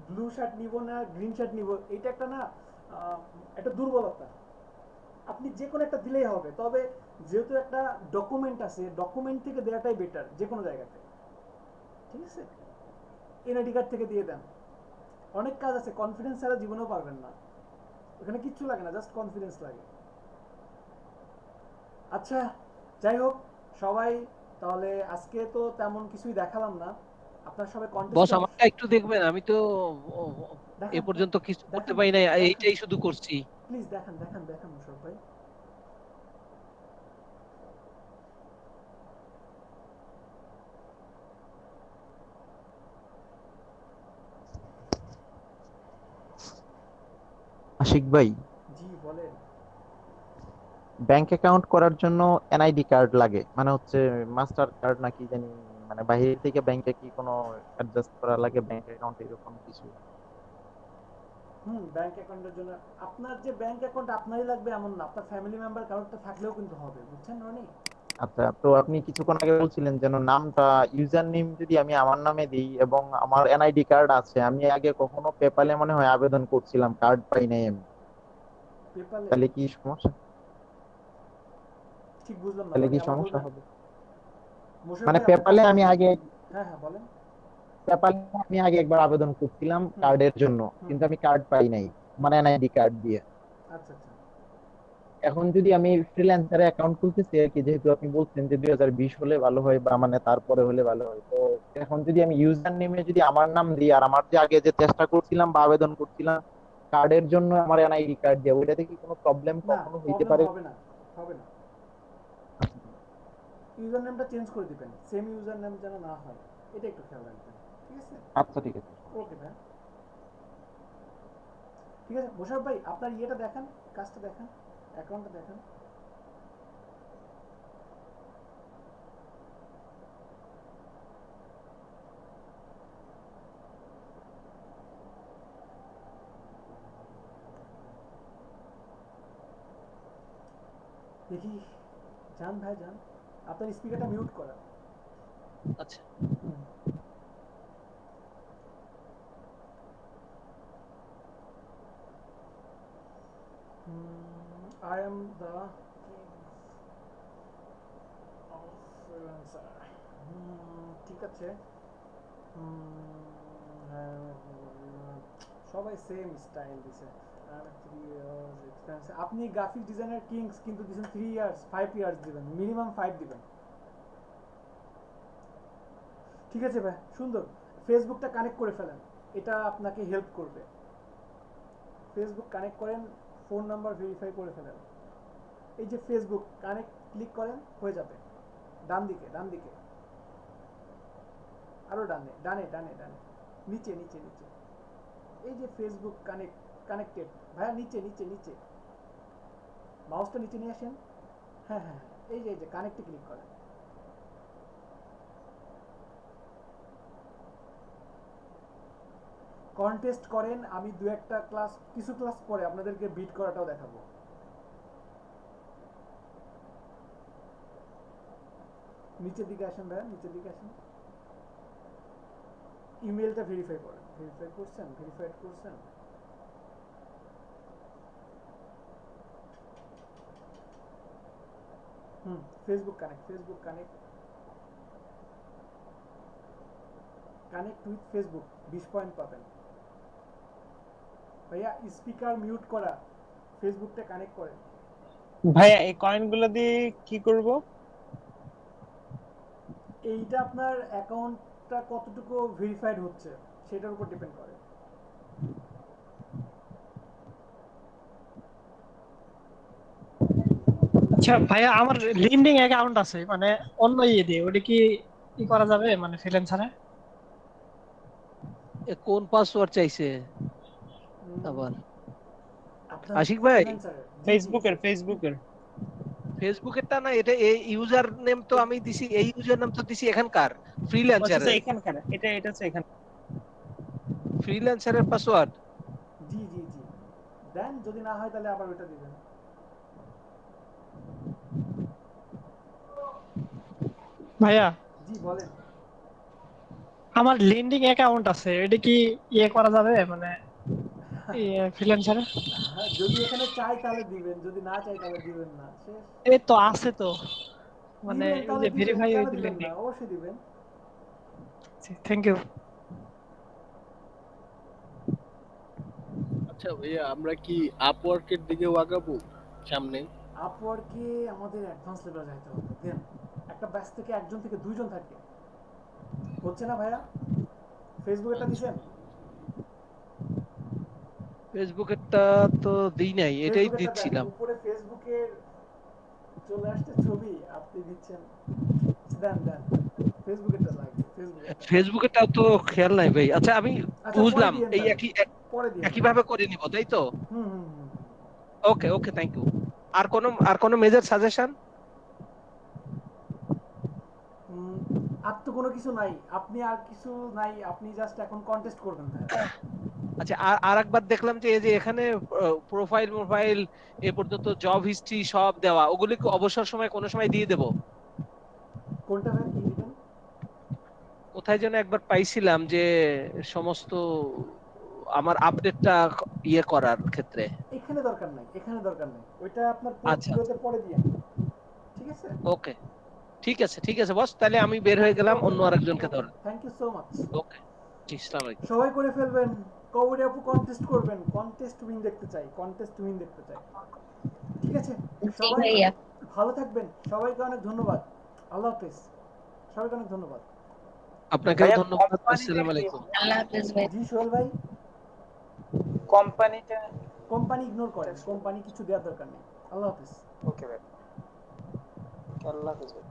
ব্লু শার্ট নিব না গ্রিন শার্ট নিব, এটা একটা না একটা দুর্বলতা। আপনি যে কোনো একটা দিলেই হবে, তবে যেহেতু একটা ডকুমেন্ট আছে, ডকুমেন্ট থেকে দেওয়াটাই বেটার যে কোনো জায়গাতে, ঠিক আছে? এনআইডি কার্ড থেকে দিয়ে দেন, অনেক কাজ আছে, কনফিডেন্স ছাড়া জীবনেও পারবেন না। ওখানে কিচ্ছু লাগে না, জাস্ট কনফিডেন্স লাগে। আচ্ছা যাই হোক সবাই, তাহলে আজকে তো তেমন কিছুই দেখালাম না, আপনার সবাই কন্টেস্ট। বস আমারটা একটু দেখবেন, আমি তো এ পর্যন্ত কিছু করতে পারি না, এইটাই শুধু করছি। প্লিজ দেখেন দেখেন দেখেন মুশারফ ভাই। আশিক ভাই, জি বলেন। ব্যাংক অ্যাকাউন্ট করার জন্য এনআইডি কার্ড লাগে, মানে হচ্ছে মাস্টার কার্ড নাকি জানি, মানে বাইরে থেকে ব্যাংকে কি কোনো অ্যাডজাস্ট করা লাগে ব্যাংক অ্যাকাউন্ট এরকম কিছু? ব্যাংক অ্যাকাউন্টের জন্য আপনার যে ব্যাংক অ্যাকাউন্ট আপনারই লাগবে এমন না, আপনার ফ্যামিলি মেম্বার কারোরটা থাকলেও কিন্তু হবে, বুঝছেন রনি? আচ্ছা, তো আপনি কিছুক্ষণ আগে বলছিলেন যেন নামটা, ইউজার নেম যদি আমি আমার নামে দিই এবং আমার এনআইডি কার্ড আছে, আমি আগে কখনো পেপালে মনে হয় আবেদন করছিলাম, কার্ড পাই নাই আমি, পেপালে তাহলে কি সমস্যা? ঠিক বুঝলাম না, তাহলে কি আবার সমস্যা বলবেন? হবে? মুশারফ মানে ভাই, পেপালে আমি আগে হ্যাঁ হ্যাঁ বলেন। পেপালে আমি আগে একবার আবেদন করছিলাম কার্ডের জন্য, কিন্তু আমি কার্ড পাই নাই আমার এনআইডি কার্ড দিয়ে। আচ্ছা আচ্ছা। এখন যদি আমি ফ্রিল্যান্সারে অ্যাকাউন্ট খুলতেছি আর কি, যেহেতু আপনি বলছেন যে 2020 হলে ভালো হয় বা মানে তারপরে হলে ভালো হয়, তো এখন যদি আমি ইউজার নেমে যদি আমার নাম দিই আর আমার যে আগে যে চেষ্টা করছিলাম বা আবেদন করছিলাম কার্ডের জন্য আমার এনআইডি কার্ড দিয়ে, ওইটাতে কি কোনো প্রবলেম কখনো হইতে পারে? হবে না, হবে না। ইউজার নেমটা চেঞ্জ করে দিবেন, সেম ইউজার নেম যেন না হয়, এটা একটু খেয়াল রাখবেন, ঠিক আছে? আচ্ছা ঠিক আছে। ওকে ভাই। ঠিক আছে মোশারফ ভাই আপনার ইয়েটা দেখান, কাজটা দেখান, অ্যাকাউন্টটা দেখান। দেখি যান ভাই যান, আপনার স্পিকারটা মিউট করা। আচ্ছা I am the king of freelancer. ঠিক আছে, সবাই সেম স্টাইল দিছে। আর 3 ইয়ার্স এক্সপেরিয়েন্স। আপনি গ্রাফিক ডিজাইনার কিংস কিন্তু দিবেন 3 ইয়ার্স 5 ইয়ার্স দিবেন, মিনিমাম 5 দিবেন। ঠিক আছে ভাই, সুন্দর। ফেসবুকটা কানেক্ট করে ফেলেন, এটা আপনাকে হেল্প করবে। ফেসবুক কানেক্ট করেন, ফোন নাম্বার ভেরিফাই করে ফেলেন। এই যে ফেসবুক কানেক্ট ক্লিক করেন, হয়ে যাবে। ডান দিকে, ডান দিকে, আরো ডানে, ডানে ডানে ডানে, নিচে নিচে নিচে। এই যে ফেসবুক কানেক্টেড ভাইয়া, নিচে নিচে নিচে, মাউসটা নিচে নিয়ে আসেন। হ্যাঁ হ্যাঁ, এই যে কানেক্টে ক্লিক করেন। কন্টেস্ট করেন, আমি দু একটা ক্লাস, কিছু ক্লাস পরে আপনাদেরকে বিট করাটাও দেখাবো। নিচের দিকে আসেন ভাইয়া, নিচের দিকে আসেন। ইমেলটা ভেরিফাই করেন, ভেরিফাই করছেন, ভেরিফাইড করছেন। Facebook connect, Facebook connect, connect with Facebook, 20 point পাবেন। ভাইয়া স্পিকার মিউট করা, ফেসবুকটা কানেক্ট করেন। ভাইয়া এই কয়েনগুলো দিয়ে কি করব? এইটা আপনার অ্যাকাউন্টটা কতটুকু ভেরিফাইড হচ্ছে সেটার উপর ডিপেন্ড করে। আচ্ছা ভাইয়া, আমার লিন্ডিং অ্যাকাউন্ট আছে, মানে অন্য ইয়ে দিয়ে, ওটা কি করা যাবে মানে ফ্রিল্যান্সারে? কোন পাসওয়ার্ড চাইছে আবার আশিক ভাই? ফেসবুকের ফেসবুকেরটা না, এটা এই ইউজার নেম তো আমি দিছি, এই ইউজার নাম তো দিছি এখানকার ফ্রিল্যান্সারের। আচ্ছা এখানকার, এটা হচ্ছে এখান ফ্রিল্যান্সারের পাসওয়ার্ড। জি জি জি দেন, যদি না হয় তাহলে আবার ওটা দিবেন। ভাইয়া জি বলেন। আমার লিন্ডিং অ্যাকাউন্ট আছে, এটা কি ইয়ে করা যাবে মানে ফ্রিল্যান্সারে? যদি এখানে চাই তাহলে দিবেন, যদি না চাই তাহলে দিবেন না। এই তো আছে তো, মানে দিবেন ওই তাহলে যে দিবেন, ভেরিফাই কেন উইথ দিবেন না, লিন্ডিং। অবশ্যই দিবেন। Thank you. আচ্ছা ভাইয়া, আমরা কি আপওয়ার্কের দিকে আগাবো সামনে? আপওয়ার্কে আমাদের অ্যাডভান্স লেভেলে যাইতে হবে। দেন একটা ব্যাচ থেকে একজন থেকে দুইজন থাকে, হচ্ছে না ভাইয়া? ফেসবুকেরটা দিবেন? ফেসবুকেরটা তো দিই নাই, এটাই দিচ্ছিলাম। উপরে ফেসবুকের চলে আসছে ছবি, আপনি দিচ্ছেন। দেন দেন, ফেসবুকেরটা লাগে, ফেসবুকেরটা তো খেয়াল নাই ভাই। আচ্ছা আমি বুঝলাম, এই একইভাবে করে নিব, তাই তো? ওকে ওকে, থ্যাংক ইউ। আর কোনো মেজর সাজেশন? আর তো কোনো কিছু নাই, আপনি আর কিছু নাই, আপনি জাস্ট এখন কন্টেস্ট করবেন। আচ্ছা, আর একবার দেখলাম যে এই যে এখানে প্রোফাইল এ পর্যন্ত জব হিস্ট্রি সব দেওয়া, ওগুলি কি অবসর সময় কোনো সময় দিয়ে দেব? কোনটা ভাই, কি দিবেন? কোথায় যেন একবার পাইছিলাম যে সমস্ত আমার আপডেটটা ইয়ে করার ক্ষেত্রে। এখানে দরকার নাই, এখানে দরকার নাই, ওইটা আপনার পোর্টফোলিওতে পরে দিয়েন। ঠিক আছে? ওকে, ঠিক আছে বস, তাহলে আমি বের হয়ে গেলাম, অন্য আরেকজনকে ধর। Thank you so much. Okay জি, আসসালামু আলাইকুম। সবাই করে ফেলবেন, কবরে আপু কন্টেস্ট করবেন, কন্টেস্ট উইন দেখতে চাই, কন্টেস্ট উইন দেখতে চাই। ঠিক আছে, সবাই ভালো থাকবেন, সবাইকে অনেক ধন্যবাদ। আল্লাহ হাফেজ, সবাইকে অনেক ধন্যবাদ। আপনাকেও ধন্যবাদ, আসসালামু আলাইকুম। আল্লাহ হাফেজ ভাই। জি সোহেল ভাই, কোম্পানি ইগনোর করেন, কোম্পানি কিছু দেওয়ার দরকার নেই। আল্লাহ হাফেজ। ওকে ভাই, আল্লাহ হাফেজ ভাই।